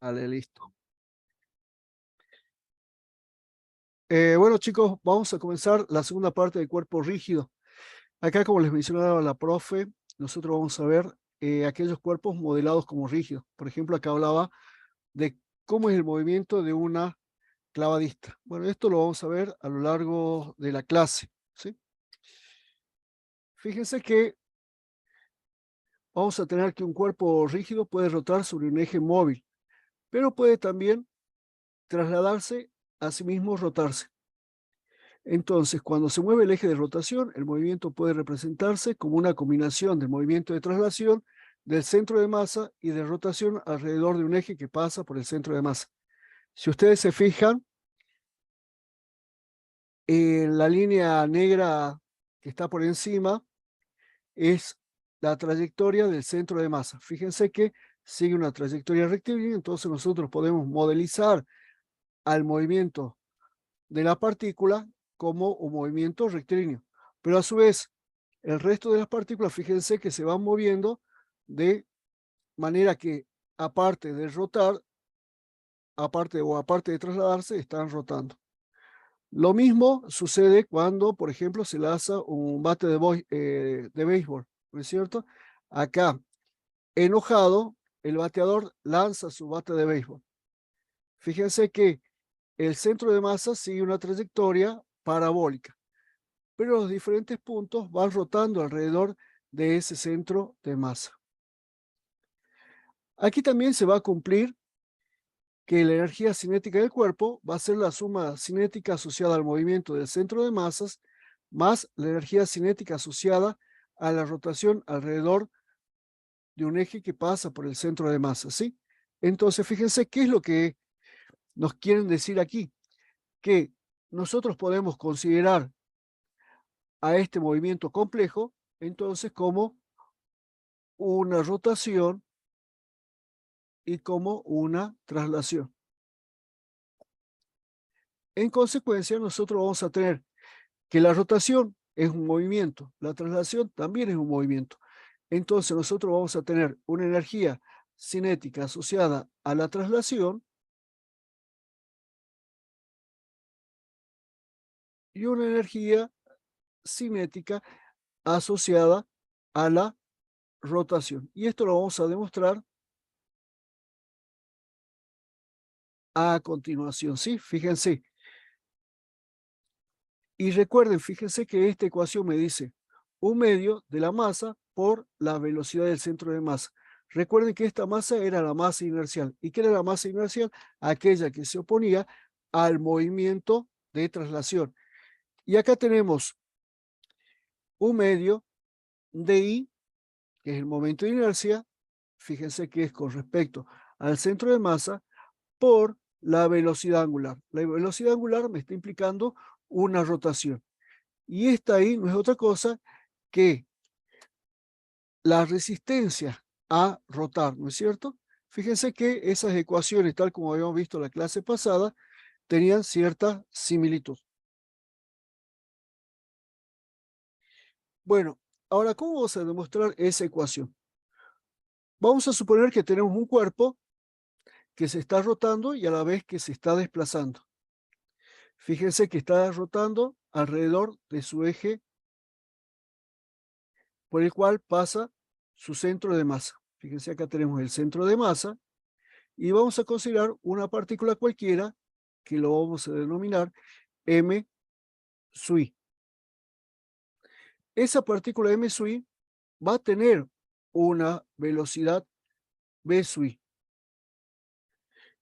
Vale, listo. Bueno, chicos, vamos a comenzar la segunda parte del cuerpo rígido. Acá, como les mencionaba la profe, nosotros vamos a ver aquellos cuerpos modelados como rígidos. Por ejemplo, acá hablaba de cómo es el movimiento de una clavadista. Bueno, esto lo vamos a ver a lo largo de la clase, ¿sí? Fíjense que vamos a tener que un cuerpo rígido puede rotar sobre un eje móvil, pero puede también trasladarse a sí mismo, rotarse. Entonces, cuando se mueve el eje de rotación, el movimiento puede representarse como una combinación del movimiento de traslación del centro de masa y de rotación alrededor de un eje que pasa por el centro de masa. Si ustedes se fijan, en la línea negra que está por encima es la trayectoria del centro de masa. Fíjense que sigue una trayectoria rectilínea, entonces nosotros podemos modelizar al movimiento de la partícula como un movimiento rectilíneo. Pero a su vez, el resto de las partículas, fíjense que se van moviendo de manera que, aparte de rotar, aparte de trasladarse, están rotando. Lo mismo sucede cuando, por ejemplo, se lanza un bate de béisbol, ¿no es cierto? Acá, enojado, el bateador lanza su bate de béisbol. Fíjense que el centro de masa sigue una trayectoria parabólica, pero los diferentes puntos van rotando alrededor de ese centro de masa. Aquí también se va a cumplir que la energía cinética del cuerpo va a ser la suma cinética asociada al movimiento del centro de masas más la energía cinética asociada a la rotación alrededor de un eje que pasa por el centro de masa, ¿sí? Entonces, fíjense qué es lo que nos quieren decir aquí, que nosotros podemos considerar a este movimiento complejo, entonces, como una rotación y como una traslación. En consecuencia, nosotros vamos a tener que la rotación es un movimiento, la traslación también es un movimiento. Entonces nosotros vamos a tener una energía cinética asociada a la traslación y una energía cinética asociada a la rotación. Y esto lo vamos a demostrar a continuación, ¿sí? Fíjense. Y recuerden, fíjense que esta ecuación me dice un medio de la masa por la velocidad del centro de masa. Recuerden que esta masa era la masa inercial. ¿Y qué era la masa inercial? Aquella que se oponía al movimiento de traslación. Y acá tenemos un medio de I, que es el momento de inercia. Fíjense que es con respecto al centro de masa por la velocidad angular. La velocidad angular me está implicando una rotación. Y esta ahí no es otra cosa que la resistencia a rotar, ¿no es cierto? Fíjense que esas ecuaciones, tal como habíamos visto en la clase pasada, tenían cierta similitud. Bueno, ahora, ¿cómo vamos a demostrar esa ecuación? Vamos a suponer que tenemos un cuerpo que se está rotando y a la vez que se está desplazando. Fíjense que está rotando alrededor de su eje por el cual pasa su centro de masa. Fíjense, acá tenemos el centro de masa y vamos a considerar una partícula cualquiera que lo vamos a denominar m sui. Esa partícula m sui va a tener una velocidad v sui.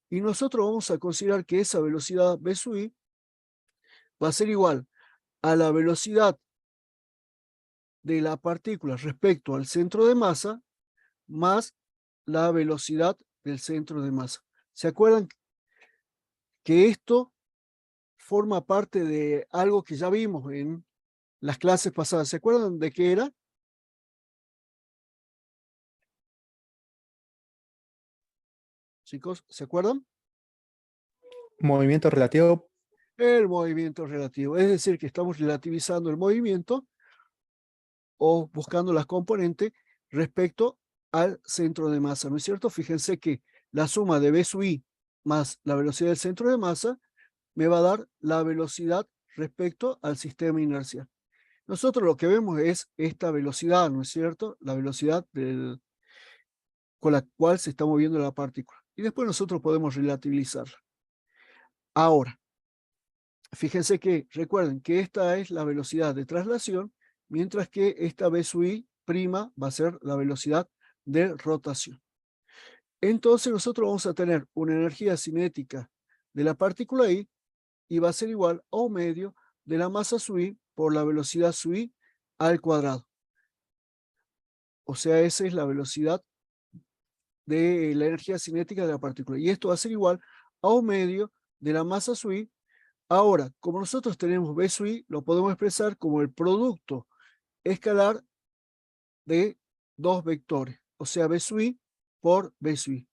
Y nosotros vamos a considerar que esa velocidad v sui va a ser igual a la velocidad de la partícula respecto al centro de masa más la velocidad del centro de masa. ¿Se acuerdan que esto forma parte de algo que ya vimos en las clases pasadas? ¿Se acuerdan de qué era? Chicos, ¿se acuerdan? Movimiento relativo. El movimiento relativo, es decir, que estamos relativizando el movimiento o buscando las componentes respecto al centro de masa, ¿no es cierto? Fíjense que la suma de B sub I más la velocidad del centro de masa me va a dar la velocidad respecto al sistema inercial. Nosotros lo que vemos es esta velocidad, ¿no es cierto? La velocidad con la cual se está moviendo la partícula. Y después nosotros podemos relativizarla. Ahora, fíjense que, recuerden que esta es la velocidad de traslación, mientras que esta B sub I' va a ser la velocidad de rotación. Entonces nosotros vamos a tener una energía cinética de la partícula I y va a ser igual a un medio de la masa sub I por la velocidad sub I al cuadrado. O sea, esa es la velocidad de la energía cinética de la partícula. Y esto va a ser igual a un medio de la masa sub I. Ahora, como nosotros tenemos B sub I, lo podemos expresar como el producto escalar de dos vectores, o sea, B sub I por B sub I.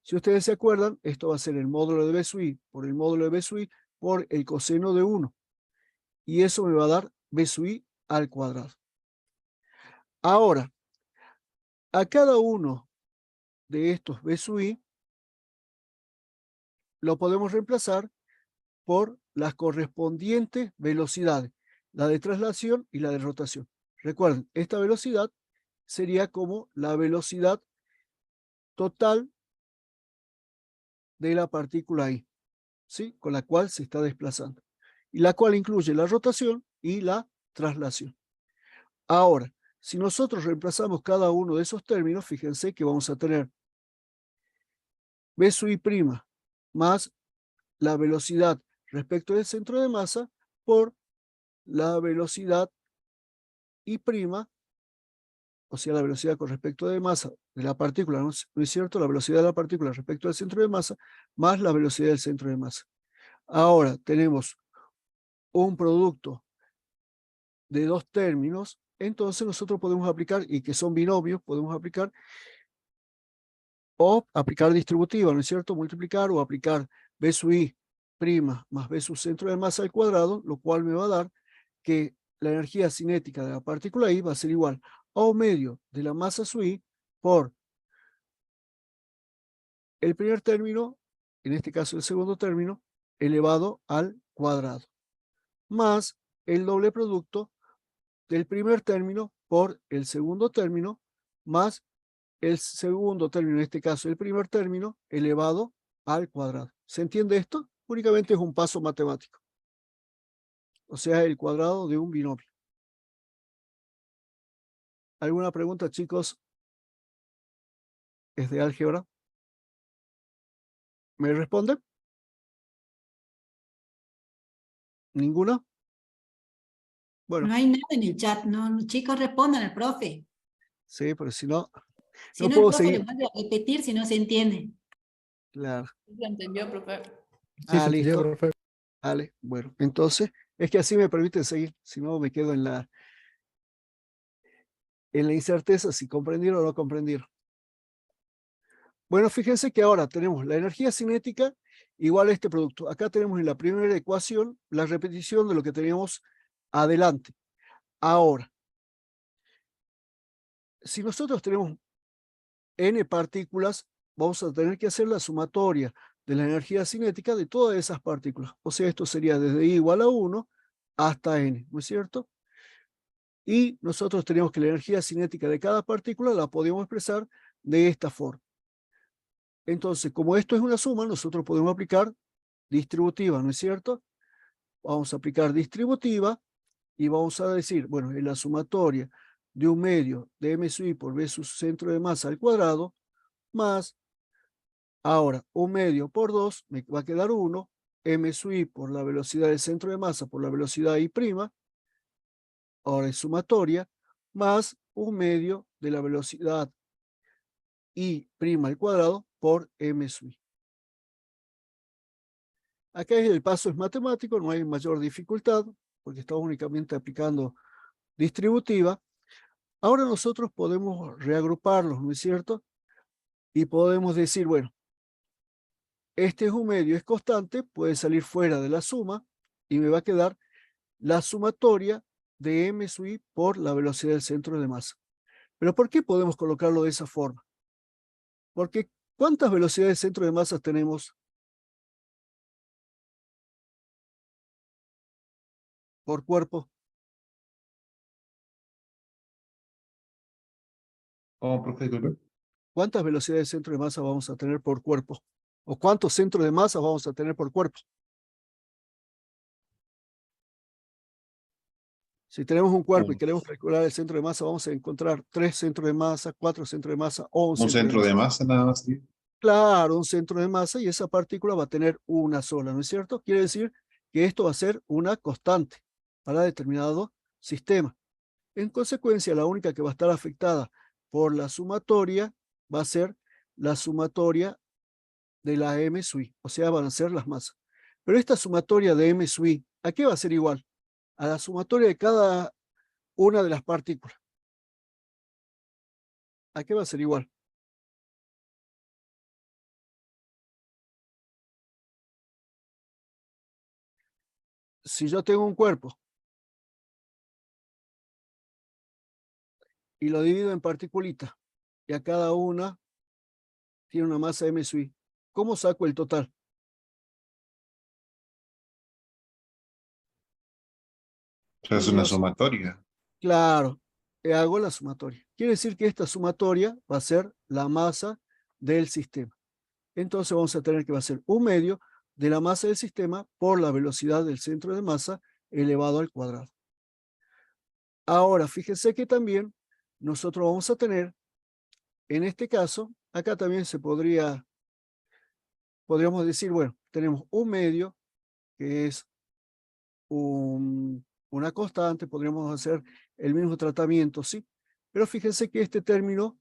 Si ustedes se acuerdan, esto va a ser el módulo de B sub I por el módulo de B sub I por el coseno de 1. Y eso me va a dar B sub I al cuadrado. Ahora, a cada uno de estos B sub I lo podemos reemplazar por las correspondientes velocidades, la de traslación y la de rotación. Recuerden, esta velocidad sería como la velocidad total de la partícula I, ¿sí? Con la cual se está desplazando, y la cual incluye la rotación y la traslación. Ahora, si nosotros reemplazamos cada uno de esos términos, fíjense que vamos a tener B sub I' más la velocidad respecto del centro de masa por la velocidad I', o sea, la velocidad con respecto de masa de la partícula, ¿no es cierto? La velocidad de la partícula respecto al centro de masa, más la velocidad del centro de masa. Ahora tenemos un producto de dos términos, entonces nosotros podemos aplicar, y que son binomios, podemos aplicar, o aplicar distributiva, ¿no es cierto? Multiplicar o aplicar B sub I' más B sub centro de masa al cuadrado, lo cual me va a dar que la energía cinética de la partícula I va a ser igual a un medio de la masa sub I por el primer término, en este caso el segundo término, elevado al cuadrado, más el doble producto del primer término por el segundo término, más el segundo término, en este caso el primer término, elevado al cuadrado. ¿Se entiende esto? Únicamente es un paso matemático. O sea, el cuadrado de un binomio. ¿Alguna pregunta, chicos? ¿Es de álgebra? ¿Me responden? ¿Ninguna? Bueno, No hay nada en el chat, no, los chicos respondan al profe. sí, pero si no, Si no no, el puedo profe le seguir. vuelve a repetir si no se entiende. Claro. ¿Lo entendió, profe? Sí, se entendió, Listo. profe. Vale, bueno, entonces es que así me permiten seguir, si no me quedo en la incerteza si comprendieron o no comprendieron. Bueno, fíjense que ahora tenemos la energía cinética igual a este producto. Acá tenemos en la primera ecuación la repetición de lo que teníamos adelante. Ahora, si nosotros tenemos n partículas, vamos a tener que hacer la sumatoria de la energía cinética de todas esas partículas. O sea, esto sería desde I igual a 1 hasta n, ¿no es cierto? Y nosotros tenemos que la energía cinética de cada partícula la podemos expresar de esta forma. Entonces, como esto es una suma, nosotros podemos aplicar distributiva, ¿no es cierto? Vamos a aplicar distributiva y vamos a decir, bueno, en la sumatoria de un medio de m sub i por b sub centro de masa al cuadrado, más, ahora, un medio por 2, me va a quedar 1, m sub i por la velocidad del centro de masa por la velocidad i', ahora es sumatoria, más un medio de la velocidad i' al cuadrado por m sub i. Acá el paso es matemático, no hay mayor dificultad, porque estamos únicamente aplicando distributiva. Ahora nosotros podemos reagruparlos, ¿no es cierto? Y podemos decir, bueno, este es un medio, es constante, puede salir fuera de la suma, y me va a quedar la sumatoria de m sub i por la velocidad del centro de masa. Pero ¿por qué podemos colocarlo de esa forma? Porque ¿Cuántas velocidades de centro de masas tenemos por cuerpo? ¿Cómo, profe? Disculpe. ¿Cuántas velocidades de centro de masa vamos a tener por cuerpo? ¿O cuántos centros de masa vamos a tener por cuerpo? Si tenemos un cuerpo y queremos calcular el centro de masa, vamos a encontrar 3 centros de masa, 4 centros de masa o un Un centro centro de masa nada más. ¿Sí? Claro, un centro de masa y esa partícula va a tener una sola, ¿no es cierto? Quiere decir que esto va a ser una constante para determinado sistema. En consecuencia, la única que va a estar afectada por la sumatoria va a ser la sumatoria de la M sub I, o sea, van a ser las masas. Pero esta sumatoria de M sub I, ¿a qué va a ser igual? A la sumatoria de cada una de las partículas. ¿A qué va a ser igual? Si yo tengo un cuerpo y lo divido en particulitas, y a cada una tiene una masa M sub I, ¿cómo saco el total? O sea, es una sumatoria. Claro, hago la sumatoria. Quiere decir que esta sumatoria va a ser la masa del sistema. Entonces vamos a tener que va a ser 1/2 de la masa del sistema por la velocidad del centro de masa elevado al cuadrado. Ahora, fíjense que también nosotros vamos a tener, en este caso, acá también podríamos decir, bueno, tenemos 1/2, que es una constante, podríamos hacer el mismo tratamiento, ¿sí? Pero fíjense que este término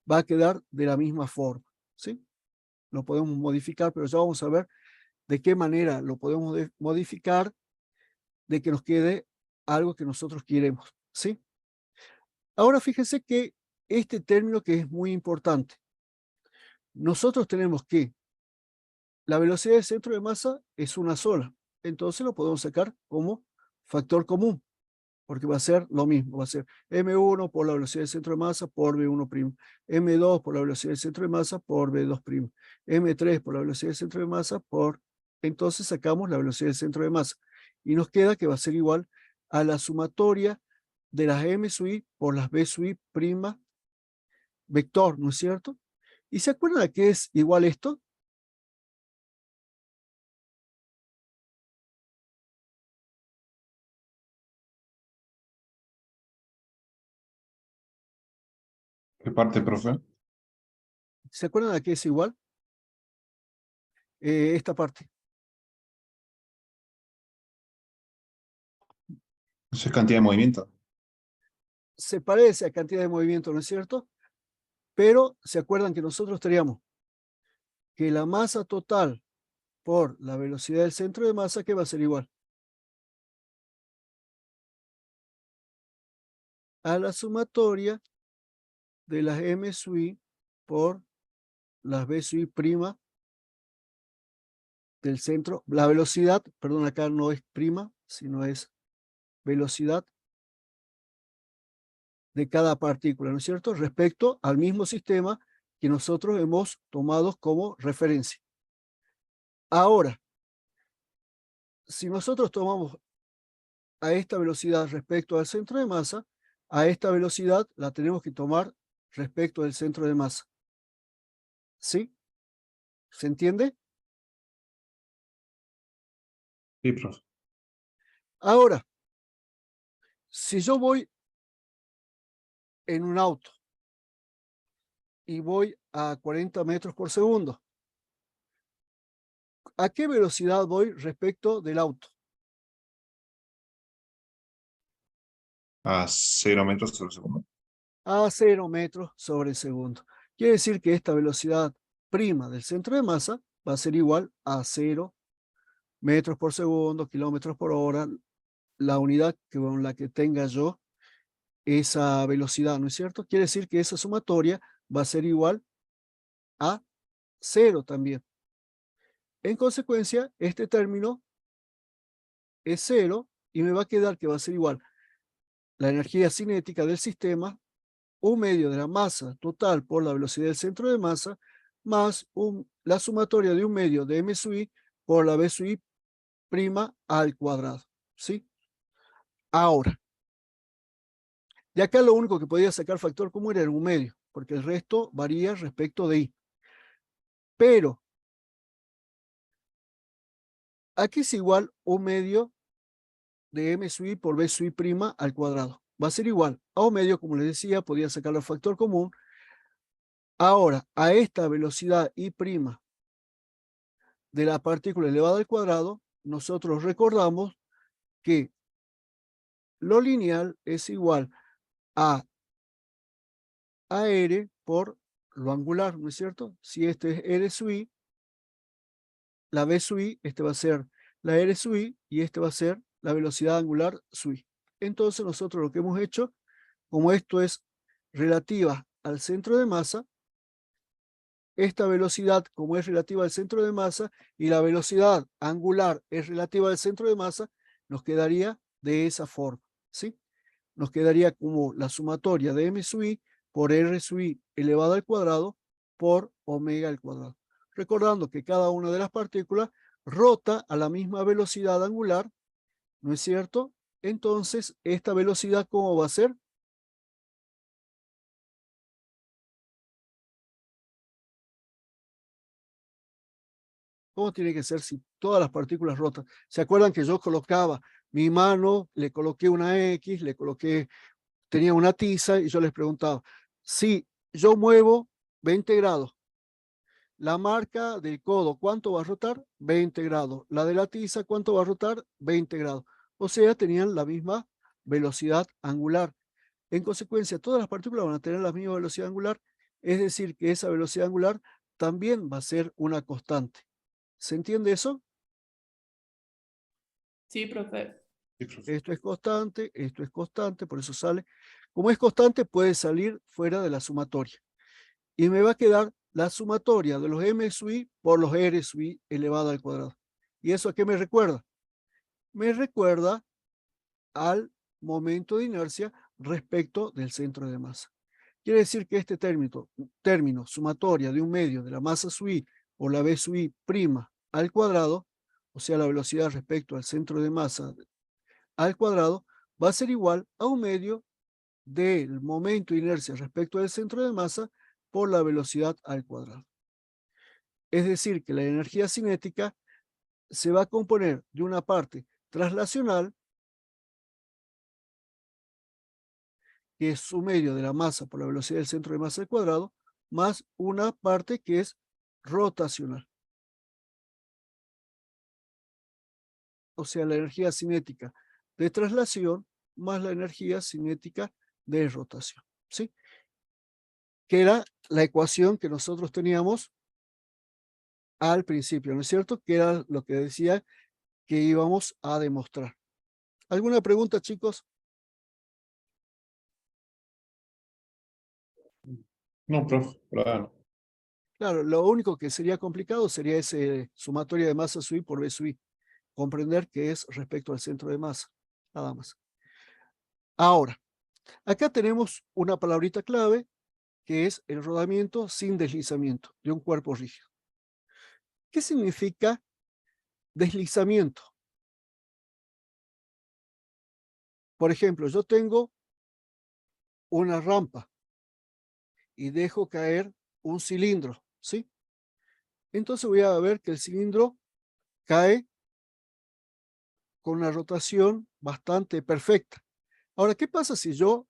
va a quedar de la misma forma, ¿sí? Lo podemos modificar, pero ya vamos a ver de qué manera lo podemos modificar de que nos quede algo que nosotros queremos, ¿sí? Ahora fíjense que este término que es muy importante, nosotros tenemos que la velocidad del centro de masa es una sola, entonces lo podemos sacar como factor común, porque va a ser lo mismo, va a ser M1 por la velocidad del centro de masa por V1', M2 por la velocidad del centro de masa por V2', M3 por la velocidad del centro de masa por... Entonces sacamos la velocidad del centro de masa y nos queda que va a ser igual a la sumatoria de las M sub I por las B sub I prima vector, ¿no es cierto? ¿Y se acuerdan a qué es igual esto? ¿Qué parte, profe? ¿Se acuerdan a qué es igual? Esta parte. Eso es cantidad de movimiento. Se parece a cantidad de movimiento, ¿no es cierto? Pero se acuerdan que nosotros teníamos que la masa total por la velocidad del centro de masa, que va a ser igual a la sumatoria de las M sub I por las B sub I prima del centro. La velocidad, perdón, acá no es prima, sino es velocidad de cada partícula, ¿no es cierto? Respecto al mismo sistema que nosotros hemos tomado como referencia. Ahora, si nosotros tomamos a esta velocidad respecto al centro de masa, a esta velocidad la tenemos que tomar respecto del centro de masa. ¿Sí? ¿Se entiende? Sí, profe. Ahora, si yo voy en un auto y voy a 40 metros por segundo, ¿a qué velocidad voy respecto del auto? A 0 metros sobre segundo. A 0 metros sobre segundo. Quiere decir que esta velocidad prima del centro de masa va a ser igual a 0 metros por segundo, kilómetros por hora, la unidad con la que tenga yo esa velocidad, ¿no es cierto? Quiere decir que esa sumatoria va a ser igual a 0 también. En consecuencia, este término es 0 y me va a quedar que va a ser igual la energía cinética del sistema, 1/2 de la masa total por la velocidad del centro de masa, más la sumatoria de un medio de m sub i por la b sub i prima al cuadrado, ¿sí? Ahora, de acá lo único que podía sacar factor común era un medio, porque el resto varía respecto de i. Pero, aquí es igual un medio de m sub i por b sub i prima al cuadrado. Va a ser igual a un medio, como les decía, podía sacar el factor común. Ahora, a esta velocidad i prima de la partícula elevada al cuadrado, nosotros recordamos que lo lineal es igual a AR por lo angular, ¿no es cierto? Si este es R sub i, la B sub i, este va a ser la R sub i y este va a ser la velocidad angular sub i. Entonces nosotros lo que hemos hecho, como esto es relativa al centro de masa, esta velocidad, como es relativa al centro de masa, y la velocidad angular es relativa al centro de masa, nos quedaría de esa forma, ¿sí? Nos quedaría como la sumatoria de m sub i por r sub i elevado al cuadrado por omega al cuadrado. Recordando que cada una de las partículas rota a la misma velocidad angular, ¿no es cierto? Entonces, esta velocidad, ¿cómo va a ser? ¿Cómo tiene que ser si todas las partículas rotan? ¿Se acuerdan que yo colocaba mi mano, le coloqué una X, tenía una tiza y yo les preguntaba, si yo muevo 20 grados, la marca del codo, ¿cuánto va a rotar? 20 grados. La de la tiza, ¿cuánto va a rotar? 20 grados. O sea, tenían la misma velocidad angular. En consecuencia, todas las partículas van a tener la misma velocidad angular, es decir, que esa velocidad angular también va a ser una constante. ¿Se entiende eso? Sí, profe. Sí, profe. Esto es constante, por eso sale. Como es constante, puede salir fuera de la sumatoria. Y me va a quedar la sumatoria de los m sub i por los r sub i elevado al cuadrado. ¿Y eso a qué me recuerda? Me recuerda al momento de inercia respecto del centro de masa. Quiere decir que este término sumatoria de un medio de la masa sub i o la b sub i prima al cuadrado, o sea, la velocidad respecto al centro de masa al cuadrado, va a ser igual a un medio del momento de inercia respecto del centro de masa por la velocidad al cuadrado. Es decir, que la energía cinética se va a componer de una parte traslacional, que es su medio de la masa por la velocidad del centro de masa al cuadrado, más una parte que es rotacional. O sea, la energía cinética de traslación más la energía cinética de rotación, ¿sí? Que era la ecuación que nosotros teníamos al principio, ¿no es cierto? Que era lo que decía que íbamos a demostrar. ¿Alguna pregunta, chicos? No, profe, por ahora no. Claro, lo único que sería complicado sería ese sumatoria de masa sub i por b sub i. Comprender que es respecto al centro de masa, nada más. Ahora, acá tenemos una palabrita clave que es el rodamiento sin deslizamiento de un cuerpo rígido. ¿Qué significa deslizamiento? Por ejemplo, yo tengo una rampa y dejo caer un cilindro, ¿sí? Entonces voy a ver que el cilindro cae con una rotación bastante perfecta. Ahora, ¿qué pasa si yo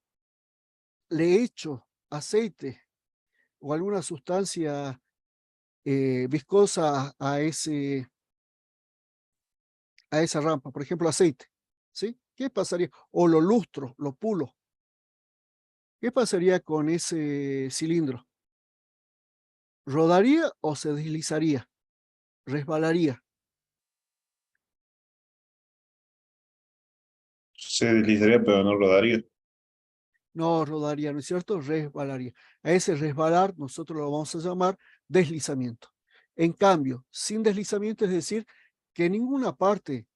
le echo aceite o alguna sustancia viscosa a esa rampa? Por ejemplo, aceite, ¿sí? ¿Qué pasaría? O lo lustro, lo pulo. ¿Qué pasaría con ese cilindro? ¿Rodaría o se deslizaría? ¿Resbalaría? Se deslizaría, pero no rodaría. No rodaría, ¿no es cierto? Resbalaría. A ese resbalar nosotros lo vamos a llamar deslizamiento. En cambio, sin deslizamiento, es decir, que en ninguna parte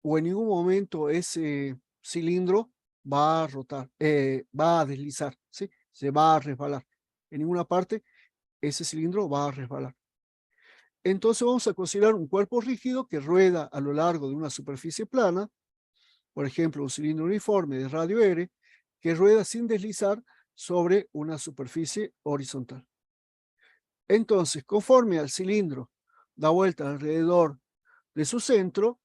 o en ningún momento ese cilindro va a rotar, va a deslizar, ¿sí? Se va a resbalar en ninguna parte, ese cilindro va a resbalar. Entonces vamos a considerar un cuerpo rígido que rueda a lo largo de una superficie plana, por ejemplo, un cilindro uniforme de radio R, que rueda sin deslizar sobre una superficie horizontal. Entonces, conforme al cilindro da vuelta alrededor de su centro,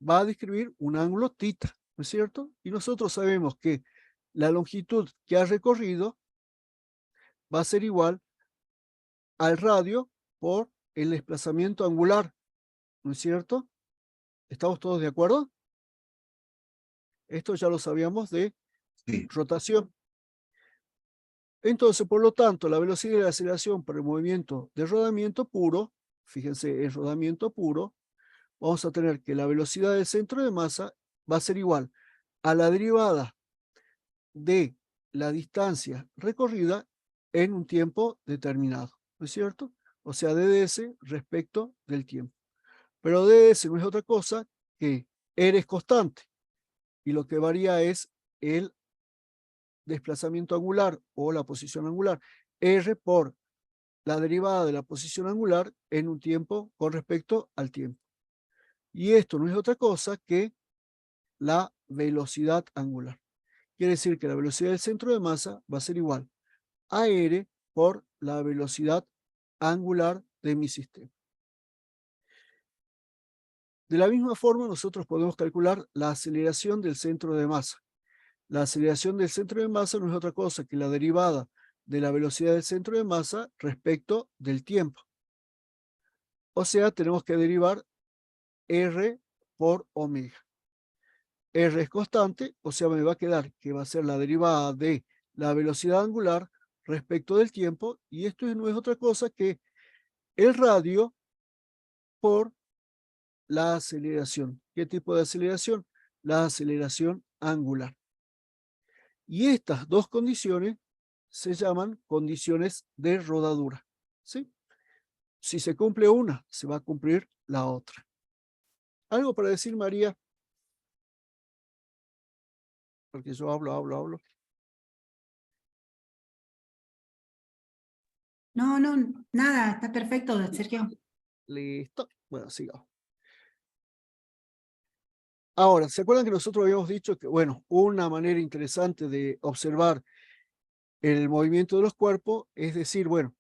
va a describir un ángulo θ, ¿no es cierto? Y nosotros sabemos que la longitud que ha recorrido va a ser igual al radio por el desplazamiento angular, ¿no es cierto? ¿Estamos todos de acuerdo? Esto ya lo sabíamos de Sí. rotación. Entonces, por lo tanto, la velocidad de la aceleración por el movimiento de rodamiento puro, fíjense, el rodamiento puro, vamos a tener que la velocidad del centro de masa va a ser igual a la derivada de la distancia recorrida en un tiempo determinado, ¿no es cierto? O sea, ds respecto del tiempo. Pero ds no es otra cosa que r es constante y lo que varía es el desplazamiento angular o la posición angular. R por la derivada de la posición angular en un tiempo con respecto al tiempo. Y esto no es otra cosa que la velocidad angular. Quiere decir que la velocidad del centro de masa va a ser igual a r por la velocidad angular de mi sistema. De la misma forma, nosotros podemos calcular la aceleración del centro de masa. La aceleración del centro de masa no es otra cosa que la derivada de la velocidad del centro de masa respecto del tiempo. O sea, tenemos que derivar r por omega. R es constante, o sea, me va a quedar que va a ser la derivada de la velocidad angular respecto del tiempo, y esto no es otra cosa que el radio por la aceleración. ¿Qué tipo de aceleración? La aceleración angular. Y estas dos condiciones se llaman condiciones de rodadura, ¿sí? Si se cumple una, se va a cumplir la otra. ¿Algo para decir, María? Porque yo hablo. No, no, nada, está perfecto, Sergio. Listo. Bueno, sigamos. Ahora, ¿se acuerdan que nosotros habíamos dicho que, bueno, una manera interesante de observar el movimiento de los cuerpos es decir, bueno,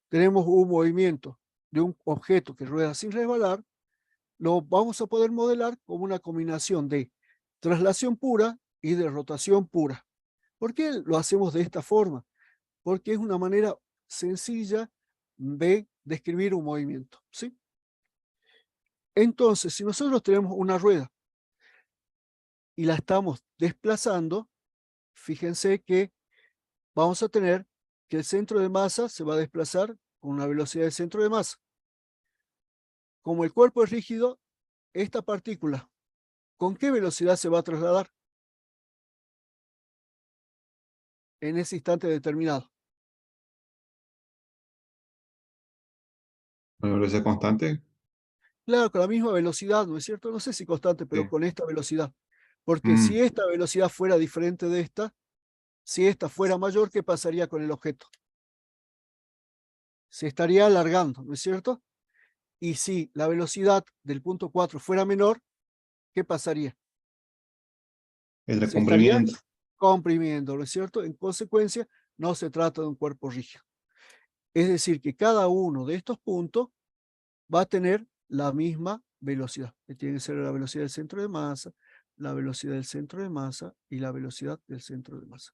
tenemos un movimiento de un objeto que rueda sin resbalar, lo vamos a poder modelar como una combinación de traslación pura y de rotación pura. ¿Por qué lo hacemos de esta forma? Porque es una manera sencilla de describir un movimiento, ¿sí? Entonces, si nosotros tenemos una rueda y la estamos desplazando, fíjense que vamos a tener que el centro de masa se va a desplazar con una velocidad del centro de masa. Como el cuerpo es rígido, esta partícula, ¿con qué velocidad se va a trasladar en ese instante determinado? ¿Una velocidad constante? Claro, con la misma velocidad, ¿no es cierto? No sé si constante, pero Sí. con esta velocidad. Porque si esta velocidad fuera diferente de esta, si esta fuera mayor, ¿qué pasaría con el objeto? Se estaría alargando, ¿no es cierto? Y si la velocidad del punto 4 fuera menor, ¿qué pasaría? El Se estaría descomprimiento. comprimiendo, ¿no es cierto? En consecuencia, no se trata de un cuerpo rígido. Es decir, que cada uno de estos puntos va a tener la misma velocidad, que tiene que ser la velocidad del centro de masa, la velocidad del centro de masa y la velocidad del centro de masa.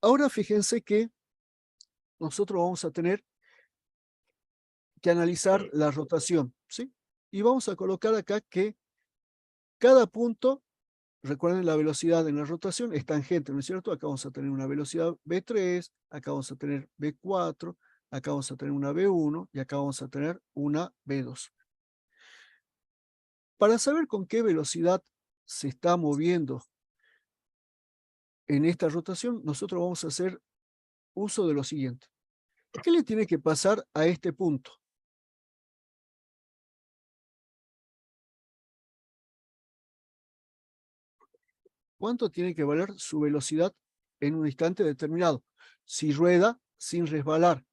Ahora fíjense que nosotros vamos a tener que analizar la rotación, ¿sí? Y vamos a colocar acá que cada punto, recuerden la velocidad en la rotación, es tangente, ¿no es cierto? Acá vamos a tener una velocidad V3, acá vamos a tener V4, acá vamos a tener una V1 y acá vamos a tener una V2. Para saber con qué velocidad se está moviendo en esta rotación, nosotros vamos a hacer uso de lo siguiente. ¿Qué le tiene que pasar a este punto? ¿Cuánto tiene que valer su velocidad en un instante determinado. Si rueda sin resbalar.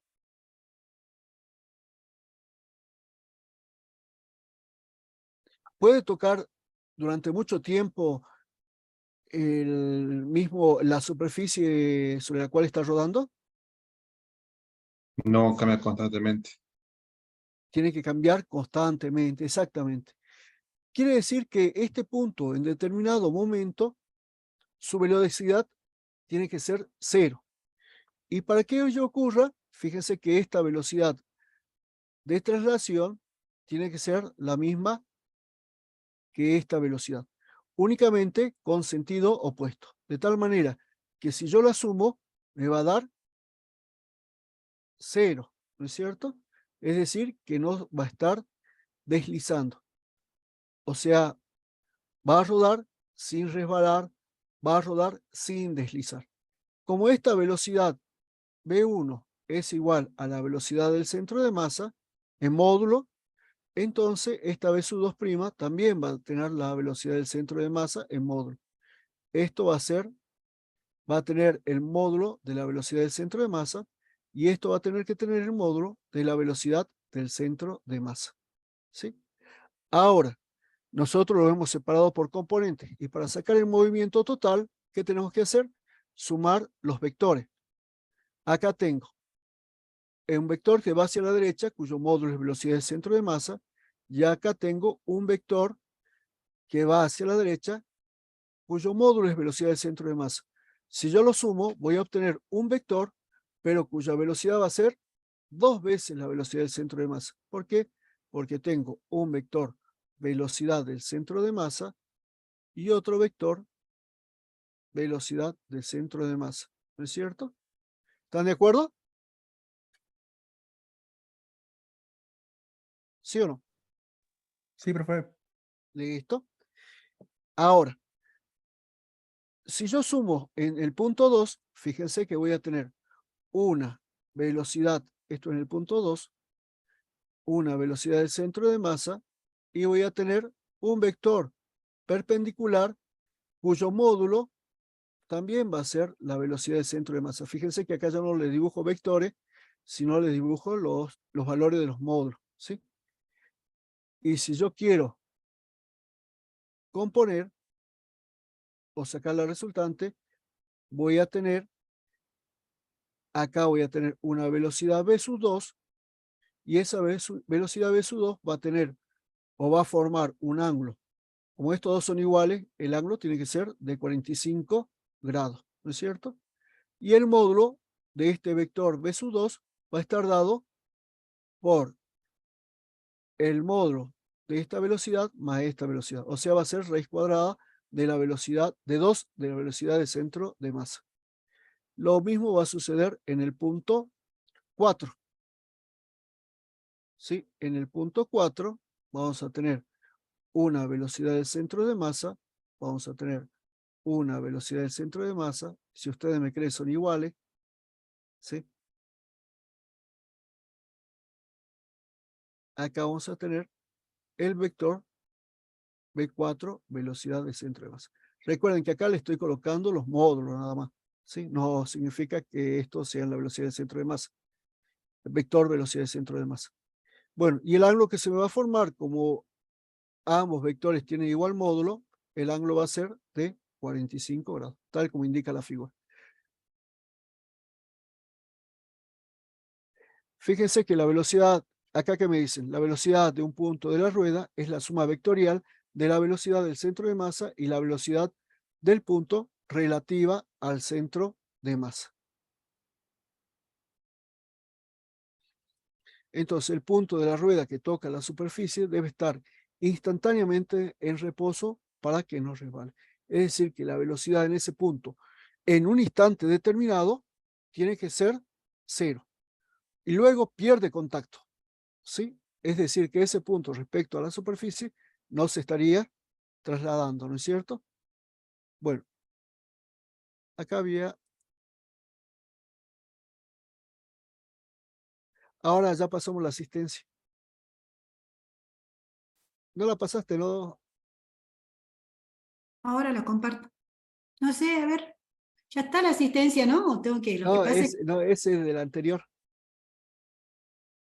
Puede tocar durante mucho tiempo la superficie sobre la cual está rodando. No cambia constantemente. Tiene que cambiar constantemente, exactamente. Quiere decir que este punto en determinado momento, su velocidad tiene que ser 0. Y para que ello ocurra, fíjense que esta velocidad de traslación tiene que ser la misma que esta velocidad, únicamente con sentido opuesto. De tal manera que si yo la sumo, me va a dar 0, ¿no es cierto? Es decir, que no va a estar deslizando. O sea, va a rodar sin resbalar, va a rodar sin deslizar. Como esta velocidad V1 es igual a la velocidad del centro de masa en módulo, entonces esta V sub 2' también va a tener la velocidad del centro de masa en módulo. Esto va a tener el módulo de la velocidad del centro de masa y esto va a tener que tener el módulo de la velocidad del centro de masa. ¿Sí? Ahora, nosotros lo hemos separado por componentes y para sacar el movimiento total, ¿qué tenemos que hacer? Sumar los vectores. Acá tengo un vector que va hacia la derecha, cuyo módulo es velocidad del centro de masa, y acá tengo un vector que va hacia la derecha, cuyo módulo es velocidad del centro de masa. Si yo lo sumo, voy a obtener un vector, pero cuya velocidad va a ser 2 veces la velocidad del centro de masa. ¿Por qué? Porque tengo un vector velocidad del centro de masa y otro vector velocidad del centro de masa. ¿No es cierto? ¿Están de acuerdo? ¿Sí o no? Sí, profe. Listo. Ahora, si yo sumo en el punto 2, fíjense que voy a tener una velocidad, esto en el punto 2, una velocidad del centro de masa y voy a tener un vector perpendicular cuyo módulo también va a ser la velocidad del centro de masa. Fíjense que acá ya no le dibujo vectores, sino le dibujo los valores de los módulos, ¿sí? Y si yo quiero componer o sacar la resultante, voy a tener, acá voy a tener una velocidad v sub 2 y esa velocidad v sub 2 va a tener o va a formar un ángulo. Como estos dos son iguales, el ángulo tiene que ser de 45 grados, ¿no es cierto? Y el módulo de este vector v sub 2 va a estar dado por el módulo de esta velocidad más esta velocidad. O sea, va a ser raíz cuadrada de la velocidad de 2 de la velocidad del centro de masa. Lo mismo va a suceder en el punto 4. ¿Sí? En el punto 4 vamos a tener una velocidad del centro de masa, vamos a tener una velocidad del centro de masa, si ustedes me creen son iguales, ¿sí? Acá vamos a tener el vector V4, velocidad del centro de masa. Recuerden que acá le estoy colocando los módulos nada más, ¿sí? No significa que esto sea la velocidad del centro de masa. El vector velocidad del centro de masa. Bueno, y el ángulo que se me va a formar, como ambos vectores tienen igual módulo, el ángulo va a ser de 45 grados, tal como indica la figura. Fíjense que la velocidad, acá que me dicen, la velocidad de un punto de la rueda es la suma vectorial de la velocidad del centro de masa y la velocidad del punto relativa al centro de masa. Entonces, el punto de la rueda que toca la superficie debe estar instantáneamente en reposo para que no resbale. Es decir, que la velocidad en ese punto, en un instante determinado, tiene que ser 0. Y luego pierde contacto, ¿sí? Es decir, que ese punto respecto a la superficie no se estaría trasladando, ¿no es cierto? Bueno, acá había... Ahora ya pasamos la asistencia. ¿No la pasaste, no? Ahora la comparto. No sé, a ver. Ya está la asistencia, ¿no? ¿O tengo que ir? Lo que No, pasa es, no, ese es del anterior.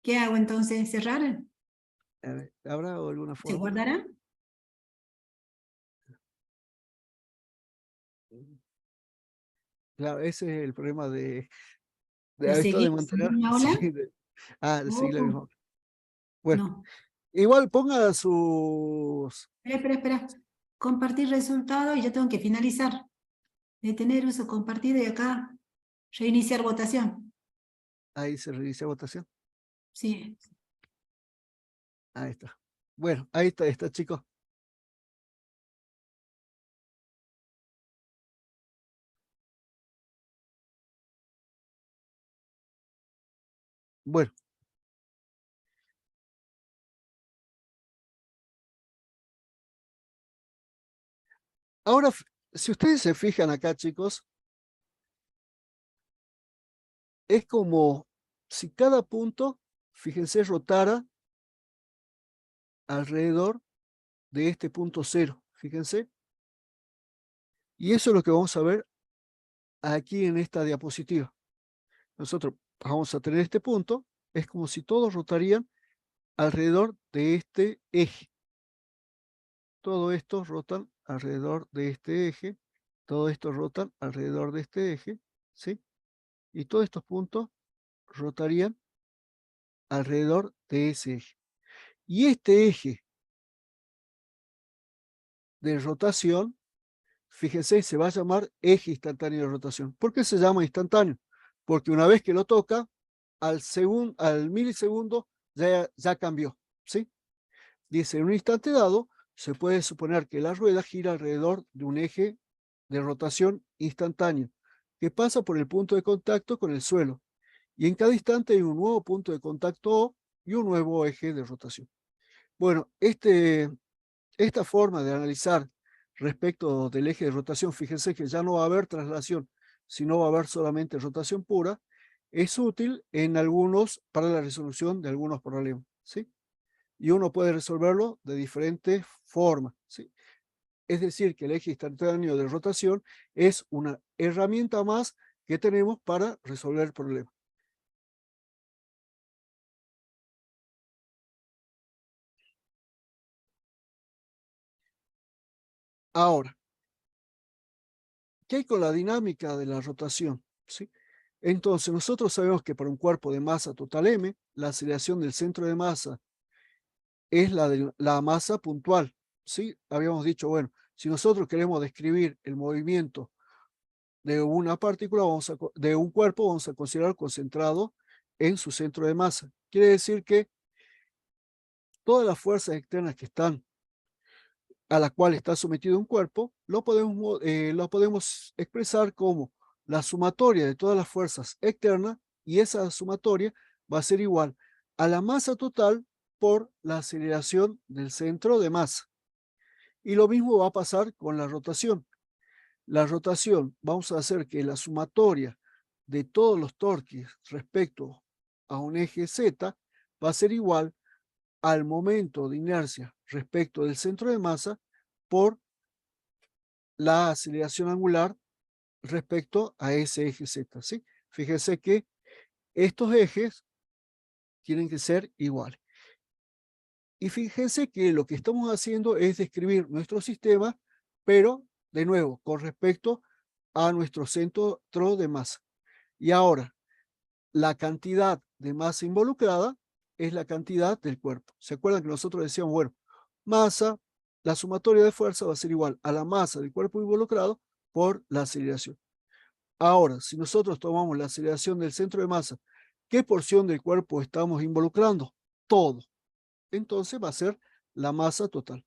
¿qué hago entonces? ¿Cerrar? A ver, ¿habrá alguna ¿Se forma? guardará? Claro, ese es el problema de ¿Lo esto de seguí en mantener. la misma Sí, aula? de seguir la Oh, misma. Bueno, no. igual ponga sus. Espera. Compartir resultado y ya tengo que finalizar. Detener uso compartido y acá reiniciar votación. Ahí se reinicia votación. Sí. Ahí está. Bueno, ahí está, chicos. Bueno, ahora, si ustedes se fijan acá, chicos, es como si cada punto, fíjense, rotara alrededor de este punto cero. Fíjense. Y eso es lo que vamos a ver aquí en esta diapositiva. Nosotros vamos a tener este punto, es como si todos rotarían alrededor de este eje. Todo esto rotan alrededor de este eje, todo esto rotan alrededor de este eje, ¿sí? Y todos estos puntos rotarían alrededor de ese eje. Y este eje de rotación, fíjense, se va a llamar eje instantáneo de rotación. ¿Por qué se llama instantáneo? Porque una vez que lo toca, al milisegundo ya cambió, ¿sí? Dice, en un instante dado, se puede suponer que la rueda gira alrededor de un eje de rotación instantáneo, que pasa por el punto de contacto con el suelo, y en cada instante hay un nuevo punto de contacto O y un nuevo eje de rotación. Bueno, esta forma de analizar respecto del eje de rotación, fíjense que ya no va a haber traslación, sino va a haber solamente rotación pura, es útil para la resolución de algunos problemas, ¿sí? Y uno puede resolverlo de diferentes formas, ¿sí? Es decir, que el eje instantáneo de rotación es una herramienta más que tenemos para resolver el problema. Ahora, ¿qué hay con la dinámica de la rotación? ¿Sí? Entonces, nosotros sabemos que para un cuerpo de masa total M, la aceleración del centro de masa es la de la masa puntual, ¿sí? Habíamos dicho, bueno, si nosotros queremos describir el movimiento de una partícula, de un cuerpo, vamos a considerar concentrado en su centro de masa. Quiere decir que todas las fuerzas externas que están a la cual está sometido un cuerpo, lo podemos expresar como la sumatoria de todas las fuerzas externas, y esa sumatoria va a ser igual a la masa total por la aceleración del centro de masa. Y lo mismo va a pasar con la rotación. La rotación, vamos a hacer que la sumatoria de todos los torques respecto a un eje Z va a ser igual al momento de inercia respecto del centro de masa por la aceleración angular respecto a ese eje Z, ¿sí? Fíjense que estos ejes tienen que ser iguales. Y fíjense que lo que estamos haciendo es describir nuestro sistema, pero, de nuevo, con respecto a nuestro centro de masa. Y ahora, la cantidad de masa involucrada es la cantidad del cuerpo. ¿Se acuerdan que nosotros decíamos, bueno, masa, la sumatoria de fuerza va a ser igual a la masa del cuerpo involucrado por la aceleración? Ahora, si nosotros tomamos la aceleración del centro de masa, ¿qué porción del cuerpo estamos involucrando? Todo. Entonces va a ser la masa total.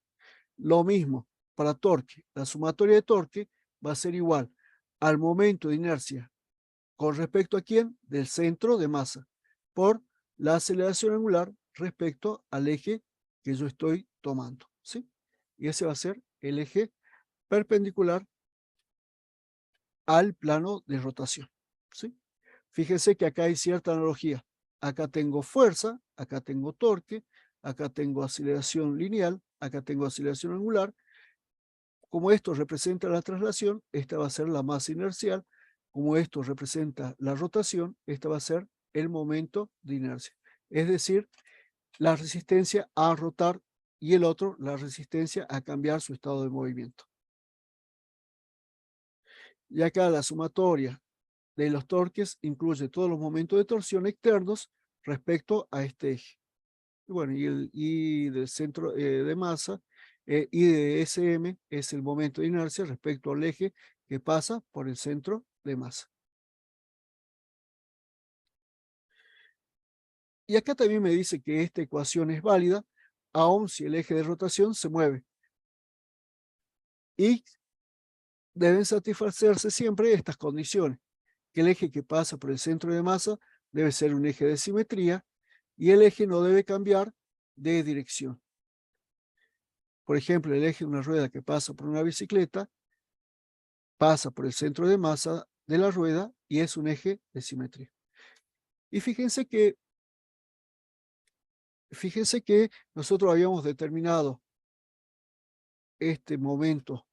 Lo mismo para torque. La sumatoria de torque va a ser igual al momento de inercia. ¿Con respecto a quién? Del centro de masa, por la aceleración angular respecto al eje que yo estoy tomando, ¿sí? Y ese va a ser el eje perpendicular al plano de rotación, ¿sí? Fíjense que acá hay cierta analogía. Acá tengo fuerza, acá tengo torque, acá tengo aceleración lineal, acá tengo aceleración angular. Como esto representa la traslación, esta va a ser la masa inercial, como esto representa la rotación, esta va a ser el momento de inercia. Es decir, la resistencia a rotar y el otro, la resistencia a cambiar su estado de movimiento. Y acá la sumatoria de los torques incluye todos los momentos de torsión externos respecto a este eje. Y bueno, y del centro de masa, y de SM es el momento de inercia respecto al eje que pasa por el centro de masa. Y acá también me dice que esta ecuación es válida aun si el eje de rotación se mueve. Y deben satisfacerse siempre estas condiciones, que el eje que pasa por el centro de masa debe ser un eje de simetría y el eje no debe cambiar de dirección. Por ejemplo, el eje de una rueda que pasa por una bicicleta pasa por el centro de masa de la rueda y es un eje de simetría. Y fíjense que nosotros habíamos determinado este momento,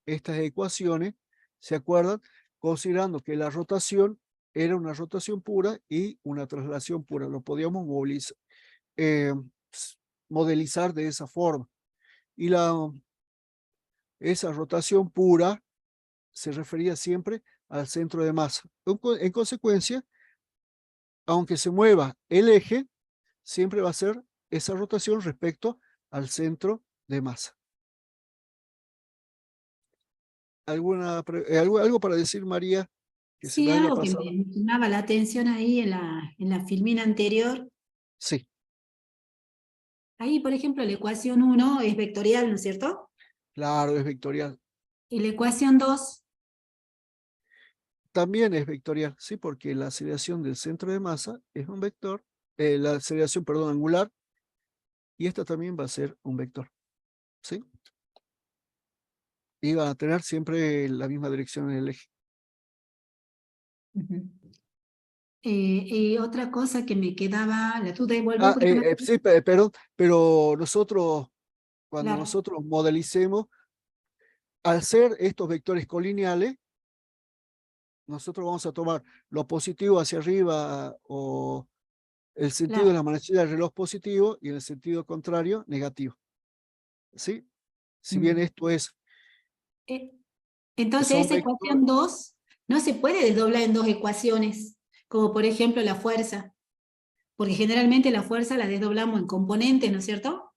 estas ecuaciones, ¿se acuerdan? Considerando que la rotación era una rotación pura y una traslación pura. Lo podíamos modelizar de esa forma. Y esa rotación pura se refería siempre al centro de masa. En consecuencia, aunque se mueva el eje, siempre va a ser esa rotación respecto al centro de masa. ¿Algo para decir, María, que se Sí, me haya algo que pasado? me llamaba la atención ahí en la filmina anterior. Sí, Ahí, por ejemplo, la ecuación 1 es vectorial, ¿no es cierto? claro, es vectorial. Y la ecuación 2, También es vectorial, sí, porque la aceleración del centro de masa es un vector, la aceleración, perdón, angular, y esta también va a ser un vector, ¿sí? Y va a tener siempre la misma dirección en el eje. y otra cosa que me quedaba, la duda, y volver porque me... Sí, perdón, pero nosotros, cuando Claro, nosotros modelicemos, al ser estos vectores colineales, nosotros vamos a tomar lo positivo hacia arriba o el sentido de claro. la manecilla del reloj positivo y en el sentido contrario negativo. ¿Sí? Si bien Mm. esto Eh, Entonces, son esa vectores, ecuación 2 no se puede desdoblar en dos ecuaciones, como por ejemplo la fuerza, porque generalmente la fuerza la desdoblamos en componentes, ¿no es cierto?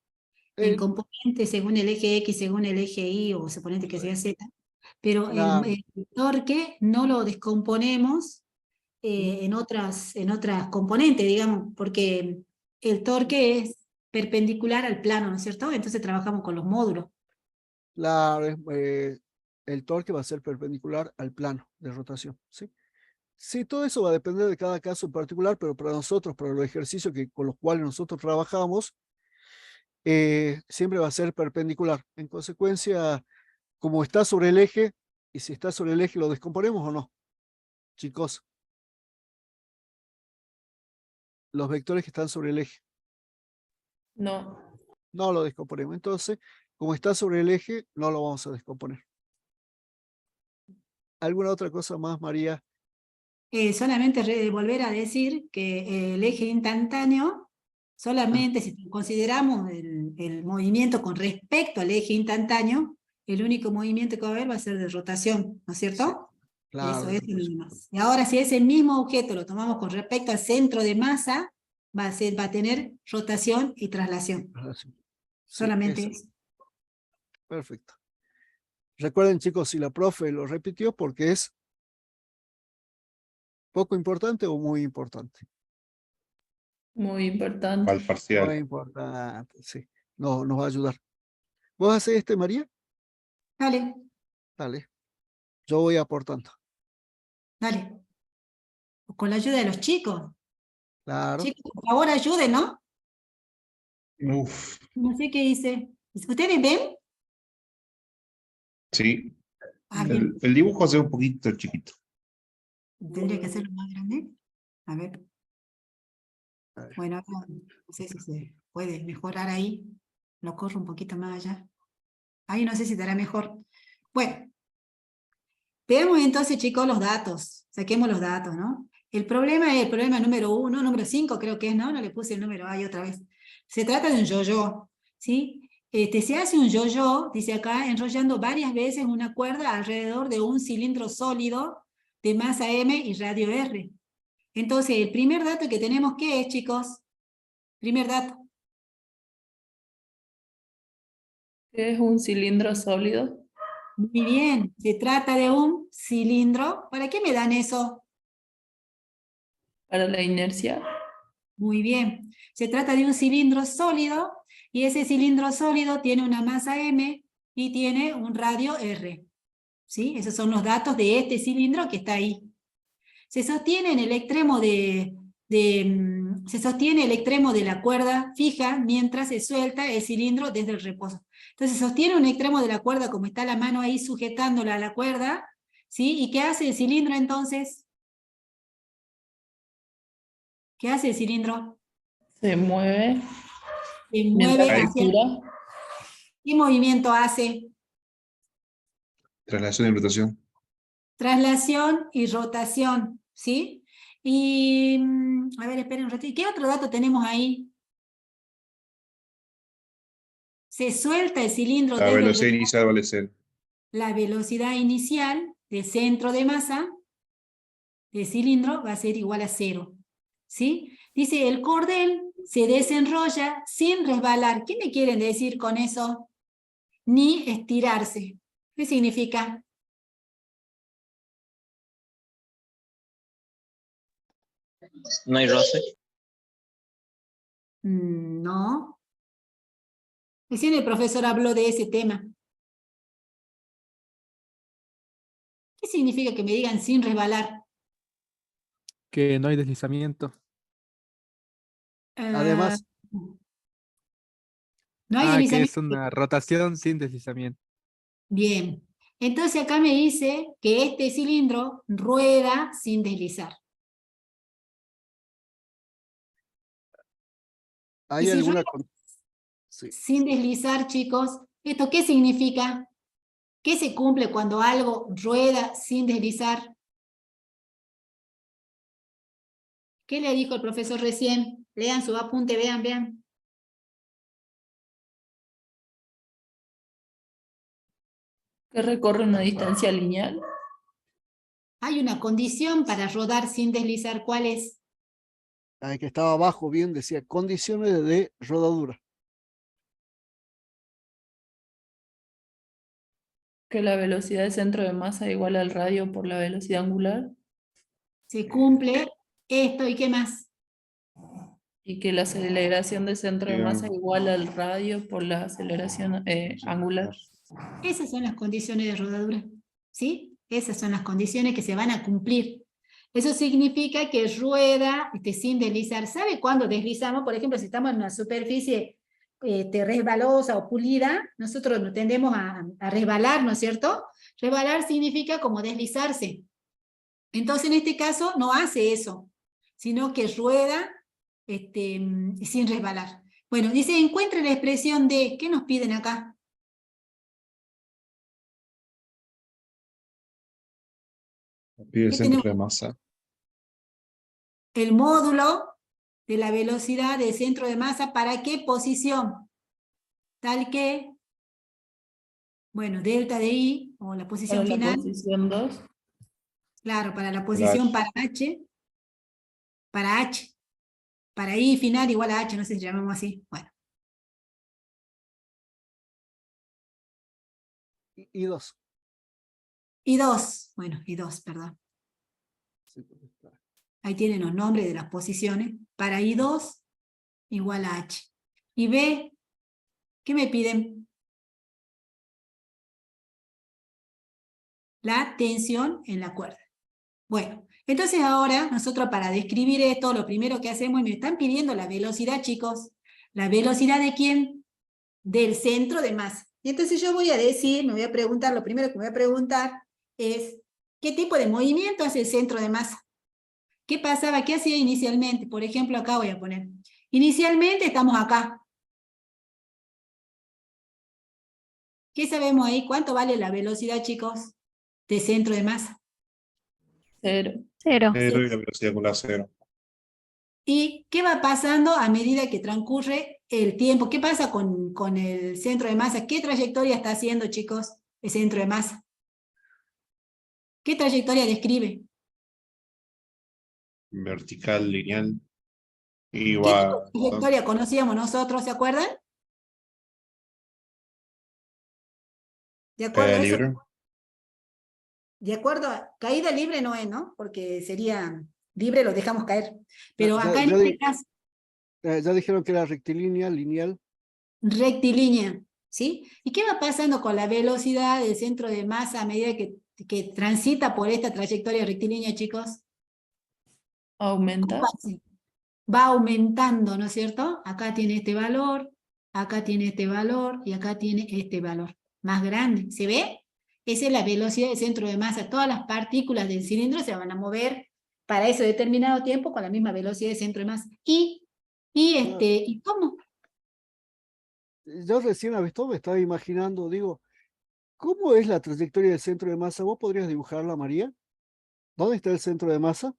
En eh, componentes según el eje X, según el eje Y, o suponete que sea Z. Pero claro, el torque no lo descomponemos en otras componentes, digamos, porque el torque es perpendicular al plano, ¿no es cierto? Entonces trabajamos con los módulos. claro, el torque va a ser perpendicular al plano de rotación. ¿Sí? Sí, todo eso va a depender de cada caso en particular, pero para nosotros, para los ejercicios con los cuales nosotros trabajamos, siempre va a ser perpendicular. En consecuencia, como está sobre el eje, y si está sobre el eje, ¿lo descomponemos o no? Chicos, los vectores que están sobre el eje, No. no lo descomponemos. Entonces, como está sobre el eje, no lo vamos a descomponer. ¿Alguna otra cosa más, María? Solamente volver a decir que el eje instantáneo, Ah, solamente si consideramos el movimiento con respecto al eje instantáneo, el único movimiento que va a haber va a ser de rotación, ¿no es sí, cierto? claro, Eso de es rotación. más. Y ahora, si ese mismo objeto lo tomamos con respecto al centro de masa, va a tener rotación y traslación. Relación. Sí, Solamente eso, eso. perfecto. Recuerden, chicos, si la profe lo repitió porque es poco importante o muy importante. Muy importante. Al Muy parcial. importante, sí. No, nos va a ayudar. ¿Vos hacés María? Dale, Dale. Yo voy aportando. dale. Con la ayuda de los chicos. Claro. Chicos, por favor, ayuden, ¿no? Uf, No sé qué dice. ¿Ustedes ven? sí. Ah, Mm, bien. El dibujo es un poquito chiquito. Tendría que hacerlo más grande. A ver. a ver. Bueno, no sé si se puede mejorar ahí. Lo corro un poquito más allá. Ahí no sé si estará mejor. Bueno, Veamos entonces, chicos, los datos. Saquemos los datos, ¿no? El problema es el problema número 1, número 5 creo que es, ¿no? No le puse el número ahí otra vez. Se trata de un yo-yo, ¿sí? Se hace un yo-yo, dice acá, enrollando varias veces una cuerda alrededor de un cilindro sólido de masa M y radio R. Entonces, el primer dato que tenemos, ¿qué es, chicos? Primer dato. ¿Qué es un cilindro sólido? Muy bien, se trata de un cilindro. ¿Para qué me dan eso? Para la inercia. Muy bien, se trata de un cilindro sólido y ese cilindro sólido tiene una masa M y tiene un radio R. ¿Sí? Esos son los datos de este cilindro que está ahí. Se sostiene en el extremo se sostiene el extremo de la cuerda fija mientras se suelta el cilindro desde el reposo. Entonces sostiene un extremo de la cuerda como está la mano ahí sujetándola a la cuerda, ¿sí? ¿Y qué hace el cilindro entonces? ¿Qué hace el cilindro? Se mueve Se mientras mueve hacia... gira. ¿Qué movimiento hace? Traslación y rotación. Traslación y rotación, ¿sí? Y, a ver, esperen un ratito. ¿Qué otro dato tenemos ahí? Se suelta el cilindro La desde el velocidad inicial vale 0. la velocidad inicial del centro de masa del cilindro va a ser igual a 0. ¿Sí? Dice, el cordel se desenrolla sin resbalar. ¿Qué me quieren decir con eso? Ni estirarse. ¿Qué significa? No hay roce. No. Recién el profesor habló de ese tema. ¿Qué significa que me digan sin resbalar? Que no hay deslizamiento. Además, No hay Que deslizamiento. es una rotación sin deslizamiento. Bien. Entonces acá me dice que este cilindro rueda sin deslizar. ¿hay Y si alguna... rueda Sí. sin deslizar, chicos, ¿esto qué significa? ¿Qué se cumple cuando algo rueda sin deslizar? ¿Qué le dijo el profesor recién? Lean su apunte, vean, vean. Que recorre una distancia lineal. Hay una condición para rodar sin deslizar. ¿Cuál es? Que estaba abajo bien, decía condiciones de rodadura. Que la velocidad del centro de masa igual al radio por la velocidad angular. Se cumple esto y qué más. Y que la aceleración del centro de masa Bien. igual al radio por la aceleración angular. Esas son las condiciones de rodadura. ¿Sí? Esas son las condiciones que se van a cumplir. Eso significa que rueda sin deslizar. ¿Sabe cuándo deslizamos? Por ejemplo, si estamos en una superficie resbalosa o pulida, nosotros nos tendemos a resbalar, ¿no es cierto? Resbalar significa como deslizarse. Entonces, en este caso, no hace eso, sino que rueda sin resbalar. Bueno, dice, encuentre la expresión de, ¿qué nos piden acá? Pide el ¿Qué centro tenemos? de masa. El módulo de la velocidad del centro de masa, ¿para qué posición? Tal que, bueno, delta de I, o la posición Para la final, posición 2. claro, para la posición H. para H, para I final igual a H, no sé si llamamos así, bueno. Y 2. Y 2, bueno, y 2, perdón. Sí, porque está. Ahí tienen los nombres de las posiciones. Para I2 igual a H. Y B, ¿qué me piden? La tensión en la cuerda. Bueno, entonces ahora nosotros para describir esto, lo primero que hacemos, y me están pidiendo la velocidad, chicos. ¿La velocidad de quién? Del centro de masa. Y entonces yo voy a decir, me voy a preguntar, lo primero que me voy a preguntar es, ¿qué tipo de movimiento hace el centro de masa? ¿Qué pasaba? ¿Qué hacía inicialmente? Por ejemplo, acá voy a poner. Inicialmente estamos acá. ¿Qué sabemos ahí? ¿Cuánto vale la velocidad, chicos? de centro de masa. 0. 0. 0 y la velocidad angular 0. ¿Y qué va pasando a medida que transcurre el tiempo? ¿Qué pasa con el centro de masa? ¿Qué trayectoria está haciendo, chicos, el centro de masa? ¿Qué trayectoria describe? Vertical, lineal. Y ¿Qué va. trayectoria conocíamos nosotros, se acuerdan? ¿De acuerdo Caída a eso? libre. De acuerdo, caída libre no es, ¿no? Porque sería libre, lo dejamos caer. Pero Ya- acá en ya este di- caso, Ya dijeron que era rectilínea, lineal. rectilínea, ¿sí? ¿Y qué va pasando con la velocidad del centro de masa a medida que transita por esta trayectoria rectilínea, chicos? ¿Cómo Aumenta. va así? Va aumentando, ¿no es cierto? Acá tiene este valor, acá tiene este valor y acá tiene este valor. Más grande, ¿se ve? Esa es la velocidad del centro de masa. Todas las partículas del cilindro se van a mover para ese determinado tiempo con la misma velocidad del centro de masa. ¿Y cómo? Yo recién a esto me estaba imaginando, digo, ¿cómo es la trayectoria del centro de masa? ¿Vos podrías dibujarla, María? ¿Dónde está el centro de masa?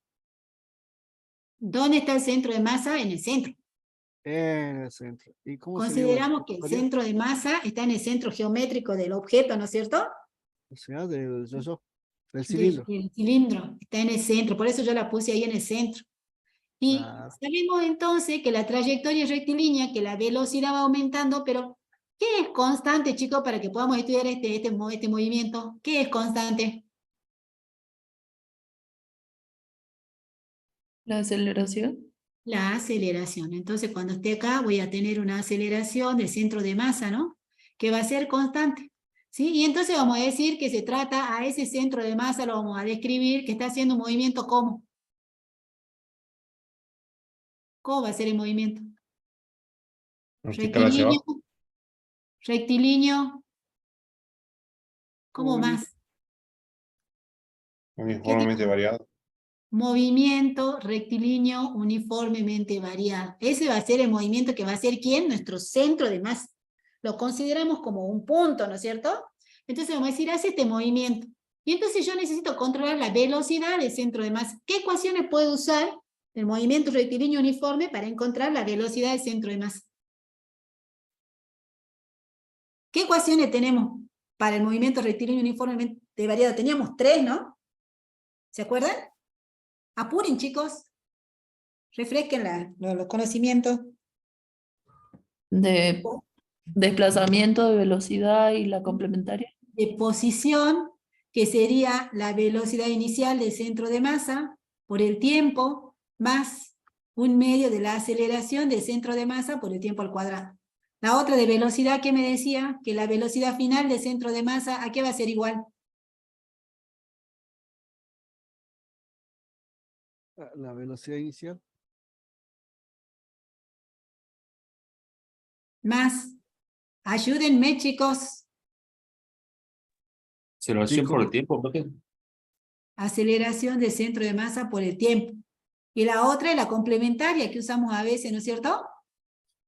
¿Dónde está el centro de masa? En el centro. En el centro. ¿Y cómo sería la Consideramos que el trayectoria? centro de masa está en el centro geométrico del objeto, ¿no es cierto? O sea, del yo-yo, del Del, cilindro. del cilindro. Está en el centro. Por eso yo la puse ahí en el centro. Y Ah, sabemos entonces que la trayectoria es rectilínea, que la velocidad va aumentando, pero ¿qué es constante, chicos, para que podamos estudiar este movimiento? ¿Qué es constante? La aceleración. La aceleración. Entonces, cuando esté acá, voy a tener una aceleración del centro de masa, ¿no? Que va a ser constante. ¿Sí? Y entonces vamos a decir que se trata a ese centro de masa, lo vamos a describir, que está haciendo un movimiento ¿cómo? ¿Cómo va a ser el movimiento? Vertical hacia Rectilíneo, abajo. rectilíneo, ¿cómo movimiento. más? Uniformemente variado. Movimiento rectilíneo uniformemente variado. Ese va a ser el movimiento que va a ser ¿quién? Nuestro centro de masa. Lo consideramos como un punto, ¿no es cierto? Entonces vamos a decir, hace este movimiento. Y entonces yo necesito controlar la velocidad del centro de masa. ¿Qué ecuaciones puedo usar del movimiento rectilíneo uniforme para encontrar la velocidad del centro de masa? ¿Qué ecuaciones tenemos para el movimiento rectilíneo uniformemente variado? Teníamos 3, ¿no? ¿Se acuerdan? Apuren, chicos. Refresquen los conocimientos. De desplazamiento, de velocidad y la complementaria. De posición, que sería la velocidad inicial del centro de masa por el tiempo, más un medio de la aceleración del centro de masa por el tiempo al cuadrado. La otra de velocidad que me decía, que la velocidad final del centro de masa, ¿a qué va a ser igual? La velocidad inicial. Más, ayúdenme, chicos. Aceleración por ¿cómo? el tiempo, profe. Aceleración del centro de masa por el tiempo. Y la otra es la complementaria que usamos a veces, ¿no es cierto?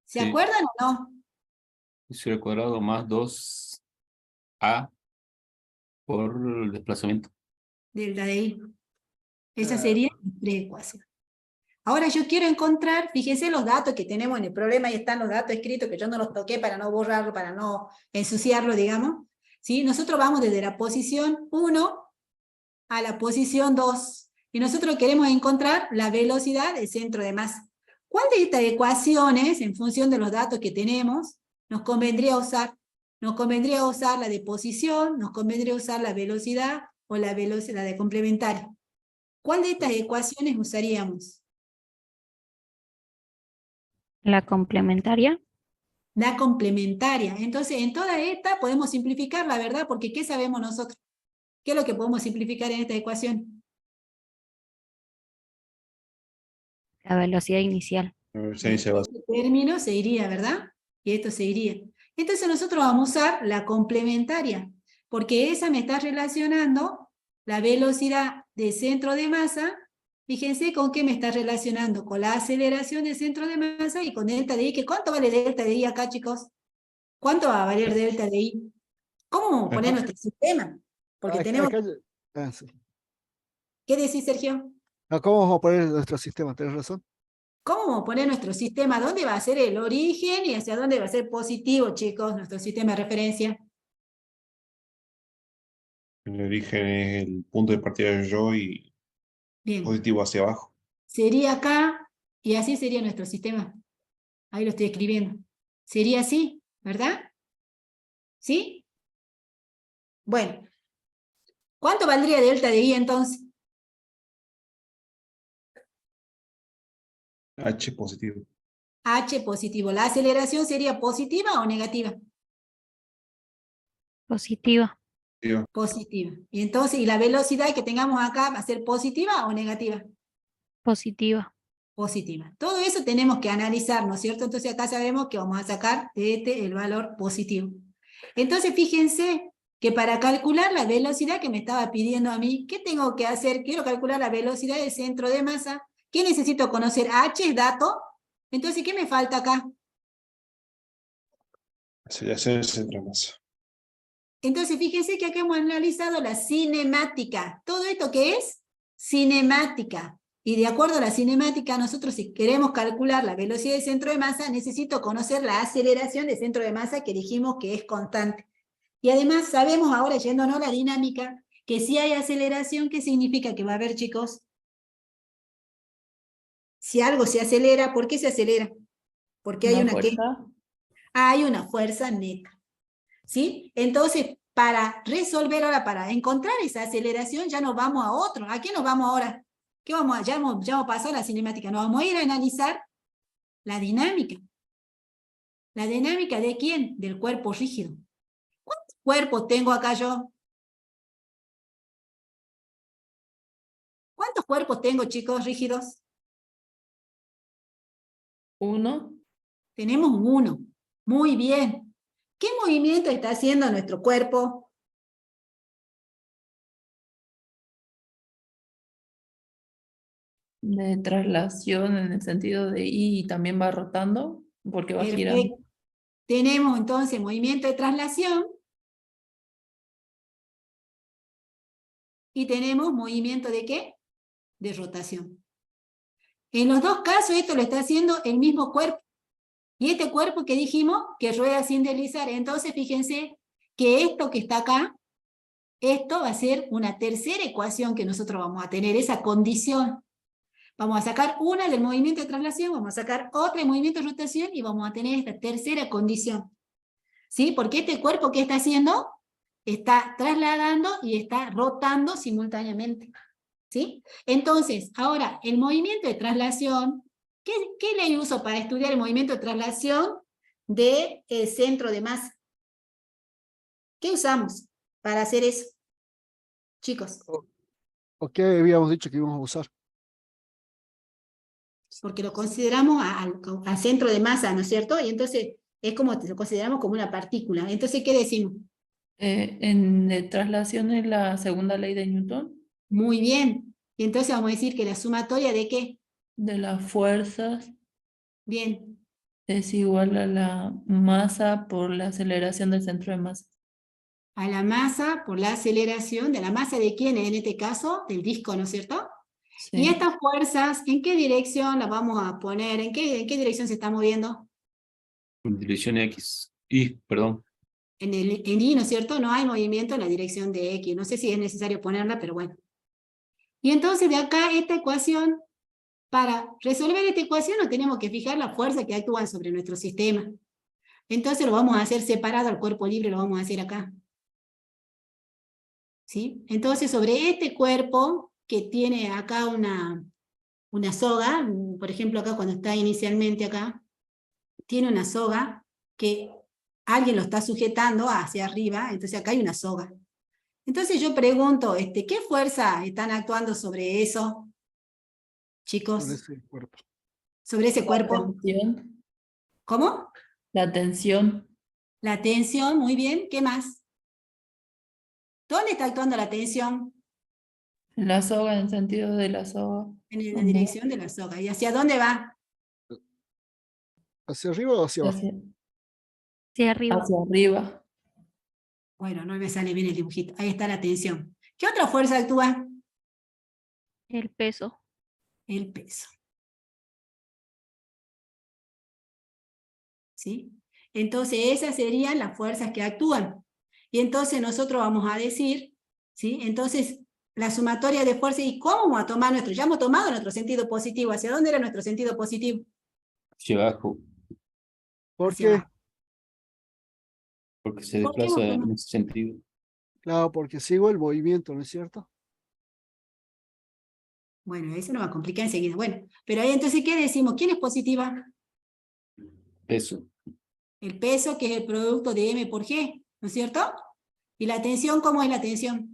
¿Se Sí. acuerdan o no? Y al cuadrado más 2a por el desplazamiento. Del de ahí. Esa Ah, sería la ecuación. Ahora yo quiero encontrar, fíjense los datos que tenemos en el problema, ahí están los datos escritos que yo no los toqué para no borrarlo, para no ensuciarlo, digamos. ¿Sí? Nosotros vamos desde la posición 1 a la posición 2 y nosotros queremos encontrar la velocidad del centro de masa. ¿Cuál de estas ecuaciones, en función de los datos que tenemos, nos convendría usar? Nos convendría usar la de posición, nos convendría usar la velocidad o la velocidad de complementaria. ¿Cuál de estas ecuaciones usaríamos? La complementaria. La complementaria. Entonces, en toda esta podemos simplificar la verdad, porque ¿qué sabemos nosotros? ¿Qué es lo que podemos simplificar en esta ecuación? La velocidad inicial. Se dice base. Este término se iría, ¿verdad? Y esto se iría. Entonces nosotros vamos a usar la complementaria, porque esa me está relacionando la velocidad del centro de masa. Fíjense con qué me está relacionando, con la aceleración del centro de masa y con delta de I. ¿Cuánto vale delta de I acá, chicos? ¿Cuánto va a valer delta de I? ¿Cómo vamos a poner nuestro sistema? Porque tenemos... acá Ah, sí. ¿Qué decís, Sergio? Ah, ¿cómo vamos a poner nuestro sistema? ¿Tenés razón? ¿Cómo vamos a poner nuestro sistema? ¿Dónde va a ser el origen y hacia dónde va a ser positivo, chicos, nuestro sistema de referencia? El origen es el punto de partida del yo y Bien, positivo hacia abajo. sería acá y así sería nuestro sistema. Ahí lo estoy escribiendo. Sería así, ¿verdad? ¿Sí? Bueno, ¿cuánto valdría delta de I entonces? H positivo. H positivo. ¿La aceleración sería positiva o negativa? Positiva. Positivo. Positiva. Y entonces, ¿y la velocidad que tengamos acá va a ser positiva o negativa? Positiva. Positiva. Todo eso tenemos que analizar, ¿no es cierto? Entonces acá sabemos que vamos a sacar de este el valor positivo. Entonces fíjense que para calcular la velocidad que me estaba pidiendo a mí, ¿qué tengo que hacer? Quiero calcular la velocidad del centro de masa. ¿Qué necesito conocer? H es dato. Entonces, ¿qué me falta acá? Aceleración del centro de masa. Entonces, fíjense que acá hemos analizado la cinemática. ¿Todo esto qué es? Cinemática. Y de acuerdo a la cinemática, nosotros si queremos calcular la velocidad del centro de masa, necesito conocer la aceleración del centro de masa que dijimos que es constante. Y además sabemos ahora, yéndonos a la dinámica, que si hay aceleración, ¿qué significa que va a haber, chicos? Si algo se acelera, ¿por qué se acelera? Porque hay Una una ¿qué? fuerza. Hay una fuerza neta. ¿Sí? Entonces, para resolver ahora, para encontrar esa aceleración, ya nos vamos a otro. ¿A qué nos vamos ahora? ¿Qué vamos a, ya hemos pasado a la cinemática. Nos vamos a ir a analizar la dinámica. ¿La dinámica de quién? Del cuerpo rígido. ¿Cuántos cuerpos tengo acá yo? ¿Cuántos cuerpos tengo, chicos, rígidos? 1. Tenemos uno. Muy bien. ¿Qué movimiento está haciendo nuestro cuerpo? De traslación en el sentido de I y también va rotando porque va girando. Perfecto. Tenemos entonces movimiento de traslación y tenemos movimiento de ¿qué? De rotación. En los dos casos esto lo está haciendo el mismo cuerpo. Y este cuerpo que dijimos que rueda sin deslizar. Entonces fíjense que esto que está acá, esto va a ser una tercera ecuación que nosotros vamos a tener, esa condición. Vamos a sacar una del movimiento de traslación, vamos a sacar otra del movimiento de rotación y vamos a tener esta tercera condición. ¿Sí? Porque este cuerpo que está haciendo, está trasladando y está rotando simultáneamente. ¿Sí? Entonces, ahora, el movimiento de traslación, ¿qué ley uso para estudiar el movimiento de traslación del centro de masa? ¿Qué usamos para hacer eso? Chicos, ¿O qué habíamos dicho que íbamos a usar? porque lo consideramos al centro de masa, ¿no es cierto? Y entonces es como lo consideramos como una partícula. Entonces, ¿qué decimos? En de traslación es la segunda ley de Newton, Muy bien. Y entonces vamos a decir que la sumatoria de ¿qué? de las fuerzas Bien. es igual a la masa por la aceleración del centro de masa. A la masa por la aceleración, ¿de la masa de quién? En este caso, del disco, ¿no es cierto? Sí. Y estas fuerzas, ¿en qué dirección las vamos a poner? ¿En qué dirección se está moviendo? Dirección X. Y, perdón. En Y, ¿no es cierto? No hay movimiento en la dirección de X. No sé si es necesario ponerla, pero bueno. Y entonces de acá esta ecuación, para resolver esta ecuación nos tenemos que fijar las fuerzas que actúan sobre nuestro sistema. Entonces lo vamos a hacer separado al cuerpo libre, lo vamos a hacer acá. ¿Sí? Entonces sobre este cuerpo que tiene acá una soga, por ejemplo acá cuando está inicialmente acá, tiene una soga que alguien lo está sujetando hacia arriba, entonces acá hay una soga. Entonces yo pregunto, ¿qué fuerza están actuando sobre eso, chicos? Con ese cuerpo. Sobre ese cuerpo. Tensión. ¿Cómo? La tensión. La tensión, muy bien, ¿qué más? ¿Dónde está actuando la tensión? La soga en el sentido de la soga. En la dirección de la soga. ¿Y hacia dónde va? ¿Hacia arriba o hacia abajo? Hacia arriba. Hacia arriba. Bueno, no me sale bien el dibujito. Ahí está la tensión. ¿Qué otra fuerza actúa? El peso. El peso. ¿Sí? Entonces esas serían las fuerzas que actúan. Y entonces nosotros vamos a decir, ¿sí? Entonces la sumatoria de fuerzas, ¿y cómo vamos a tomar nuestro? Ya hemos tomado nuestro sentido positivo. ¿Hacia dónde era nuestro sentido positivo? Hacia abajo, ¿Por Hacia qué? abajo. porque se ¿Por qué desplaza hemos en tomado? ese sentido. Claro, porque sigo el movimiento, ¿no es cierto? Bueno, eso nos va a complicar enseguida. Bueno, pero ahí entonces, ¿qué decimos? ¿Quién es positiva? Peso, El peso, que es el producto de M por G, ¿no es cierto? ¿Y la tensión, cómo es la tensión?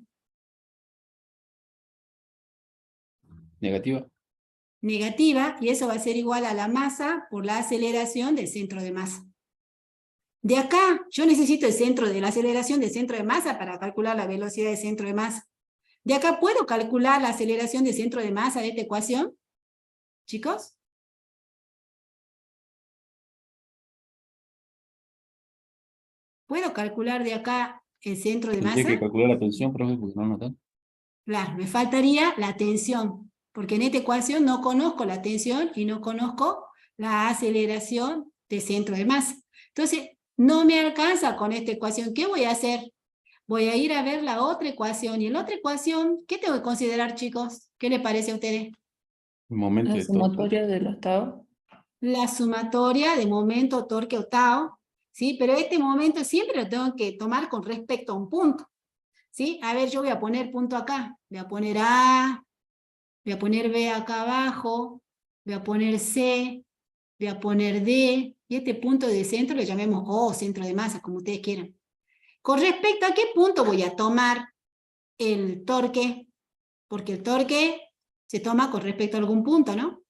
negativa. Negativa, y eso va a ser igual a la masa por la aceleración del centro de masa. De acá, yo necesito el centro de la aceleración del centro de masa para calcular la velocidad del centro de masa. De acá, ¿puedo calcular la aceleración del centro de masa de esta ecuación? ¿Chicos? ¿Puedo calcular de acá el centro de Tendría que masa? calcular la tensión, profe, porque no nota. Claro, me faltaría la tensión, porque en esta ecuación no conozco la tensión y no conozco la aceleración del centro de masa. Entonces, no me alcanza con esta ecuación. ¿Qué voy a hacer? Voy a ir a ver la otra ecuación. Y en la otra ecuación, ¿qué tengo que considerar, chicos? ¿Qué les parece a ustedes? El momento La de torque. sumatoria de los estados. La sumatoria de momento, torque o tau, ¿sí? Pero este momento siempre lo tengo que tomar con respecto a un punto, ¿sí? A ver, yo voy a poner punto acá. Voy a poner A, voy a poner B acá abajo, voy a poner C, voy a poner D, y este punto de centro le llamemos O, centro de masa, como ustedes quieran. Con respecto a qué punto voy a tomar el torque, porque el torque se toma con respecto a algún punto, ¿no?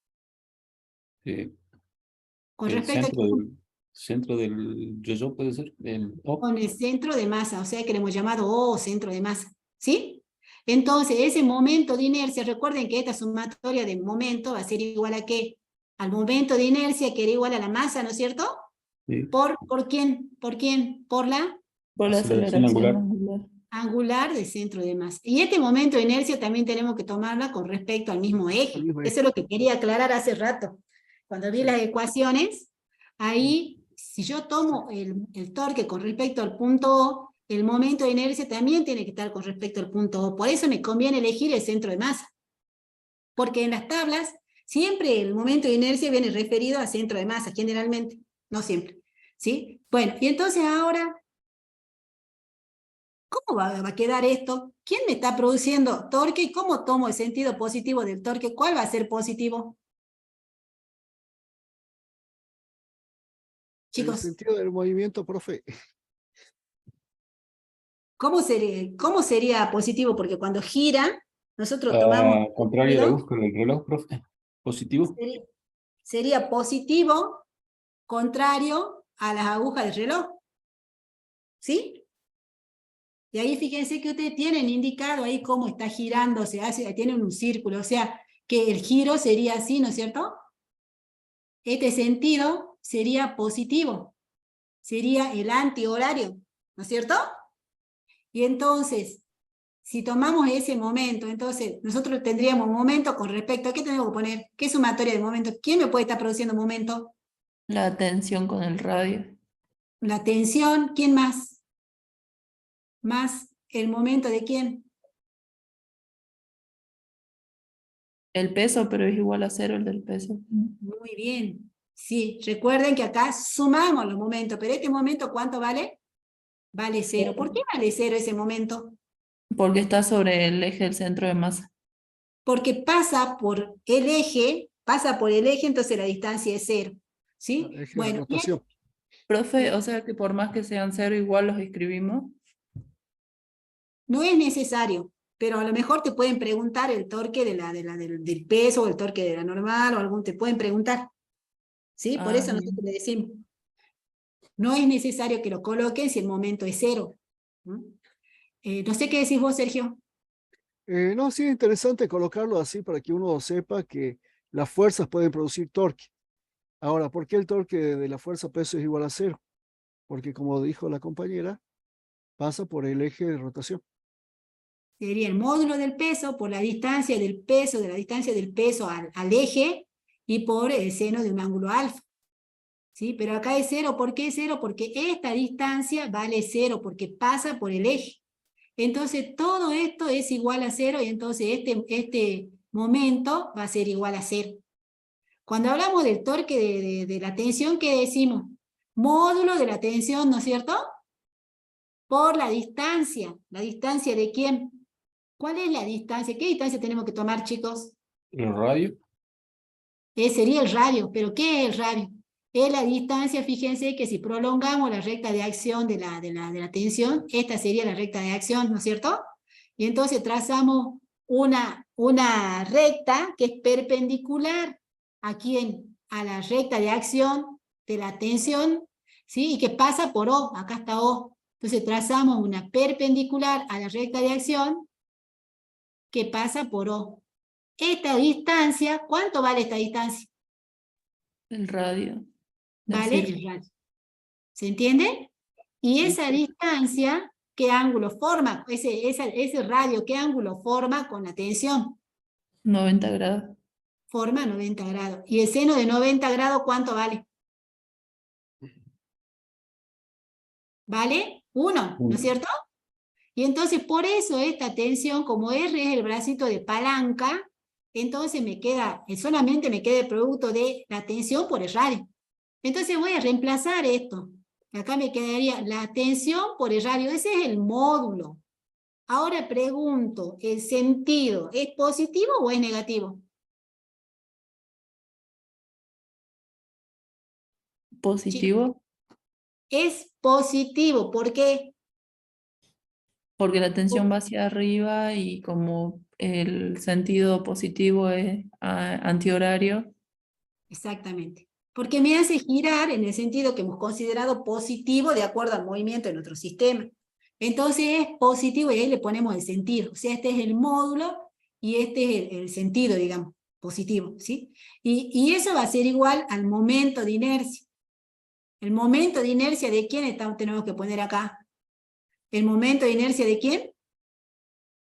Con El respecto a qué punto. centro del yo-yo puede ser. El O. Con el centro de masa, o sea que le hemos llamado O, centro de masa, ¿sí? Entonces, ese momento de inercia, recuerden que esta sumatoria de momento va a ser igual a ¿qué? Al momento de inercia, que era igual a la masa, ¿no es cierto? Sí. ¿Por quién? ¿Por quién? Por la Por la Aceleración aceleración angular. angular. angular del centro de masa. Y este momento de inercia también tenemos que tomarla con respecto al mismo eje. Al mismo Eso es lo que quería aclarar hace rato. Cuando vi Sí. las ecuaciones, ahí, si yo tomo el torque con respecto al punto O, el momento de inercia también tiene que estar con respecto al punto O. Por eso me conviene elegir el centro de masa. Porque en las tablas, siempre el momento de inercia viene referido al centro de masa, generalmente. No siempre. ¿Sí? Bueno, y entonces ahora, ¿cómo va a quedar esto? ¿Quién me está produciendo torque y cómo tomo el sentido positivo del torque? ¿Cuál va a ser positivo? En el Chicos, sentido del movimiento, profe, ¿cómo sería positivo? Porque cuando gira, nosotros tomamos Contrario a la aguja del reloj, profe. Positivo. sería positivo, contrario a las agujas del reloj. ¿Sí? Y ahí fíjense que ustedes tienen indicado ahí cómo está girando, se hace, tienen un círculo, o sea, que el giro sería así, ¿no es cierto? Este sentido sería positivo, sería el antihorario, ¿no es cierto? Y entonces, si tomamos ese momento, entonces nosotros tendríamos un momento con respecto a qué tenemos que poner, qué sumatoria de momento, ¿quién me puede estar produciendo momento? La tensión con el radio. La tensión, ¿quién más? Más el momento de quién. El peso, pero es igual a cero el del peso. Muy bien. Sí, recuerden que acá sumamos los momentos, pero este momento, ¿cuánto vale? Vale cero. ¿Por qué vale cero ese momento? Porque está sobre el eje del centro de masa. Porque pasa por el eje, entonces la distancia es cero. ¿Sí? el eje de Bueno, rotación. Profe, o sea que por más que sean cero, igual los escribimos. no es necesario, pero a lo mejor te pueden preguntar el torque del peso o el torque de la normal o algún te pueden preguntar. ¿Sí? Por Ah, eso nosotros bien. le decimos, no es necesario que lo coloquen si el momento es cero. ¿Mm? No sé qué decís vos, Sergio. No, sí es interesante colocarlo así para que uno sepa que las fuerzas pueden producir torque. Ahora, ¿por qué el torque de la fuerza peso es igual a cero? Porque como dijo la compañera, pasa por el eje de rotación. sería el módulo del peso por la distancia del peso, de la distancia del peso al eje, y por el seno de un ángulo alfa. ¿Sí? Pero acá es 0, ¿por qué es 0? Porque esta distancia vale 0, porque pasa por el eje. Entonces todo esto es igual a 0, y entonces este momento va a ser igual a 0. Cuando hablamos del torque de la tensión, ¿qué decimos? Módulo de la tensión, ¿no es cierto? Por la distancia. ¿La distancia de quién? ¿Cuál es la distancia? ¿Qué distancia tenemos que tomar, chicos? El radio. Sería el radio, pero ¿qué es el radio? Es la distancia, fíjense que si prolongamos la recta de acción de la tensión, esta sería la recta de acción, ¿no es cierto? Y entonces trazamos una recta que es perpendicular a quién, a la recta de acción de la tensión, ¿sí? Y que pasa por O, acá está O. Entonces trazamos una perpendicular a la recta de acción que pasa por O. Esta distancia, ¿cuánto vale esta distancia? El radio. del Vale círculo. el radio. ¿Se entiende? Y esa distancia, ¿qué ángulo forma? Ese radio, ¿qué ángulo forma con la tensión? 90 grados. Forma 90 grados. ¿Y el seno de 90 grados cuánto vale? ¿Vale? 1, ¿no es cierto? Y entonces por eso esta tensión, como R es el bracito de palanca, entonces solamente me queda el producto de la tensión por el radio. Entonces voy a reemplazar esto. Acá me quedaría la tensión por el radio. Ese es el módulo. Ahora pregunto, ¿el sentido es positivo o es negativo? Positivo, Es positivo. ¿Por qué? porque la tensión va hacia arriba y como el sentido positivo es antihorario. Exactamente. Porque me hace girar en el sentido que hemos considerado positivo de acuerdo al movimiento de nuestro sistema. Entonces es positivo y ahí le ponemos el sentido. O sea, este es el módulo y este es el sentido, digamos, positivo, ¿sí? Y eso va a ser igual al momento de inercia. ¿El momento de inercia de quién tenemos que poner acá? ¿El momento de inercia de quién?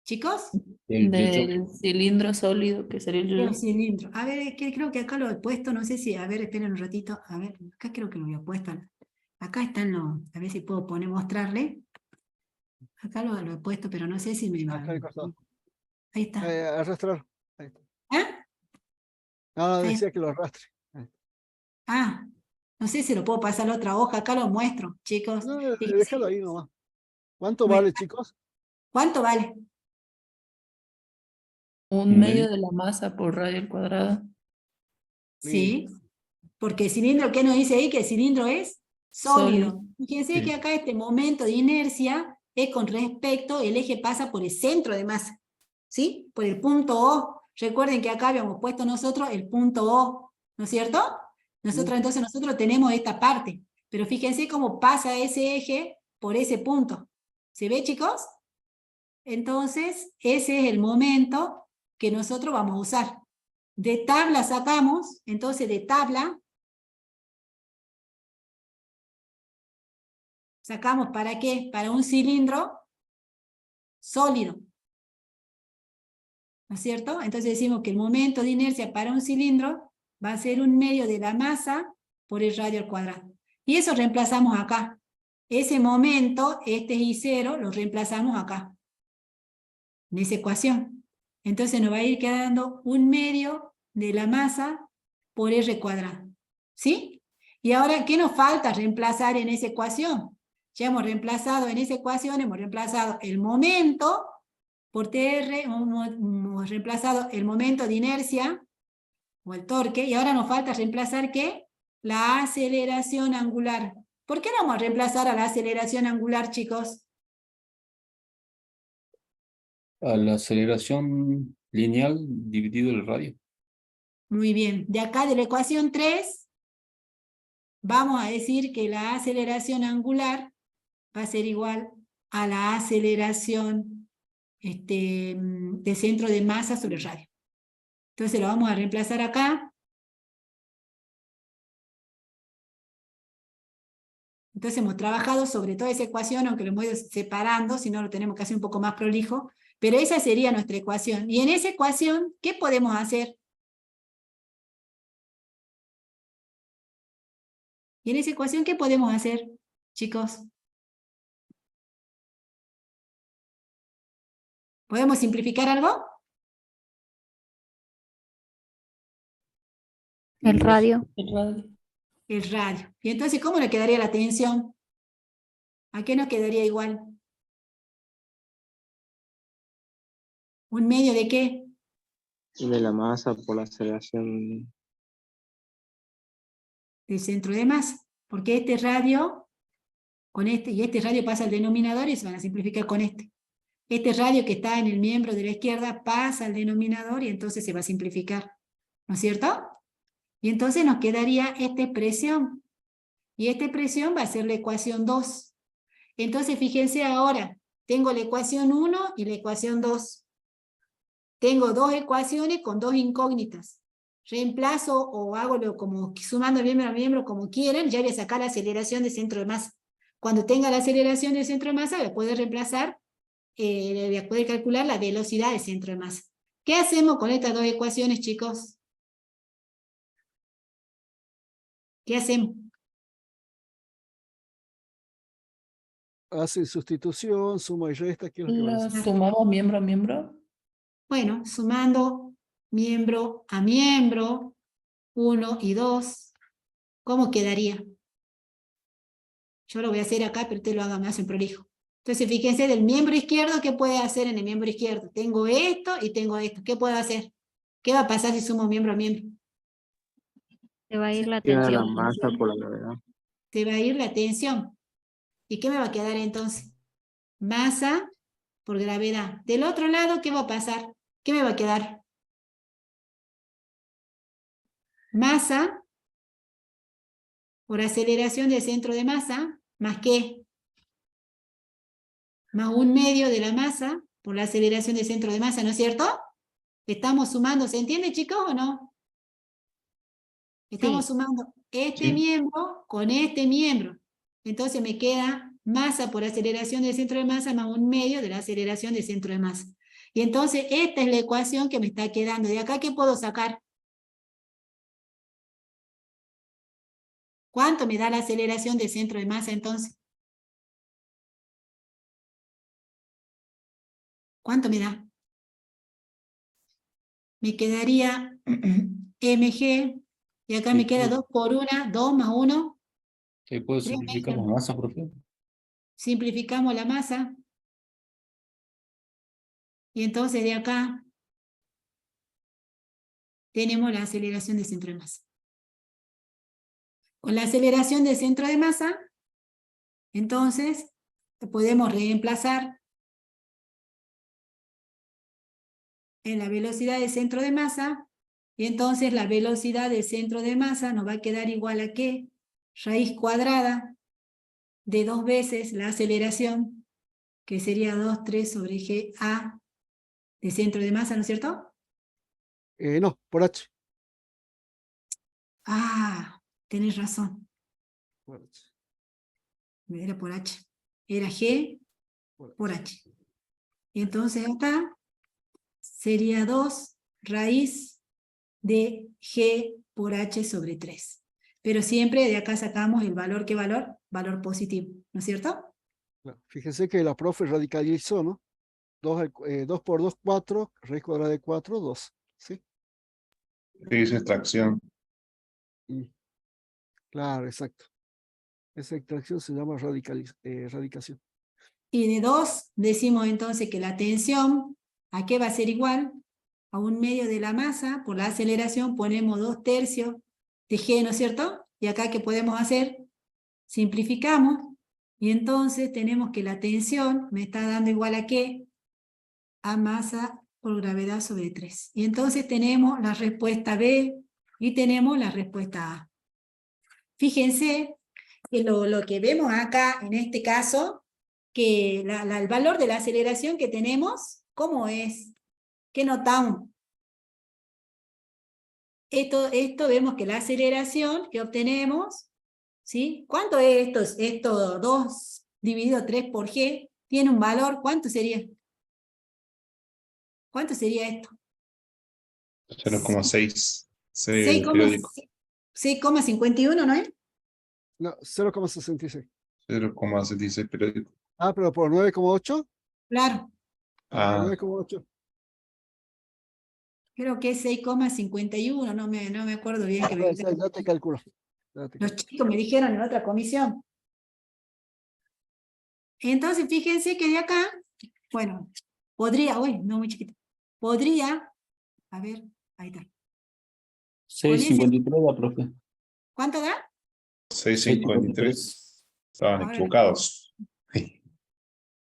¿Chicos? El yo-yo. Del cilindro sólido, que sería el El yo-yo. cilindro. A ver, es que creo que acá lo he puesto, no sé si, a ver, esperen un ratito. A ver, acá creo que lo había puesto. Acá están los, a ver si puedo mostrarle. Acá lo he puesto, pero no sé si me va. Acá al costado. Ahí está. Arrastrar. Ahí está. ¿Ah? Ah, Ahí. decía que lo arrastre. Ahí. Ah, no sé si lo puedo pasar a la otra hoja. Acá lo muestro, chicos. No, Fíjense. déjalo ahí nomás. ¿Cuánto Bueno, vale, chicos? ¿cuánto vale? Un medio de la masa por radio al cuadrado. Sí, porque el cilindro, ¿qué nos dice ahí? Que el cilindro es sólido. Fíjense que acá este momento de inercia es con respecto, el eje pasa por el centro de masa, ¿sí? Por el punto O. Recuerden que acá habíamos puesto nosotros el punto O, ¿no es cierto? Entonces nosotros tenemos esta parte, pero fíjense cómo pasa ese eje por ese punto. ¿Se ve, chicos? Entonces, ese es el momento que nosotros vamos a usar. De tabla sacamos, entonces de tabla sacamos ¿para qué? Para un cilindro sólido. ¿No es cierto? Entonces decimos que el momento de inercia para un cilindro va a ser un medio de la masa por el radio al cuadrado. Y eso reemplazamos acá. Ese momento, este es I0, lo reemplazamos acá, en esa ecuación. Entonces nos va a ir quedando un medio de la masa por R cuadrado. ¿Sí? Y ahora, ¿qué nos falta reemplazar en esa ecuación? Ya hemos reemplazado en esa ecuación, hemos reemplazado el momento por TR, hemos reemplazado el momento de inercia, o el torque, y ahora nos falta reemplazar, ¿qué? La aceleración angular. ¿Por qué no vamos a reemplazar a la aceleración angular, chicos? A la aceleración lineal dividido el radio. Muy bien. De acá de la ecuación 3, vamos a decir que la aceleración angular va a ser igual a la aceleración de centro de masa sobre el radio. Entonces lo vamos a reemplazar acá. Entonces hemos trabajado sobre toda esa ecuación, aunque lo hemos ido separando, si no lo tenemos que hacer un poco más prolijo, Pero esa sería nuestra ecuación. Y en esa ecuación, ¿qué podemos hacer? Y en esa ecuación, ¿qué podemos hacer, chicos? ¿Podemos simplificar algo? El radio. El radio. El radio. Y entonces, ¿cómo le quedaría la tensión? ¿A qué nos quedaría igual? ¿Un medio de qué? De la masa por la aceleración. Del centro de masa. Porque este radio, con este, y este radio pasa al denominador y se van a simplificar con este. Este radio que está en el miembro de la izquierda pasa al denominador y entonces se va a simplificar. ¿No es cierto? Y entonces nos quedaría esta expresión. Y esta expresión va a ser la ecuación 2. Entonces, fíjense ahora, tengo la ecuación 1 y la ecuación 2. Tengo dos ecuaciones con dos incógnitas. Reemplazo o hago como sumando miembro a miembro como quieran, ya voy a sacar la aceleración de centro de masa. Cuando tenga la aceleración del centro de masa, voy a poder reemplazar, voy a poder calcular la velocidad del centro de masa. ¿Qué hacemos con estas dos ecuaciones, chicos? ¿Qué hacemos? Hace sustitución, suma y resta, ¿qué es lo que van a ¿La hacer? sumamos miembro a miembro? Bueno, sumando miembro a miembro, 1 y 2, ¿cómo quedaría? Yo lo voy a hacer acá, pero usted lo haga más en prolijo. Entonces, fíjense, del miembro izquierdo, ¿qué puede hacer en el miembro izquierdo? Tengo esto y tengo esto. ¿Qué puedo hacer? ¿Qué va a pasar si sumo miembro a miembro? Se va a ir la Queda la tensión. masa por la gravedad. Se va a ir la tensión. ¿Y qué me va a quedar entonces? Masa por gravedad. Del otro lado, ¿qué va a pasar? ¿Qué me va a quedar? Masa por aceleración del centro de masa, ¿más qué? Más un medio de la masa por la aceleración del centro de masa, ¿no es cierto? Estamos sumando, ¿se entiende, chicos, o no? Estamos Sí. sumando este Sí. miembro con este miembro. Entonces me queda masa por aceleración del centro de masa más un medio de la aceleración del centro de masa. Y entonces esta es la ecuación que me está quedando. ¿De acá qué puedo sacar? ¿Cuánto me da la aceleración del centro de masa entonces? ¿Cuánto me da? Me quedaría mg, y acá me queda 2 por 1, 2 más 1. ¿Se puede simplificar la masa, profe? Simplificamos la masa. Y entonces de acá tenemos la aceleración del centro de masa. Con la aceleración del centro de masa, entonces podemos reemplazar en la velocidad del centro de masa, y entonces la velocidad del centro de masa nos va a quedar igual a ¿qué? Raíz cuadrada de 2 veces la aceleración, que sería 2,3 sobre GA de centro de masa, ¿no es cierto? No, por H. Ah, tenés razón, Por H. era por H. Era G por H. Y entonces acá sería 2 raíz de G por H sobre 3. Pero siempre de acá sacamos el valor, ¿qué valor? Valor positivo, ¿no es cierto? Claro. Fíjense que la profe radicalizó, ¿no? 2 por 2, 4, raíz cuadrada de 4, 2. ¿Sí? Que dice extracción. Claro, exacto. Esa extracción se llama radicación. Y de 2 decimos entonces que la tensión, ¿a qué va a ser igual? A un medio de la masa, por la aceleración ponemos 2/3 de G, ¿no es cierto? Y acá, ¿qué podemos hacer? Simplificamos, y entonces tenemos que la tensión me está dando igual a ¿qué? A masa por gravedad sobre 3. Y entonces tenemos la respuesta B y tenemos la respuesta A. Fíjense que lo que vemos acá, en este caso, que el valor de la aceleración que tenemos, ¿cómo es? ¿Qué notamos? Esto vemos que la aceleración que obtenemos, ¿sí? ¿Cuánto es esto? Esto 2 dividido 3 por G, tiene un valor, ¿cuánto sería? ¿Cuánto sería esto? 0,6 sede del periódico. 6,51, ¿no es? No, 0,66. 0,76 periódico. Ah, pero por 9,8. Claro, Ah, 9,8. creo que es 6,51, no me acuerdo bien. Que Ya te calculo. Ya te los calculo. chicos me dijeron en otra comisión. Entonces, fíjense que de acá, bueno, podría, uy, no muy chiquito, podría, a ver, ahí está. 6,53 da, profe. ¿Cuánto da? 6,53. Estaban Ahora- equivocados.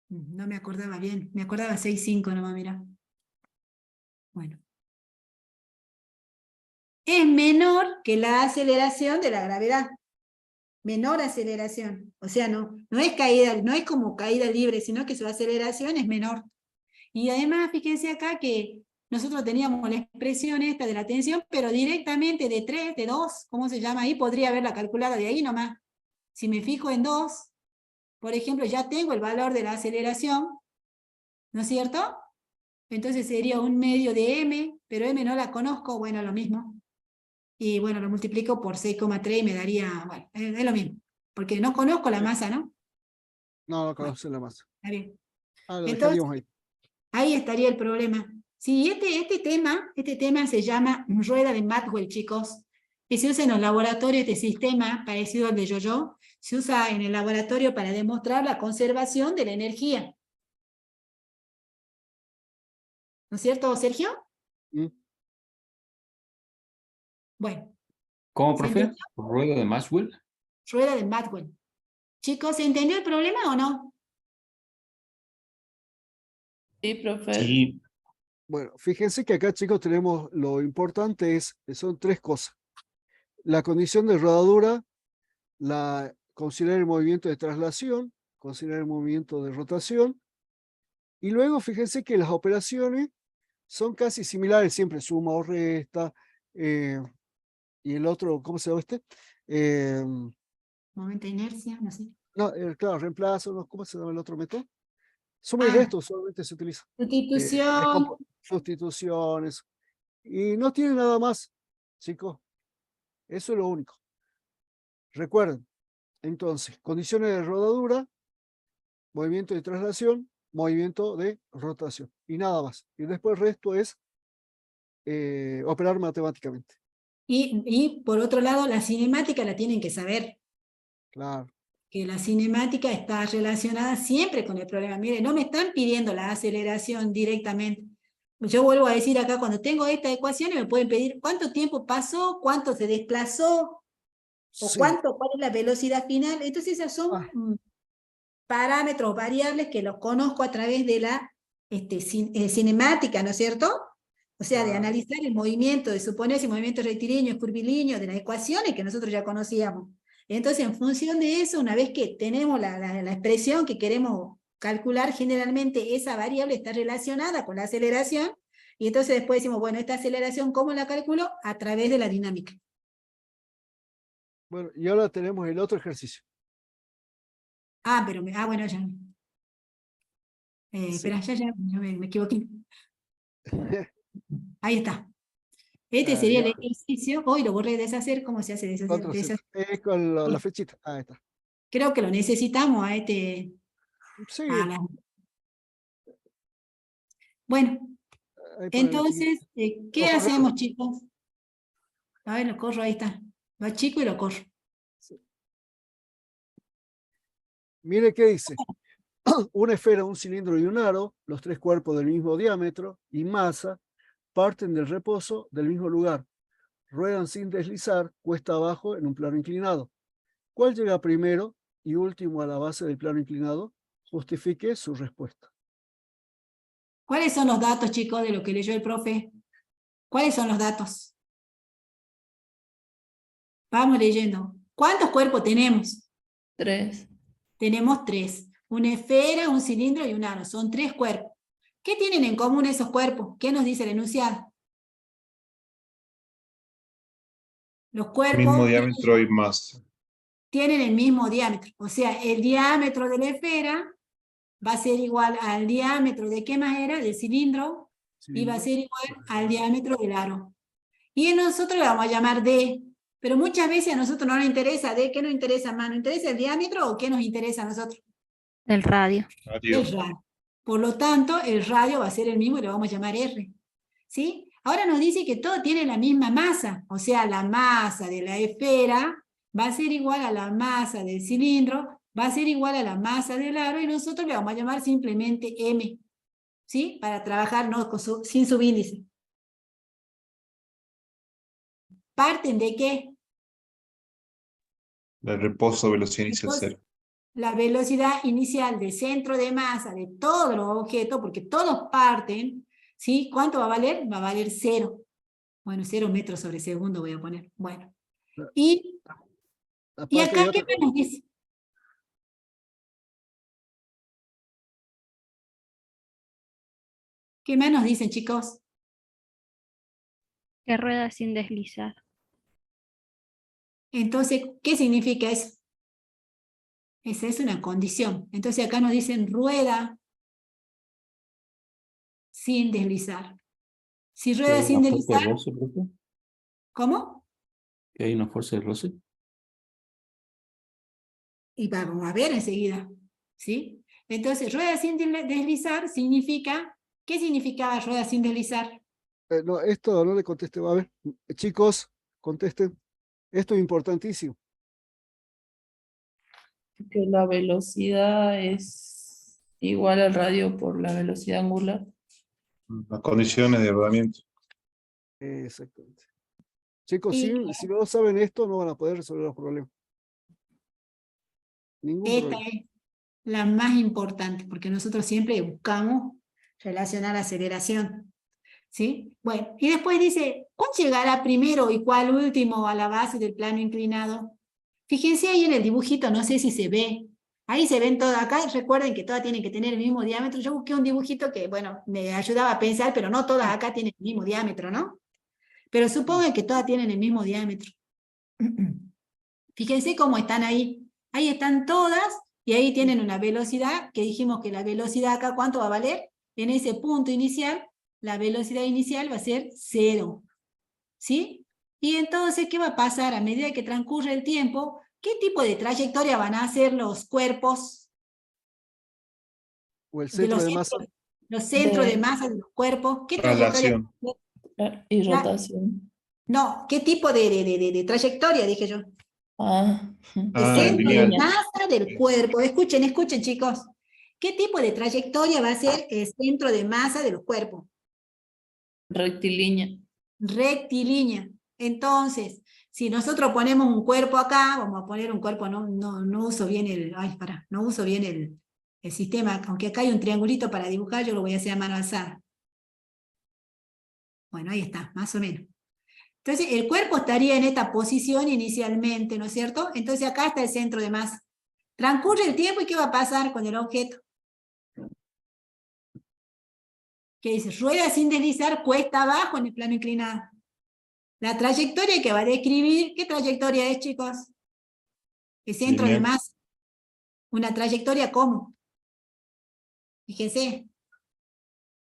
No me acordaba bien, me acordaba 6,5 nomás, mira. Bueno. Es menor que la aceleración de la gravedad. Menor aceleración. O sea, no es caída, no es como caída libre, sino que su aceleración es menor. Y además, fíjense acá que nosotros teníamos la expresión esta de la tensión, pero directamente de 3, de 2, ¿cómo se llama ahí? Podría haberla calculado de ahí nomás. Si me fijo en 2, por ejemplo, ya tengo el valor de la aceleración, ¿no es cierto? Entonces sería 1/2 de m, pero m no la conozco, bueno, lo mismo. Y bueno, lo multiplico por 6,3 y me daría, bueno, es lo mismo. Porque no conozco la masa, ¿no? No conoce la masa. Está bien. Ah, lo Entonces, dejaríamos ahí. ahí estaría el problema. Sí, este tema se llama rueda de Maxwell, chicos. Que se usa en los laboratorios de sistema parecido al de yo-yo. Se usa en el laboratorio para demostrar la conservación de la energía. ¿No es cierto, Sergio? Mm. Bueno, ¿Cómo, ¿se profe? entendió? Rueda de Maxwell. Rueda de Maxwell. Chicos, ¿se entendió el problema o no? Sí, profe. Sí, Bueno, fíjense que acá, chicos, tenemos lo importante son 3 cosas. La condición de rodadura, considerar el movimiento de traslación, considerar el movimiento de rotación, y luego fíjense que las operaciones son casi similares, siempre suma o resta, y el otro, ¿cómo se llama este? Momento de inercia, no sé. No, claro, reemplazo, ¿no? ¿Cómo se llama el otro método? Suma y Ah, resto solamente se utiliza. sustitución. Sustituciones. Y no tiene nada más, chicos. Eso es lo único. Recuerden, entonces, condiciones de rodadura, movimiento de traslación, movimiento de rotación. Y nada más. Y después el resto es operar matemáticamente. Y por otro lado, la cinemática la tienen que saber, Claro. que la cinemática está relacionada siempre con el problema. Mire, no me están pidiendo la aceleración directamente. Yo vuelvo a decir acá, cuando tengo esta ecuación, me pueden pedir cuánto tiempo pasó, cuánto se desplazó, o Sí. cuál es la velocidad final. Entonces esas son Ah. parámetros, variables que los conozco a través de la cinemática, ¿no es cierto? O sea, de Claro. analizar el movimiento, de suponer si el movimiento es rectilíneo, es curvilíneo, de las ecuaciones que nosotros ya conocíamos. Entonces, en función de eso, una vez que tenemos la expresión que queremos calcular, generalmente esa variable está relacionada con la aceleración, y entonces después decimos, bueno, esta aceleración, ¿cómo la calculo? A través de la dinámica. Bueno, y ahora tenemos el otro ejercicio. Bueno, ya. Sí. Espera, ya me equivoqué. Ahí está. Este sería el ejercicio. Hoy lo borré de deshacer. ¿Cómo se hace deshacer? Con la flechita. Ahí está. Creo que lo necesitamos a Sí. Bueno, ahí ponele entonces, chiquito. ¿qué Ojo, hacemos, chicos? A ver, lo corro, ahí está. Lo chico y lo corro. Mire qué dice. Una esfera, un cilindro y un aro, los 3 cuerpos del mismo diámetro y masa, parten del reposo del mismo lugar. Ruedan sin deslizar, cuesta abajo en un plano inclinado. ¿Cuál llega primero y último a la base del plano inclinado? Justifique su respuesta. ¿Cuáles son los datos, chicos, de lo que leyó el profe? ¿Cuáles son los datos? Vamos leyendo. ¿Cuántos cuerpos tenemos? 3. Tenemos 3. Una esfera, un cilindro y un aro. Son 3 cuerpos. ¿Qué tienen en común esos cuerpos? ¿Qué nos dice el enunciado? Los cuerpos mismo diámetro y masa. tienen el mismo diámetro. O sea, el diámetro de la esfera va a ser igual al diámetro de ¿qué más era? Del cilindro. y va a ser igual al diámetro del aro. Y nosotros le vamos a llamar D, pero muchas veces a nosotros no nos interesa D. ¿Qué nos interesa más? ¿Nos interesa el diámetro o qué nos interesa a nosotros? El radio. Radio. El radio. Por lo tanto, el radio va a ser el mismo y lo vamos a llamar R. ¿Sí? Ahora nos dice que todo tiene la misma masa, o sea, la masa de la esfera va a ser igual a la masa del cilindro, va a ser igual a la masa del aro, y nosotros le vamos a llamar simplemente M, ¿sí? Para trabajar sin subíndice. ¿Parten de qué? El reposo, velocidad inicial Entonces, cero. la velocidad inicial del centro de masa de todos los objetos, porque todos parten, ¿sí? ¿Cuánto va a valer? Va a valer 0. Bueno, 0 metros sobre segundo voy a poner. Bueno. Y Aparte acá, de ¿qué otra- más nos dice? ¿Qué más nos dicen, chicos? Que rueda sin deslizar. Entonces, ¿qué significa eso? Esa es una condición. Entonces acá nos dicen rueda sin deslizar. Si ¿Que rueda hay sin una fuerza de deslizar, roce, profe? ¿cómo? ¿Que hay una fuerza de roce? Y vamos a ver enseguida, ¿sí? Entonces, rueda sin deslizar significa, ¿qué significaba rueda sin deslizar? No, esto no le contesté. A ver, chicos, contesten. Esto es importantísimo. Que la velocidad es igual al radio por la velocidad angular. Las condiciones de rodamiento. Exactamente. Chicos, Y si no saben esto, no van a poder resolver los problemas. Ningún esta problema. es la más importante, porque nosotros siempre buscamos relacionar aceleración, ¿sí? Bueno, y después dice, ¿cuál llegará primero y cuál último a la base del plano inclinado? Fíjense ahí en el dibujito, no sé si se ve. Ahí se ven todas acá. Recuerden que todas tienen que tener el mismo diámetro. Yo busqué un dibujito que, bueno, me ayudaba a pensar, pero no todas acá tienen el mismo diámetro, ¿no? Pero supongo que todas tienen el mismo diámetro. Fíjense cómo están ahí. Ahí están todas y ahí tienen una velocidad, que dijimos que la velocidad acá, ¿cuánto va a valer? En ese punto inicial, la velocidad inicial va a ser 0. ¿Sí? Y entonces, ¿qué va a pasar a medida que transcurre el tiempo? ¿Qué tipo de trayectoria van a hacer los cuerpos O el de centro de masa. los centros de De masa de los cuerpos? ¿Qué trayectoria? Traslación. y La- rotación. No, ¿qué tipo de trayectoria, dije yo? Ah, El Ah, centro de lineal. masa del cuerpo. Escuchen, escuchen, chicos. ¿Qué tipo de trayectoria va a ser el centro de masa de los cuerpos? rectilínea. Rectilínea. Entonces, si nosotros ponemos un cuerpo acá, vamos a poner un cuerpo, no uso bien no uso bien el sistema, aunque acá hay un triangulito para dibujar, yo lo voy a hacer a mano alzada. Bueno, ahí está, más o menos. Entonces, el cuerpo estaría en esta posición inicialmente, ¿no es cierto? Entonces acá está el centro de masa. Transcurre el tiempo y ¿qué va a pasar con el objeto? ¿Qué dice? Rueda sin deslizar, cuesta abajo en el plano inclinado. La trayectoria que va a describir, ¿qué trayectoria es, chicos? El centro de Lineal. masa. Una trayectoria ¿cómo? Fíjense.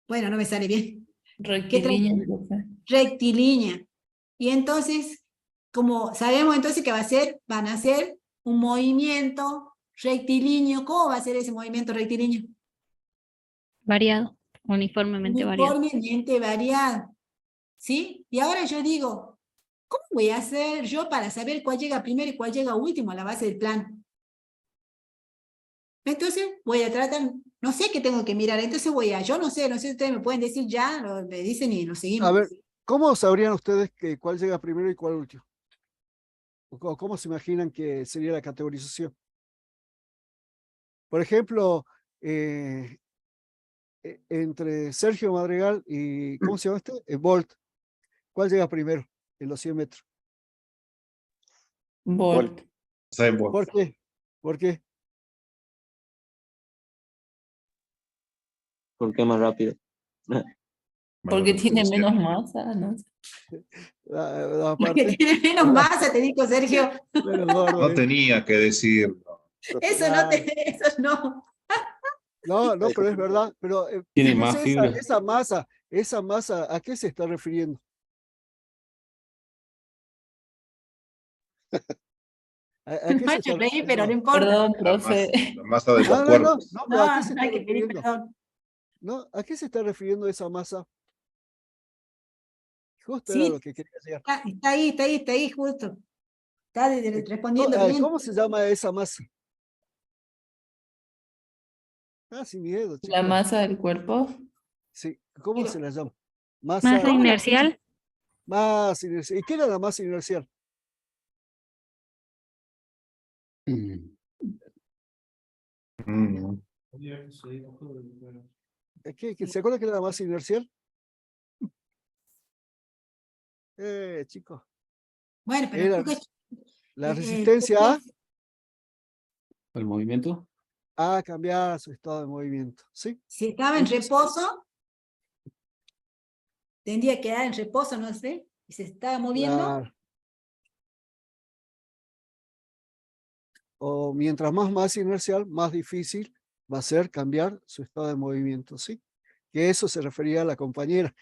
Bueno, no me sale bien. Rectilínea, profe. Rectilínea. Y entonces, como sabemos entonces que van a hacer un movimiento rectilíneo. ¿Cómo va a ser ese movimiento rectilíneo? Variado. Uniformemente variado. Uniformemente variado. ¿Sí? Y ahora yo digo, ¿cómo voy a hacer yo para saber cuál llega primero y cuál llega último a la base del plano? Entonces voy a tratar, no sé qué tengo que mirar, entonces yo no sé si ustedes me pueden decir ya, me dicen y lo seguimos. A ver, ¿cómo sabrían ustedes que cuál llega primero y cuál último? ¿O cómo se imaginan que sería la categorización? Por ejemplo, entre Sergio Madrigal y, ¿cómo se llama este? Bolt. ¿Cuál llega primero en los 100 metros? Volt. Cyborg. ¿Por qué? ¿Por qué? Porque es más rápido. Porque Mayor tiene velocidad. menos masa, ¿no? Porque Aparte, tiene menos masa, te dijo Sergio. menos gordo. No tenía que decirlo. Eso no, eso no. No, pero es verdad. Pero Tiene fíjense más fibra. esa masa ¿Esa masa a qué se está refiriendo? ¿A qué Me ha se hecho está reír, pero no refiriendo? importa. Perdón, La profe. masa de los No, cuerpos. no, pero ¿a qué No, se no está hay que pedir refiriendo? perdón. ¿No? ¿A qué se está refiriendo esa masa? Justo era lo Sí, que quería llegar. está ahí, justo. Está respondiendo bien. ¿Cómo se llama esa masa? Sin miedo, La chicos. masa del cuerpo. Sí, ¿cómo Pero, se la llama? Masa Masa, ¿cómo la- inercial. masa inercial. ¿Y qué era la masa inercial? Mm. Mm. ¿Se acuerda que era la masa inercial? Chicos, Bueno, pero era escucha, la eh, resistencia ¿El movimiento? a cambiar su estado de movimiento, ¿sí? si estaba en Entonces, reposo, tendría que quedar en reposo, no sé, y se estaba moviendo, claro. O mientras más masa inercial, más difícil va a ser cambiar su estado de movimiento, ¿sí? Que eso se refería a la compañera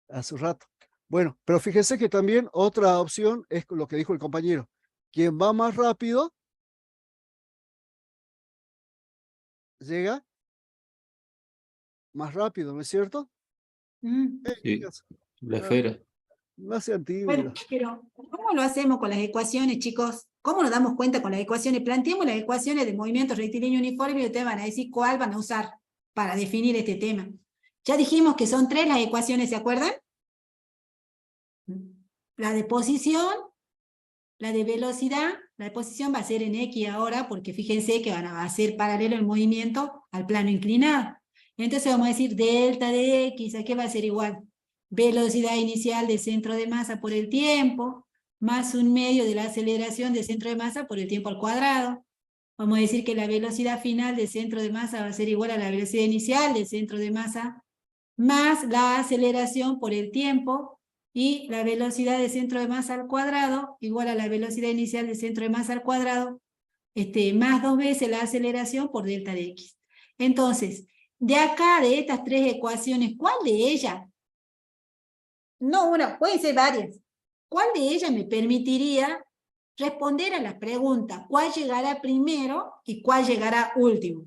hace un rato. Bueno, pero fíjense que también otra opción es lo que dijo el compañero. Quien va más rápido, llega más rápido, ¿no es cierto? Mm. Sí, Chicas, la no, esfera. no sean Bueno, tímidos. pero ¿cómo lo hacemos con las ecuaciones, chicos? ¿Cómo nos damos cuenta con las ecuaciones? Planteemos las ecuaciones de movimiento rectilíneo uniforme y ustedes van a decir cuál van a usar para definir este tema. Ya dijimos que son 3 las ecuaciones, ¿se acuerdan? La de posición, la de velocidad, la de posición va a ser en X ahora, porque fíjense que van a hacer paralelo el movimiento al plano inclinado. Entonces vamos a decir delta de X, ¿a qué va a ser igual? Velocidad inicial del centro de masa por el tiempo, más 1/2 de la aceleración del centro de masa por el tiempo al cuadrado. Vamos a decir que la velocidad final del centro de masa va a ser igual a la velocidad inicial del centro de masa, más la aceleración por el tiempo, y la velocidad de centro de masa al cuadrado igual a la velocidad inicial del centro de masa al cuadrado, más 2 veces la aceleración por delta de X. Entonces, de acá, de estas 3 ecuaciones, ¿cuál de ellas? No una, pueden ser varias. ¿Cuál de ellas me permitiría responder a la pregunta cuál llegará primero y cuál llegará último?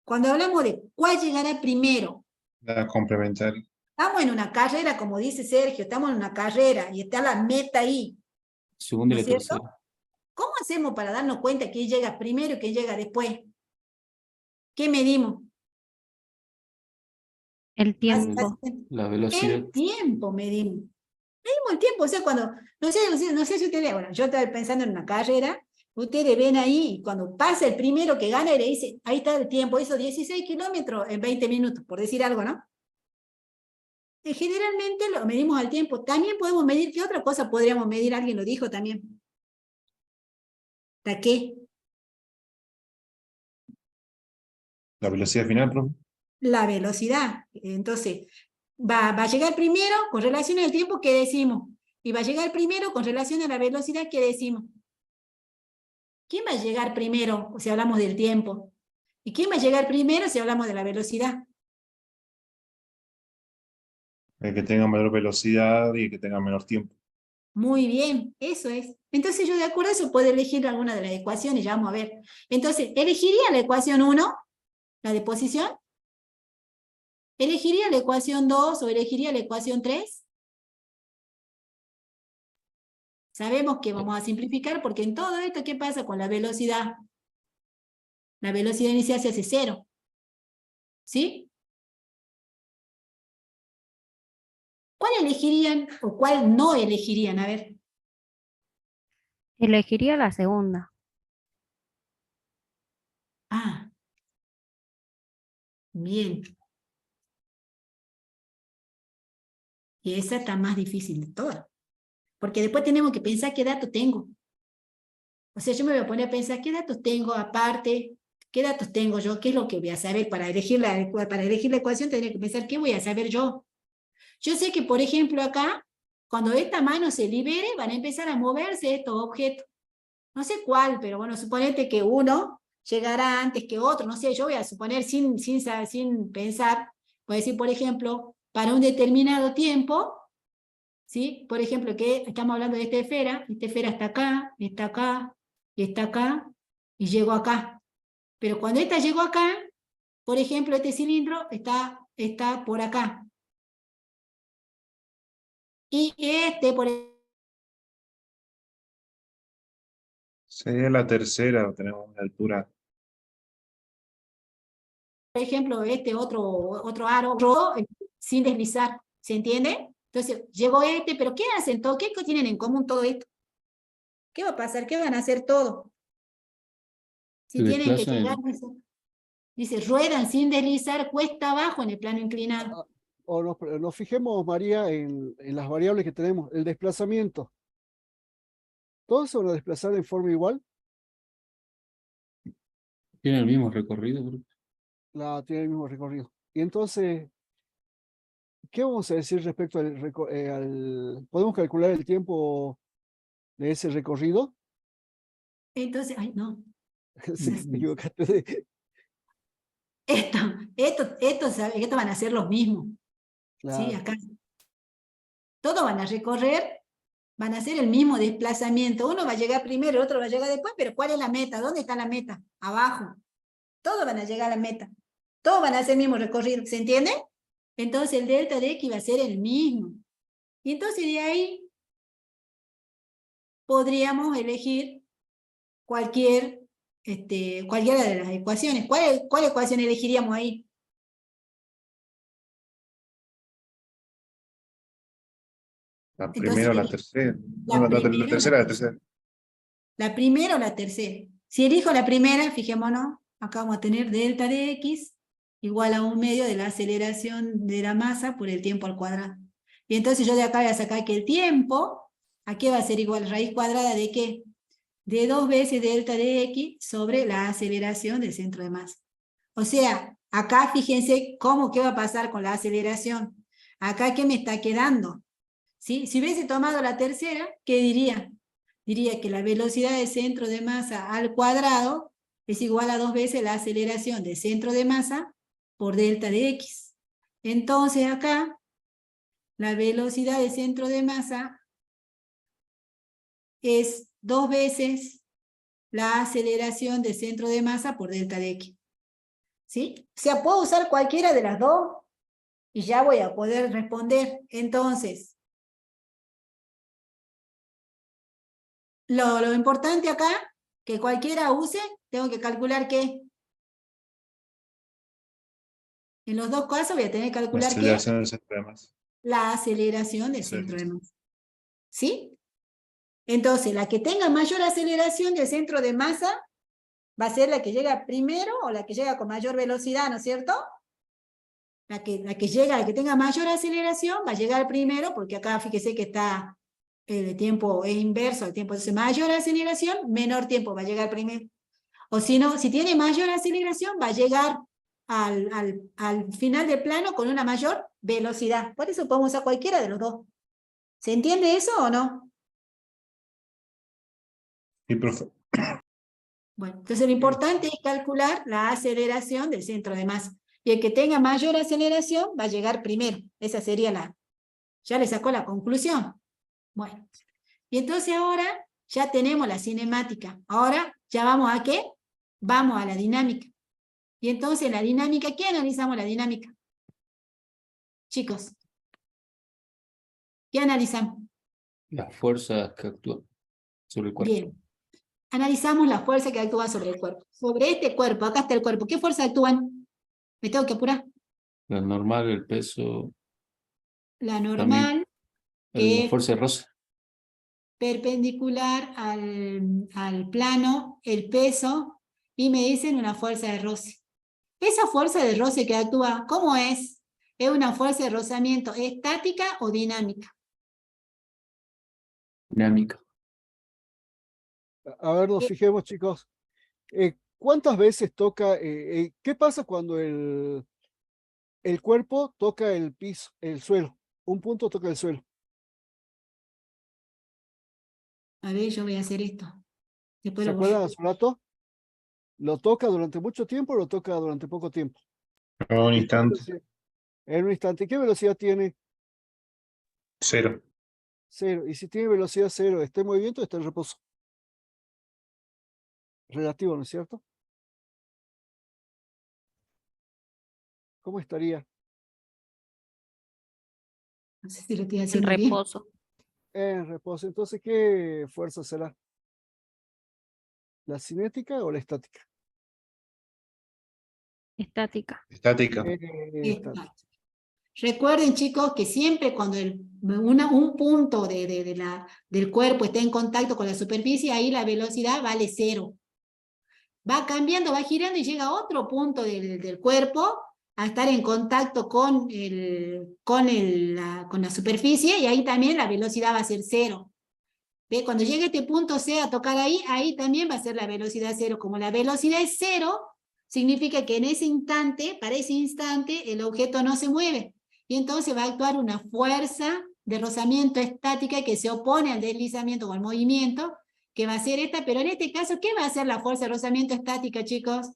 Cuando hablamos de cuál llegará primero, La complementaria. estamos en una carrera, como dice Sergio, estamos en una carrera y está la meta ahí, Segunda ¿no y es la cierto? tercera. ¿Cómo hacemos para darnos cuenta quién llega primero y quién llega después? ¿Qué medimos? El tiempo. La velocidad. El tiempo medimos. Medimos el tiempo, o sea, cuando, no sé si ustedes, bueno, yo estaba pensando en una carrera, ustedes ven ahí, cuando pasa el primero que gana y le dice, ahí está el tiempo, hizo 16 kilómetros en 20 minutos, por decir algo, ¿no? Generalmente lo medimos al tiempo. También podemos medir, ¿qué otra cosa podríamos medir? Alguien lo dijo también. ¿La qué? La velocidad final, profe. La velocidad. Entonces, va a llegar primero con relación al tiempo que decimos. Y va a llegar primero con relación a la velocidad que decimos. ¿Quién va a llegar primero si hablamos del tiempo? ¿Y quién va a llegar primero si hablamos de la velocidad? El que tenga mayor velocidad y el que tenga menor tiempo. Muy bien, eso es. Entonces yo de acuerdo a eso puedo elegir alguna de las ecuaciones, ya vamos a ver. Entonces, ¿elegiría la ecuación 1, la de posición? ¿Elegiría la ecuación 2 o elegiría la ecuación 3? Sabemos que vamos a simplificar porque en todo esto, ¿qué pasa con la velocidad? La velocidad inicial se hace 0. ¿Sí? ¿Cuál elegirían o cuál no elegirían? A ver. Elegiría la segunda. Ah, bien. Y esa está más difícil de todas. Porque después tenemos que pensar qué datos tengo. O sea, yo me voy a poner a pensar qué datos tengo aparte, qué datos tengo yo, qué es lo que voy a saber para elegir la ecuación, tendría que pensar qué voy a saber yo. Yo sé que, por ejemplo, acá, cuando esta mano se libere, van a empezar a moverse estos objetos. No sé cuál, pero bueno, suponete que uno llegará antes que otro, no sé, yo voy a suponer sin pensar, voy a decir, por ejemplo, para un determinado tiempo, ¿sí? Por ejemplo, que estamos hablando de esta esfera está acá, está acá, y está acá, y llegó acá. Pero cuando esta llegó acá, por ejemplo, este cilindro está por acá. Y este, por Sería la tercera, tenemos una altura. ejemplo, este otro aro, sin deslizar, ¿se entiende? Entonces, llegó este, pero ¿qué hacen todos? ¿Qué tienen en común todo esto? ¿Qué va a pasar? ¿Qué van a hacer todos? Si Se tienen que desplaza llegar, dice, ruedan sin deslizar cuesta abajo en el plano inclinado. O nos fijemos, María, en las variables que tenemos. El desplazamiento. ¿Todos se van a desplazar en forma igual? tiene el mismo recorrido, creo. Tiene el mismo recorrido. Y entonces, ¿qué vamos a decir respecto ¿podemos calcular el tiempo de ese recorrido? Entonces, ay, no. Sí, te equivocaste. Esto van a ser los mismos. ¿Sí? Claro. Acá. Todos van a recorrer, van a hacer el mismo desplazamiento. Uno va a llegar primero, el otro va a llegar después, pero ¿cuál es la meta? ¿Dónde está la meta? Abajo. Todos van a llegar a la meta. Todos van a hacer el mismo recorrido. ¿Se entiende? Entonces el delta de X va a ser el mismo. Y entonces de ahí podríamos elegir cualquiera de las ecuaciones. ¿Cuál ecuación elegiríamos ahí? La Entonces, primera o la tercera. la No, la primera, tercera, la tercera. ¿la primera o la tercera? Si elijo la primera, fijémonos, acá vamos a tener delta de X igual a 1/2 de la aceleración de la masa por el tiempo al cuadrado. Y entonces yo de acá voy a sacar que el tiempo, ¿a qué va a ser igual? ¿Raíz cuadrada de qué? De 2 veces delta de X sobre la aceleración del centro de masa. O sea, acá fíjense qué va a pasar con la aceleración. Acá, ¿qué me está quedando? ¿Sí? Si hubiese tomado la tercera, ¿qué diría? Diría que la velocidad del centro de masa al cuadrado es igual a 2 veces la aceleración del centro de masa por delta de X. Entonces acá, la velocidad del centro de masa es 2 veces la aceleración del centro de masa por delta de X. ¿Sí? O sea, puedo usar cualquiera de las dos y ya voy a poder responder. Entonces, lo importante acá, que cualquiera use, tengo que calcular qué. En los dos casos voy a tener que La calcular qué. aceleración del centro de masa. La aceleración del Sí. centro de masa. ¿Sí? Entonces, la que tenga mayor aceleración del centro de masa va a ser la que llega primero o la que llega con mayor velocidad, ¿no es cierto? La que tenga mayor aceleración va a llegar primero, porque acá fíjese que está el tiempo es inverso al tiempo, entonces mayor aceleración, menor tiempo va a llegar primero. O si no, si tiene mayor aceleración, va a llegar al final del plano con una mayor velocidad. Por eso podemos usar cualquiera de los dos. ¿Se entiende eso o no? Sí, profe. Bueno, entonces lo importante es calcular la aceleración del centro de masa. Y el que tenga mayor aceleración va a llegar primero. Esa sería ya le sacó la conclusión. Bueno, y entonces ahora ya tenemos la cinemática. Ahora ya vamos a ¿qué? Vamos a la dinámica. Y entonces la dinámica, ¿qué analizamos la dinámica? Chicos, ¿qué analizamos? Las fuerzas que actúan sobre el cuerpo. Bien, analizamos la fuerza que actúa sobre el cuerpo. Sobre este cuerpo, acá está el cuerpo, ¿qué fuerza actúan? Me tengo que apurar. La normal, el peso, La también normal, la que es fuerza de roce. perpendicular al plano, el peso, y me dicen una fuerza de roce. Esa fuerza de roce que actúa, ¿cómo es? ¿Es una fuerza de rozamiento estática o dinámica? Dinámica. A ver, nos fijemos, chicos. ¿Cuántas veces toca? ¿Qué pasa cuando el cuerpo toca el piso, el suelo? Un punto toca el suelo. A ver, yo voy a hacer esto. Después ¿Se lo borro. acuerdan hace un rato? ¿Lo toca durante mucho tiempo o lo toca durante poco tiempo? En un ¿Y qué instante, velocidad? En un instante. ¿Qué velocidad tiene? 0. 0. Y si tiene velocidad 0, ¿está en movimiento o está en reposo? Relativo, ¿no es cierto? ¿Cómo estaría? No sé si lo estoy En haciendo bien. reposo. En reposo. Entonces, ¿qué fuerza será? ¿La cinética o la estática? Estática. Estática. Estática. Exacto. Recuerden, chicos, que siempre cuando un punto del cuerpo está en contacto con la superficie, ahí la velocidad vale 0. Va cambiando, va girando y llega a otro punto del cuerpo a estar en contacto con la superficie, y ahí también la velocidad va a ser 0. ¿Ve? Cuando llegue este punto C a tocar ahí también va a ser la velocidad 0. Como la velocidad es 0, significa que en ese instante, para ese instante, el objeto no se mueve. Y entonces va a actuar una fuerza de rozamiento estática que se opone al deslizamiento o al movimiento, que va a ser esta. Pero en este caso, ¿qué va a hacer la fuerza de rozamiento estática, chicos?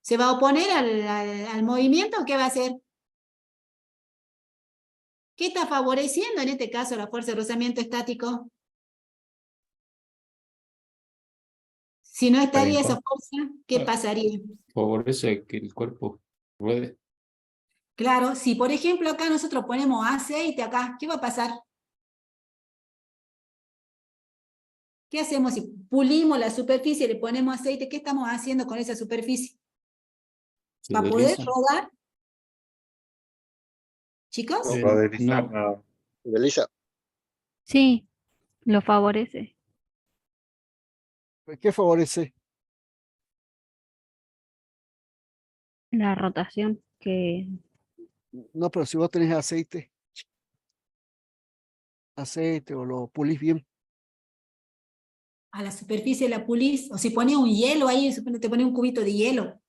¿Se va a oponer al movimiento o qué va a hacer? ¿Qué está favoreciendo en este caso la fuerza de rozamiento estático? Si no estaría esa fuerza, ¿qué pasaría? Favorece que el cuerpo ruede. Claro, si por ejemplo acá nosotros ponemos aceite acá, ¿qué va a pasar? ¿Qué hacemos si pulimos la superficie y le ponemos aceite? ¿Qué estamos haciendo con esa superficie? Se ¿Va a poder desliza. rodar? ¿Chicos? No va a deslizar No. nada. Desliza. Sí, lo favorece. ¿Qué favorece? La rotación que No, pero si vos tenés aceite o lo pulís bien. A la superficie la pulís, o si pones un hielo ahí, te pones un cubito de hielo.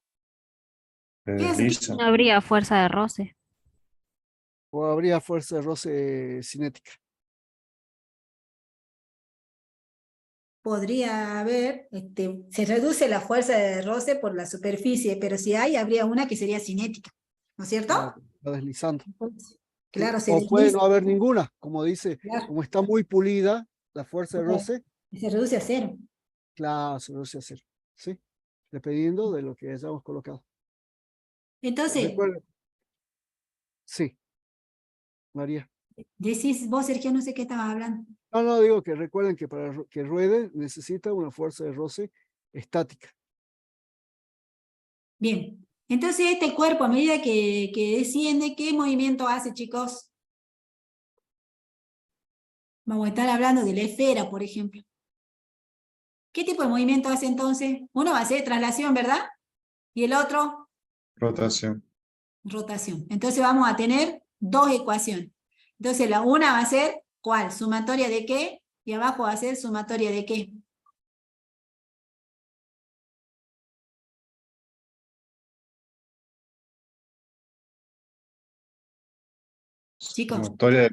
Se ¿Qué hace? desliza. no habría fuerza de roce. O habría fuerza de roce cinética. Podría haber, se reduce la fuerza de roce por la superficie, pero si hay, habría una que sería cinética, ¿no es cierto? Claro, está deslizando. Entonces, ¿Sí? claro, se O puede desliza, no haber ninguna, como dice, claro, como está muy pulida la fuerza de roce, y se reduce a 0. claro, se reduce a 0. ¿Sí? Dependiendo de lo que hayamos colocado. Entonces, Recuerden, sí, María. decís vos, Sergio, no sé qué estabas hablando. No, digo que recuerden que para que ruede necesita una fuerza de roce estática. Bien, entonces este cuerpo a medida que desciende, ¿qué movimiento hace, chicos? Vamos a estar hablando de la esfera, por ejemplo. ¿Qué tipo de movimiento hace entonces? Uno va a ser traslación, ¿verdad? Y el otro, Rotación. rotación. Entonces vamos a tener dos ecuaciones. Entonces la una va a ser, ¿cuál? ¿Sumatoria de qué? Y abajo va a ser sumatoria de qué. Chicos, Sumatoria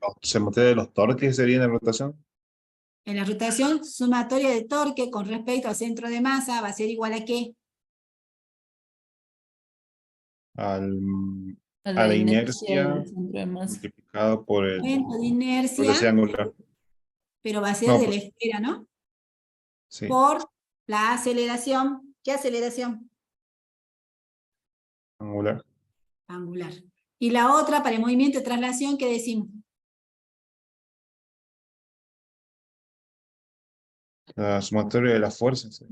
de los torques sería en la rotación. en la rotación, sumatoria de torque con respecto al centro de masa va a ser igual a qué. A A la la inercia inercia del centro de masa. multiplicado por el Momento de inercia, velocidad angular. pero va a ser No, de la esfera, ¿no? sí, Por la aceleración. ¿Qué aceleración? angular. Angular. Y la otra, para el movimiento de traslación, ¿qué decimos? La sumatoria de las fuerzas. Sí.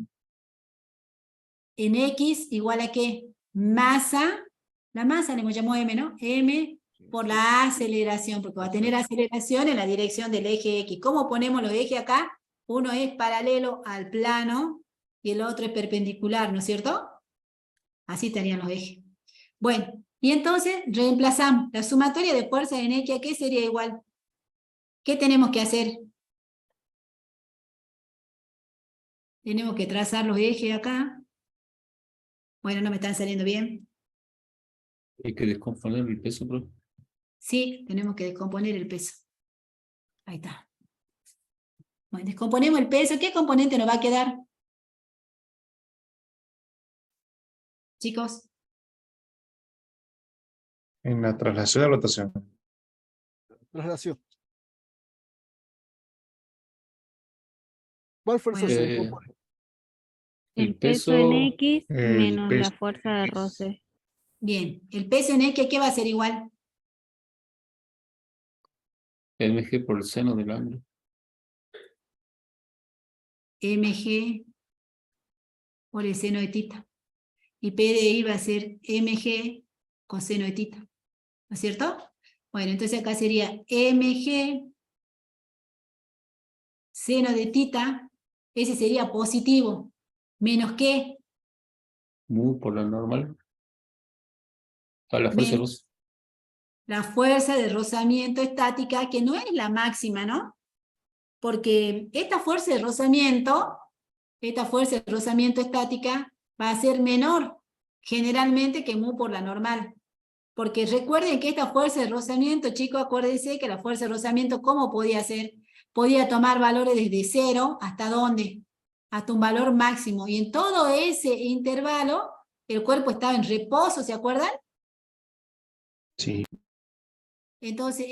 En X igual a qué? Masa, la masa le llamó M, ¿no? M por la aceleración, porque va a tener aceleración en la dirección del eje X. ¿Cómo ponemos los ejes acá? Uno es paralelo al plano y el otro es perpendicular, ¿no es cierto? Así estarían los ejes. Bueno, y entonces reemplazamos la sumatoria de fuerzas en X, ¿a qué sería igual? ¿Qué tenemos que hacer? Tenemos que trazar los ejes acá. Bueno, no me están saliendo bien. Hay que descomponer el peso, bro. Sí, tenemos que descomponer el peso. Ahí está. Bueno, descomponemos el peso. ¿Qué componente nos va a quedar? Chicos, En la traslación de rotación. Traslación. ¿Cuál fuerza se Eh, descompone? El peso en X el menos la peso fuerza de X. roce. bien. El peso en X, ¿qué va a ser igual? mg por el seno del ángulo. Mg por el seno de tita. Y P de I va a ser mg coseno de tita. ¿No es cierto? Bueno, entonces acá sería mg seno de tita, ese sería positivo. ¿Menos qué? Mu por la normal. A la fuerza de Menos roce. la fuerza de rozamiento estática, que no es la máxima, ¿no? Porque esta fuerza de rozamiento estática va a ser menor generalmente que mu por la normal. Porque recuerden que esta fuerza de rozamiento, chicos, acuérdense que la fuerza de rozamiento, ¿cómo podía ser? Podía tomar valores desde 0 hasta ¿dónde? Hasta un valor máximo. Y en todo ese intervalo, el cuerpo estaba en reposo, ¿se acuerdan? Sí. Entonces,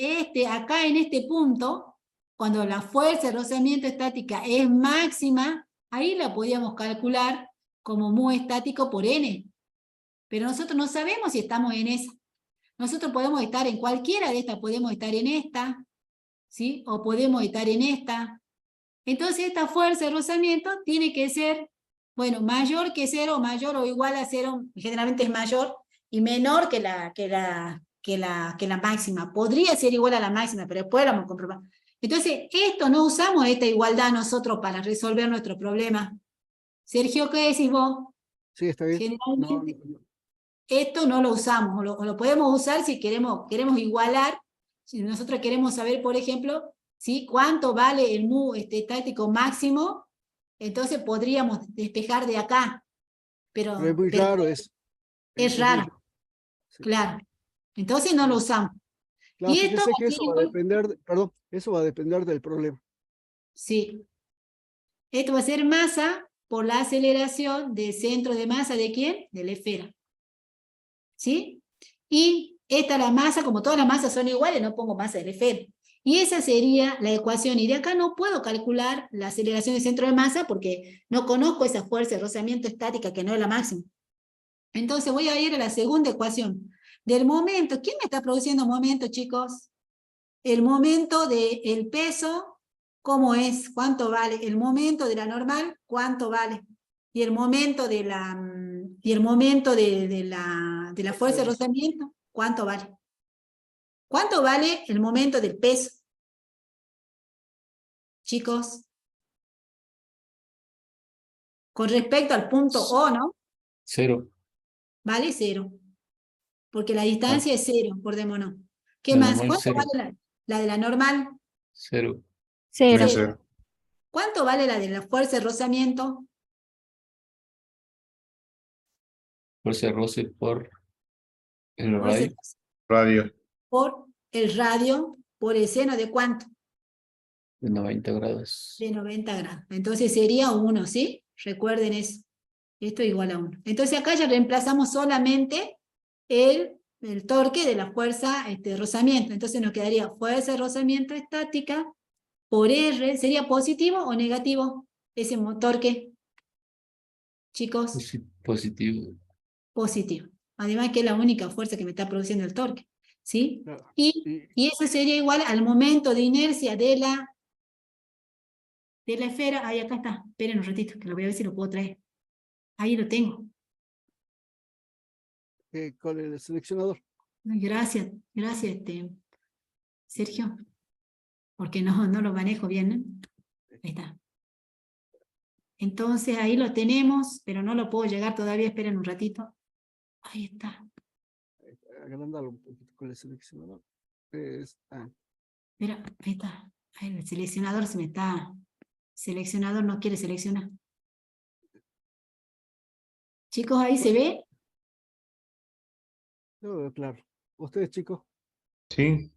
acá en este punto, cuando la fuerza de rozamiento estática es máxima, ahí la podíamos calcular como mu estático por n. Pero nosotros no sabemos si estamos en esa. Nosotros podemos estar en cualquiera de estas, podemos estar en esta, ¿sí? O podemos estar en esta. Entonces, esta fuerza de rozamiento tiene que ser, bueno, mayor que 0, mayor o igual a 0, generalmente es mayor, y menor que la máxima. Podría ser igual a la máxima, pero después lo vamos a comprobar. Entonces, no usamos esta igualdad nosotros para resolver nuestro problema. Sergio, ¿qué decís vos? Sí, está bien. Generalmente, esto no lo usamos, o lo podemos usar si queremos igualar, si nosotros queremos saber, por ejemplo, ¿sí? cuánto vale el mu estático máximo, entonces podríamos despejar de acá, Pero es pero muy raro eso. es muy raro, raro. Sí. claro. Entonces no lo usamos. Claro, Y esto fíjese que va a eso ser va a igual, depender, perdón, eso va a depender del problema. sí. Esto va a ser masa por la aceleración del centro de masa ¿de quién? De la esfera. ¿Sí? Y esta la masa, como todas las masas son iguales, no pongo masa de la esfera. Y esa sería la ecuación. Y de acá no puedo calcular la aceleración del centro de masa porque no conozco esa fuerza de rozamiento estática que no es la máxima. Entonces voy a ir a la segunda ecuación. Del momento, ¿quién me está produciendo momento, chicos? El momento del peso, ¿cómo es? ¿Cuánto vale? El momento de la normal, ¿cuánto vale? Y el momento de la fuerza de rozamiento, ¿cuánto vale? ¿Cuánto vale el momento del peso? Chicos, con respecto al punto O, ¿no? 0. Vale 0. Porque la distancia es 0, acordémonos. ¿Qué La más? normal ¿Cuánto 0. vale la de la normal? 0. Cero. Puede 0. ser. ¿Cuánto vale la de la fuerza de rozamiento? Fuerza de roce por el Fuerza de radio. Radio. por el radio, por el seno de ¿cuánto? De 90 grados. De 90 grados. Entonces sería 1, ¿sí? Recuerden eso. Esto es igual a 1. Entonces acá ya reemplazamos solamente el torque de la fuerza de rozamiento. Entonces nos quedaría fuerza de rozamiento estática por R. ¿Sería positivo o negativo ese torque? Chicos, Positivo. positivo. Además que es la única fuerza que me está produciendo el torque. ¿Sí? Claro. Y eso sería igual al momento de inercia de la esfera. Ahí acá está. Esperen un ratito, que lo voy a ver si lo puedo traer. Ahí lo tengo. Con el seleccionador. Ay, gracias, Sergio. Porque no lo manejo bien, ¿no? Ahí está. Entonces ahí lo tenemos, pero no lo puedo llegar todavía. Esperen un ratito. Ahí está. Agrandarlo un poquito con el seleccionador. Mira, ahí está. Ay, el seleccionador se me está... Seleccionador no quiere seleccionar. Chicos, ¿ahí se ve? Yo lo veo claro. Ustedes, chicos, Sí.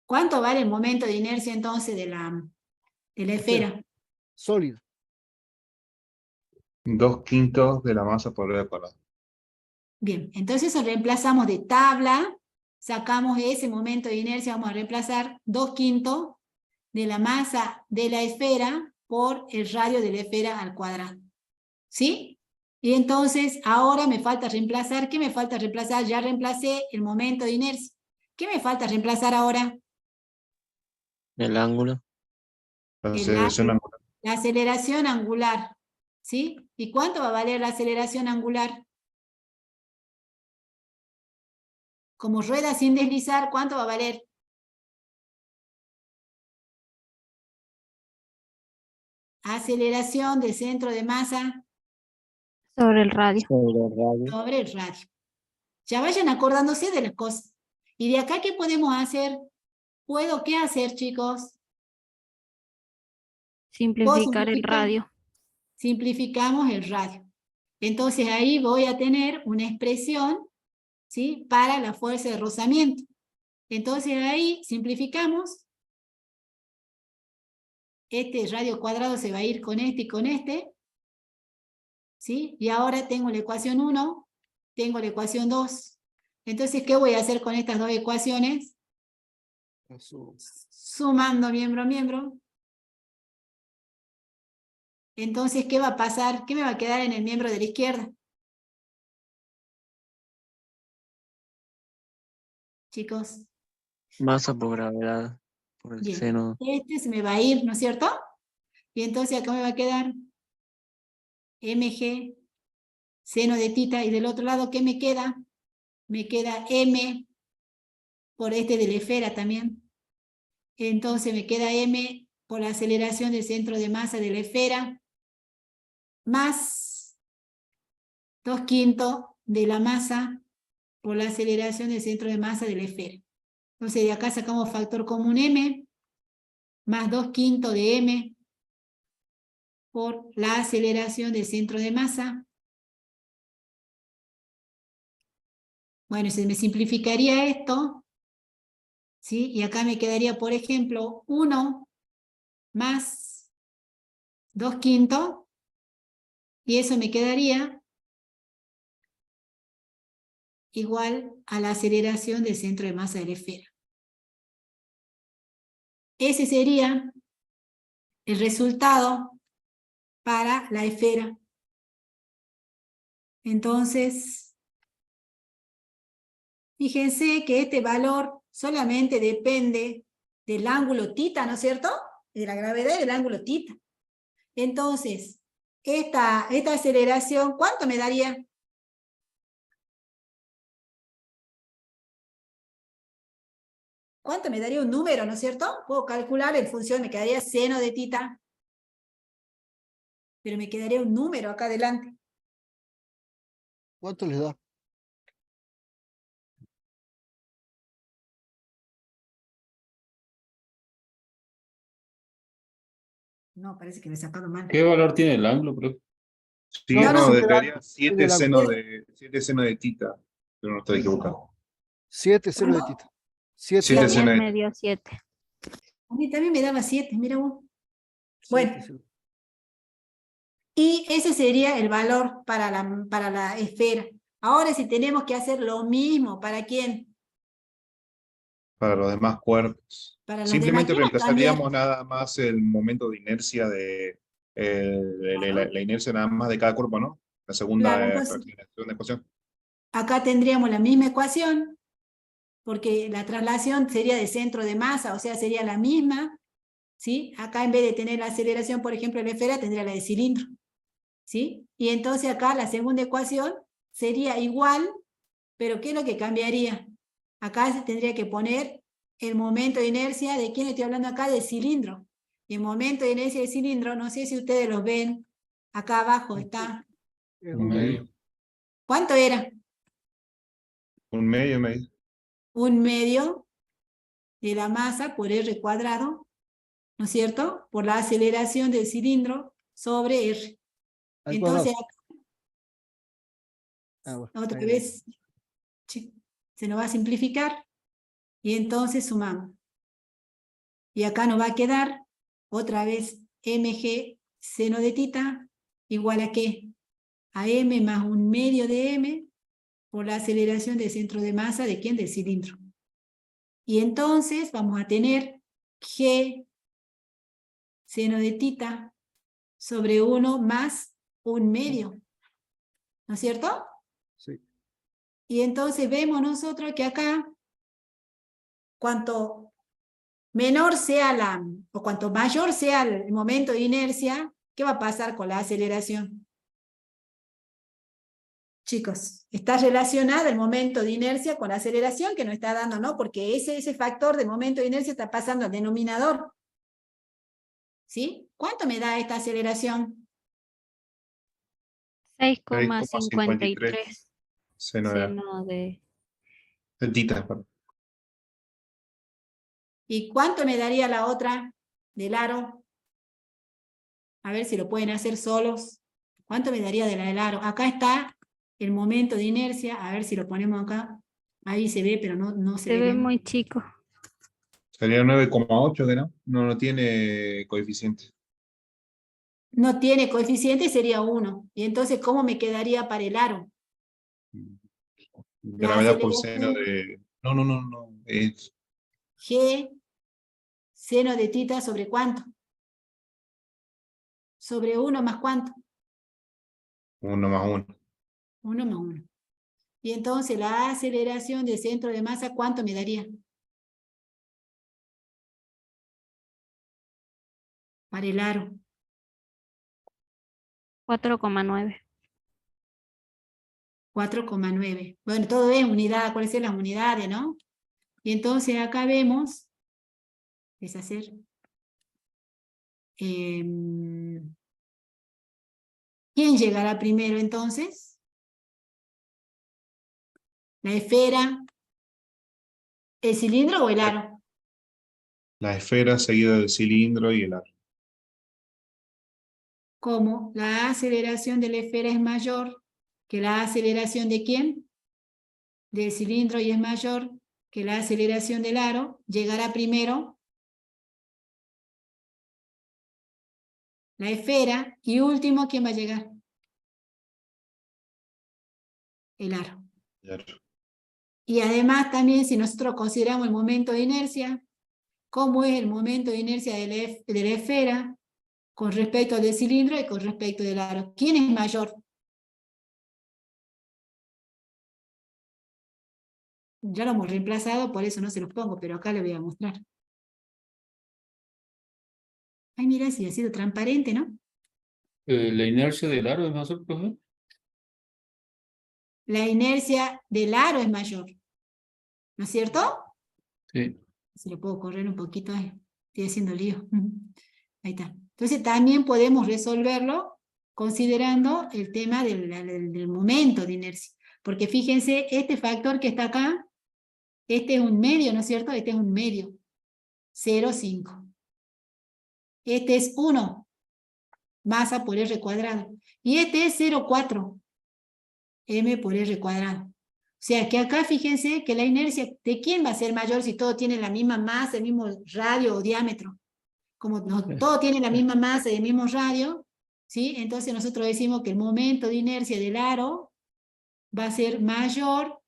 ¿Cuánto vale el momento de inercia entonces de la esfera? sólido. 2/5 de la masa por el cuadrado. Bien, entonces eso reemplazamos de tabla, sacamos ese momento de inercia, vamos a reemplazar 2/5 de la masa de la esfera por el radio de la esfera al cuadrado. ¿Sí? Y entonces ahora me falta reemplazar, ¿qué me falta reemplazar? Ya reemplacé el momento de inercia. ¿Qué me falta reemplazar ahora? El ángulo. La El aceleración ángulo. angular. La aceleración angular. ¿Sí? ¿Y cuánto va a valer la aceleración angular? Como rueda sin deslizar, ¿cuánto va a valer? Aceleración de centro de masa Sobre el radio. Sobre el radio. sobre el radio. Ya vayan acordándose de las cosas. Y de acá, ¿qué podemos hacer? ¿Puedo qué hacer, chicos? Simplificar el simplificar? radio. Simplificamos el radio. Entonces ahí voy a tener una expresión, ¿sí?, para la fuerza de rozamiento. Entonces ahí simplificamos. Este radio cuadrado se va a ir con este y con este. ¿Sí? Y ahora tengo la ecuación 1, tengo la ecuación 2. Entonces, ¿qué voy a hacer con estas dos ecuaciones? Sumando miembro a miembro. Entonces, ¿qué va a pasar? ¿Qué me va a quedar en el miembro de la izquierda? Chicos. Masa por gravedad. Por el Bien. seno. Este se me va a ir, ¿no es cierto? Y entonces acá me va a quedar mg, seno de tita, y del otro lado, ¿qué me queda? Me queda m por este de la esfera también. Entonces me queda m por la aceleración del centro de masa de la esfera, más 2/5 de la masa por la aceleración del centro de masa de la esfera. Entonces de acá sacamos factor común m, más 2/5 de m por la aceleración del centro de masa. Bueno, se me simplificaría esto, ¿sí? Y acá me quedaría, por ejemplo, 1 más 2/5, y eso me quedaría igual a la aceleración del centro de masa de la esfera. Ese sería el resultado para la esfera. Entonces, fíjense que este valor solamente depende del ángulo tita, ¿no es cierto? De la gravedad del ángulo tita. Entonces, esta aceleración, ¿cuánto me daría? ¿Cuánto me daría un número, no es cierto? Puedo calcular en función, me quedaría seno de tita, pero me quedaría un número acá adelante. ¿Cuánto les da? No, parece que me he sacado mal. ¿Qué valor tiene el ángulo, profe? Sí, No, no, no, debería 7 del seno de tita, pero no estoy equivocado. 7 seno de ¿Cuánto? tita. 7 Siete A mí seno de me dio 7. A mí también me daba 7, mira vos. Bueno, seno. y ese sería el valor para la esfera. Ahora, si tenemos que hacer lo mismo, ¿para quién? Para los demás cuerpos. Para los Simplemente demás, ¿qué va a reemplazaríamos cambiar? nada más el momento de inercia la inercia nada más de cada cuerpo, ¿no? La segunda Claro, entonces, fraccionación de ecuación. acá tendríamos la misma ecuación, porque la traslación sería de centro de masa, o sea, sería la misma, ¿sí? Acá en vez de tener la aceleración, por ejemplo, de la esfera, tendría la de cilindro, ¿sí? Y entonces acá la segunda ecuación sería igual, pero ¿qué es lo que cambiaría? Acá se tendría que poner el momento de inercia, ¿de quién estoy hablando acá? De cilindro. Y el momento de inercia de cilindro, no sé si ustedes los ven, acá abajo está. Un medio. ¿Cuánto era? Un medio, medio. 1/2 de la masa por R cuadrado, ¿no es cierto? Por la aceleración del cilindro sobre R. Al Entonces, cuadrado. otra Ahí. vez se nos va a simplificar y entonces sumamos. Y acá nos va a quedar otra vez mg seno de tita igual a ¿qué? A m más 1/2 de m por la aceleración del centro de masa de ¿quién? Del cilindro. Y entonces vamos a tener G seno de tita sobre 1 más 1/2. ¿No es cierto? Sí. Y entonces vemos nosotros que acá, cuanto menor sea o cuanto mayor sea el momento de inercia, ¿qué va a pasar con la aceleración? Chicos, está relacionado el momento de inercia con la aceleración que nos está dando, ¿no? Porque ese factor de momento de inercia está pasando al denominador. ¿Sí? ¿Cuánto me da esta aceleración? 6,53 seno de seno de tita, perdón. ¿Y cuánto me daría la otra del aro? A ver si lo pueden hacer solos. ¿Cuánto me daría de la del aro? Acá está el momento de inercia. A ver si lo ponemos acá. Ahí se ve, pero no se se ve ve bien. muy chico. Sería 9,8, que no. No tiene coeficiente. No tiene coeficiente, sería 1. Y entonces, ¿cómo me quedaría para el aro? La Gravedad por seno aceleración de. No. Es G seno de tita sobre ¿cuánto? Sobre 1 más ¿cuánto? 1 más 1. 1 más 1. Y entonces la aceleración del centro de masa, ¿cuánto me daría? Para el aro. 4,9. 4,9. Bueno, todo es unidad, ¿cuáles son las unidades, no? Y entonces acá vemos, deshacer, ¿quién llegará primero entonces? ¿La esfera, el cilindro o el aro? La esfera seguida del cilindro y el aro. ¿Cómo? La aceleración de la esfera es mayor que la aceleración ¿de quién? Del cilindro, y es mayor que la aceleración del aro. Llegará primero la esfera, y último, ¿quién va a llegar? El aro. Y además también, si nosotros consideramos el momento de inercia, ¿cómo es el momento de inercia de la esfera con respecto al del cilindro y con respecto del aro? ¿Quién es mayor? Ya lo hemos reemplazado, por eso no se los pongo, pero acá le voy a mostrar. Ay, mira, si ha sido transparente, ¿no? La inercia del aro es mayor, profe. La inercia del aro es mayor, ¿no es cierto? Sí. Si lo puedo correr un poquito, ahí estoy haciendo lío. Ahí está. Entonces también podemos resolverlo considerando el tema del momento de inercia. Porque fíjense, este factor que está acá, este es un medio, ¿no es cierto? Este es un medio, 0,5. Este es 1, masa por R cuadrado. Y este es 0,4, M por R cuadrado. O sea que acá fíjense que la inercia, ¿de quién va a ser mayor si todo tiene la misma masa, el mismo radio o diámetro? Como todo tiene la misma masa y el mismo radio, ¿sí? Entonces nosotros decimos que el momento de inercia del aro va a ser mayor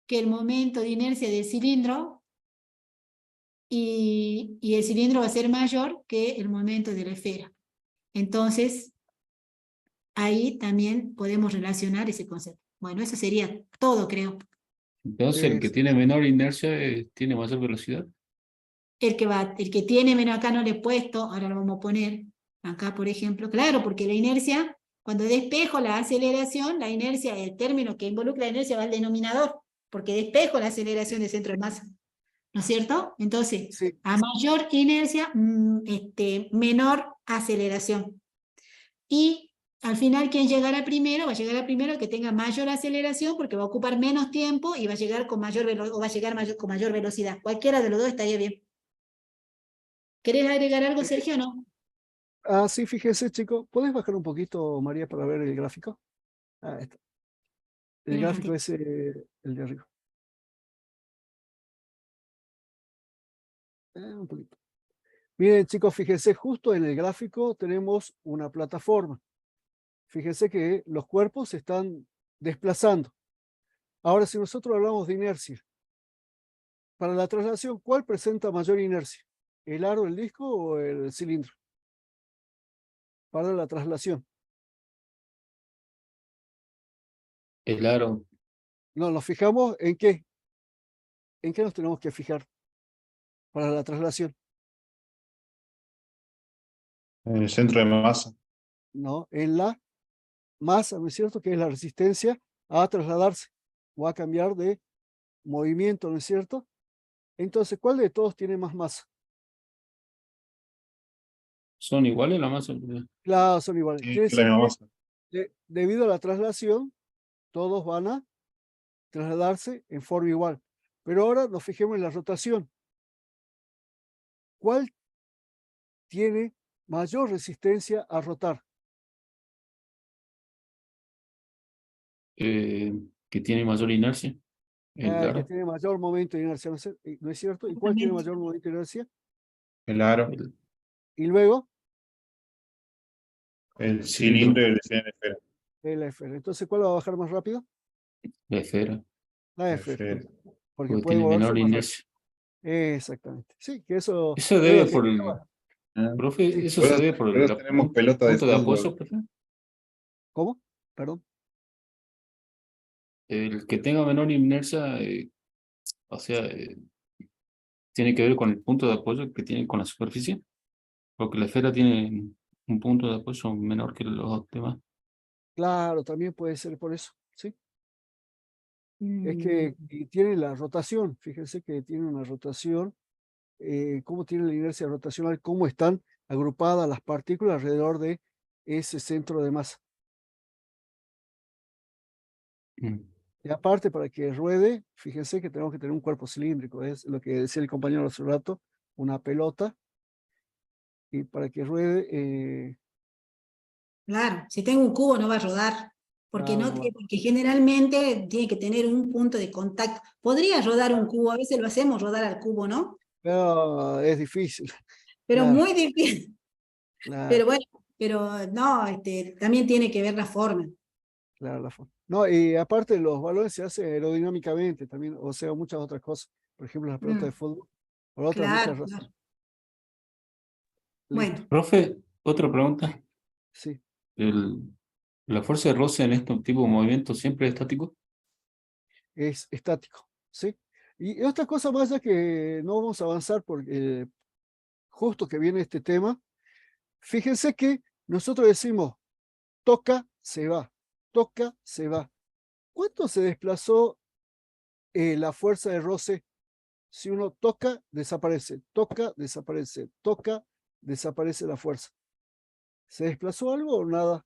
que el momento de inercia del cilindro, y el cilindro va a ser mayor que el momento de la esfera. Entonces, ahí también podemos relacionar ese concepto. Bueno, eso sería todo, creo. Entonces, el que tiene menor inercia tiene mayor velocidad. El que tiene menos, acá no le he puesto, ahora lo vamos a poner acá, por ejemplo. Claro, porque la inercia, cuando despejo la aceleración, la inercia, el término que involucra la inercia va al denominador, porque despejo la aceleración del centro de masa. ¿No es cierto? Entonces, Sí. a mayor inercia, menor aceleración. Y al final, ¿quién llegará primero? Va a llegar primero el que tenga mayor aceleración, porque va a ocupar menos tiempo y va a llegar con mayor o va a llegar con mayor velocidad. Cualquiera de los dos estaría bien. ¿Querés agregar algo, Sergio, o no? Sí, fíjese, chico. ¿Puedes bajar un poquito, María, para ver el gráfico? Está. El Espera un gráfico ratito. es el de arriba. Un poquito. Miren, chicos, fíjense, justo en el gráfico tenemos una plataforma. Fíjense que los cuerpos se están desplazando. Ahora, si nosotros hablamos de inercia, para la traslación, ¿cuál presenta mayor inercia? ¿El aro, el disco o el cilindro? Para la traslación. El aro, No, nos fijamos en qué. ¿En qué nos tenemos que fijar para la traslación? En el centro de masa. No, en la masa, ¿no es cierto? Que es la resistencia a trasladarse o a cambiar de movimiento, ¿no es cierto? Entonces, ¿cuál de todos tiene más masa? ¿son iguales la masa? Claro, son iguales. Sí, Quiere es la decir misma que masa. debido a la traslación, todos van a trasladarse en forma igual. Pero ahora nos fijemos en la rotación. ¿Cuál tiene mayor resistencia a rotar? Que tiene mayor inercia. El Que aro. tiene mayor momento de inercia, ¿no es cierto? ¿Y cuál tiene mayor momento de inercia? El aro, El, Y luego, el cilindro. cilindro y el esfera. el esfera. Entonces, ¿cuál va a bajar más rápido? La esfera. La La esfera, esfera. porque Porque puede tiene moverse menor más rápido. inercia. Exactamente. Sí, que eso Eso es debe lo que por estaba. Ah, profe, Sí. eso Por se eso, debe por por eso tenemos pelota de punto de fútbol. apoyo, profe. ¿Cómo? Perdón. El que tenga menor inercia, o sea, tiene que ver con el punto de apoyo que tiene con la superficie, porque la esfera tiene un punto de apoyo menor que los demás. Claro, también puede ser por eso. Sí. Es Mm, que y tiene la rotación. Fíjense que tiene una rotación. Cómo tiene la inercia rotacional, cómo están agrupadas las partículas alrededor de ese centro de masa. Mm. Y aparte, para que ruede, fíjense que tenemos que tener un cuerpo cilíndrico, es lo que decía el compañero hace un rato, una pelota, y para que ruede, claro, si tengo un cubo no va a rodar, porque, claro, no va. porque generalmente tiene que tener un punto de contacto. Podría rodar un cubo, a veces lo hacemos rodar al cubo, ¿no? Pero es difícil, Pero claro, muy difícil. claro, Pero bueno, pero no, también tiene que ver la forma. claro. No, y aparte los balones se hacen aerodinámicamente también, o sea, muchas otras cosas. Por ejemplo, la pelota de Mm, fútbol, por otras claro, muchas claro. razones. Listo, Bueno, Profe, otra pregunta. sí. El, ¿La fuerza de roce en este tipo de movimiento siempre es estático? Es estático, ¿sí? Y otra cosa más, ya que no vamos a avanzar porque justo que viene este tema, fíjense que nosotros decimos, toca, se va, toca, se va. ¿Cuánto se desplazó la fuerza de roce? Si uno toca, desaparece, toca, desaparece, toca, desaparece la fuerza. ¿Se desplazó algo o nada?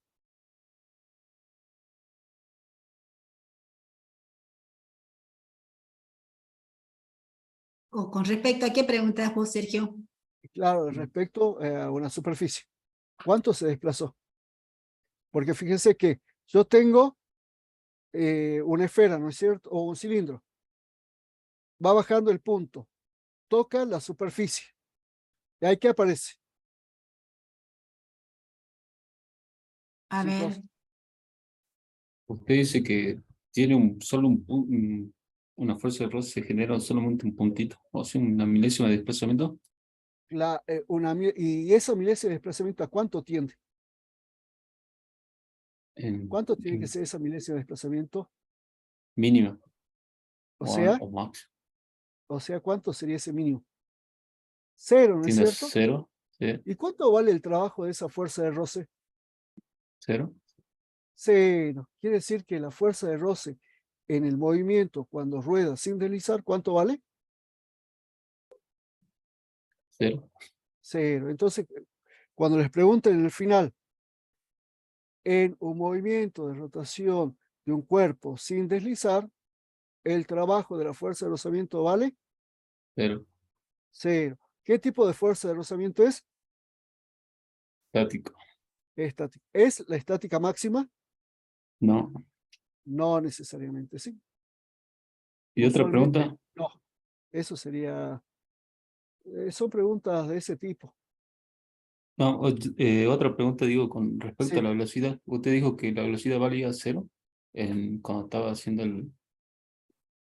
o con respecto a qué preguntas vos, Sergio. Claro, respecto a una superficie. ¿Cuánto se desplazó? Porque fíjense que yo tengo una esfera, ¿no es cierto? O un cilindro. Va bajando el punto, toca la superficie. ¿Y ahí qué aparece? A Chicos, ver, Usted dice que tiene solo una fuerza de roce se genera solamente un puntito, o sea, una milésima de desplazamiento. y esa milésima de desplazamiento, ¿a cuánto tiende? En, ¿Cuánto tiene que en ser esa milésima de desplazamiento? mínima O sea, o max. ¿cuánto sería ese mínimo? Cero, ¿no es Tiene cierto? cero, ¿sí? ¿Y cuánto vale el trabajo de esa fuerza de roce? Cero, Cero. Quiere decir que la fuerza de roce en el movimiento, cuando rueda sin deslizar, ¿cuánto vale? cero. Cero. Entonces, cuando les pregunten en el final, en un movimiento de rotación de un cuerpo sin deslizar, el trabajo de la fuerza de rozamiento vale Cero, cero. ¿Qué tipo de fuerza de rozamiento es? estático. Estática. ¿Es la estática máxima? No. No necesariamente, sí. Y otra Usualmente pregunta, no. Eso sería, son preguntas de ese tipo. no, otra pregunta digo con respecto a Sí, la velocidad. Usted dijo que la velocidad valía cero cuando estaba haciendo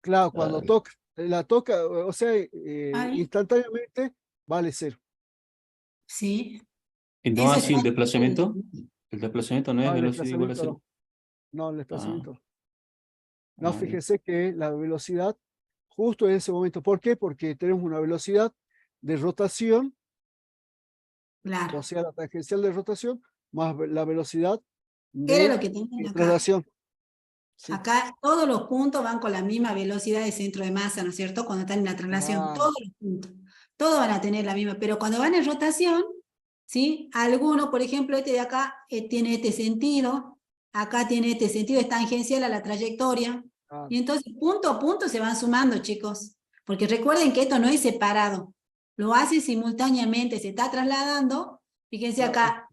Claro, cuando Ah, toca, la toca, o sea, Ahí. instantáneamente vale 0. Sí. ¿Y no Ese es así el el desplazamiento? El desplazamiento no es No, el velocidad igual a desplazamiento cero. no. No, el Ah, desplazamiento no. No, bien. fíjese que la velocidad, justo en ese momento, ¿por qué? Porque tenemos una velocidad de rotación, claro. o sea, la tangencial de rotación, más la velocidad Era lo de que tenían acá. traslación. Sí. Acá todos los puntos van con la misma velocidad de centro de masa, ¿no es cierto? Cuando están en la traslación, Ah, todos los puntos. Todos van a tener la misma, pero cuando van en rotación, ¿sí? Alguno, por ejemplo, este de acá tiene este sentido, acá tiene este sentido, es tangencial a la trayectoria, ah, y entonces punto a punto se van sumando, chicos, porque recuerden que esto no es separado, lo hace simultáneamente, se está trasladando, fíjense claro, acá,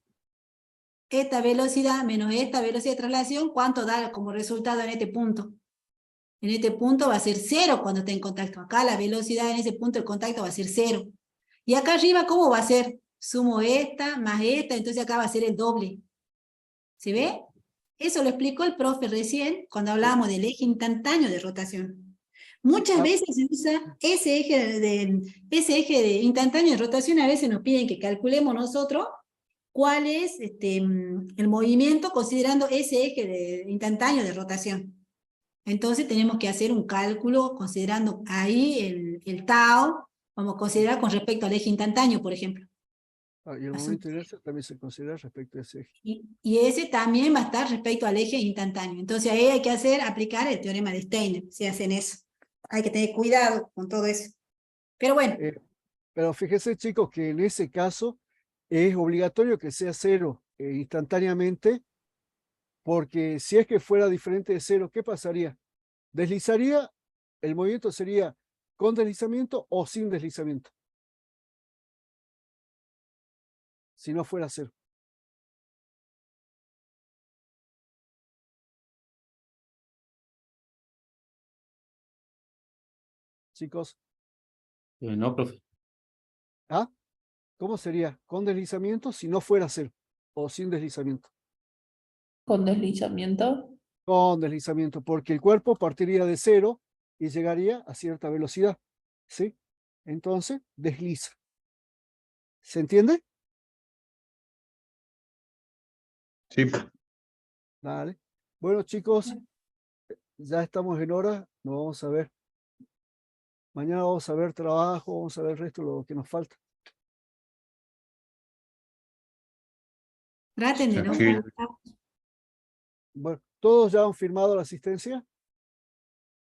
esta velocidad menos esta velocidad de traslación, ¿cuánto da como resultado en este punto? En este punto va a ser 0 cuando esté en contacto. Acá la velocidad en ese punto de contacto va a ser 0. Y acá arriba, ¿cómo va a ser? Sumo esta más esta, entonces acá va a ser el doble. ¿Se ve? Eso lo explicó el profe recién cuando hablábamos del eje instantáneo de rotación. Muchas ah, veces se usa ese eje de instantáneo de rotación, a veces nos piden que calculemos nosotros cuál es el movimiento considerando ese eje instantáneo de rotación. Entonces tenemos que hacer un cálculo considerando ahí el tau, vamos a considerar con respecto al eje instantáneo, por ejemplo. y el momento de inercia también se considera respecto a ese eje. Y ese también va a estar respecto al eje instantáneo. Entonces ahí hay que aplicar el teorema de Steiner, si hacen eso. Hay que tener cuidado con todo eso. Pero bueno, Eh, pero fíjese, chicos, que en ese caso es obligatorio que sea 0 instantáneamente, porque si es que fuera diferente de 0, ¿qué pasaría? Deslizaría, el movimiento sería con deslizamiento o sin deslizamiento, si no fuera 0. Chicos, No, profe. ¿ah? ¿Cómo sería? Con deslizamiento si no fuera 0 o sin deslizamiento. Con deslizamiento. Con deslizamiento, porque el cuerpo partiría de 0 y llegaría a cierta velocidad, ¿sí? Entonces, desliza. ¿Se entiende? Sí, Dale. Bueno, chicos, ya estamos en hora, nos vamos a ver. Mañana vamos a ver trabajo, vamos a ver el resto de lo que nos falta. traten de no sí. faltar. Bueno, ¿todos ya han firmado la asistencia?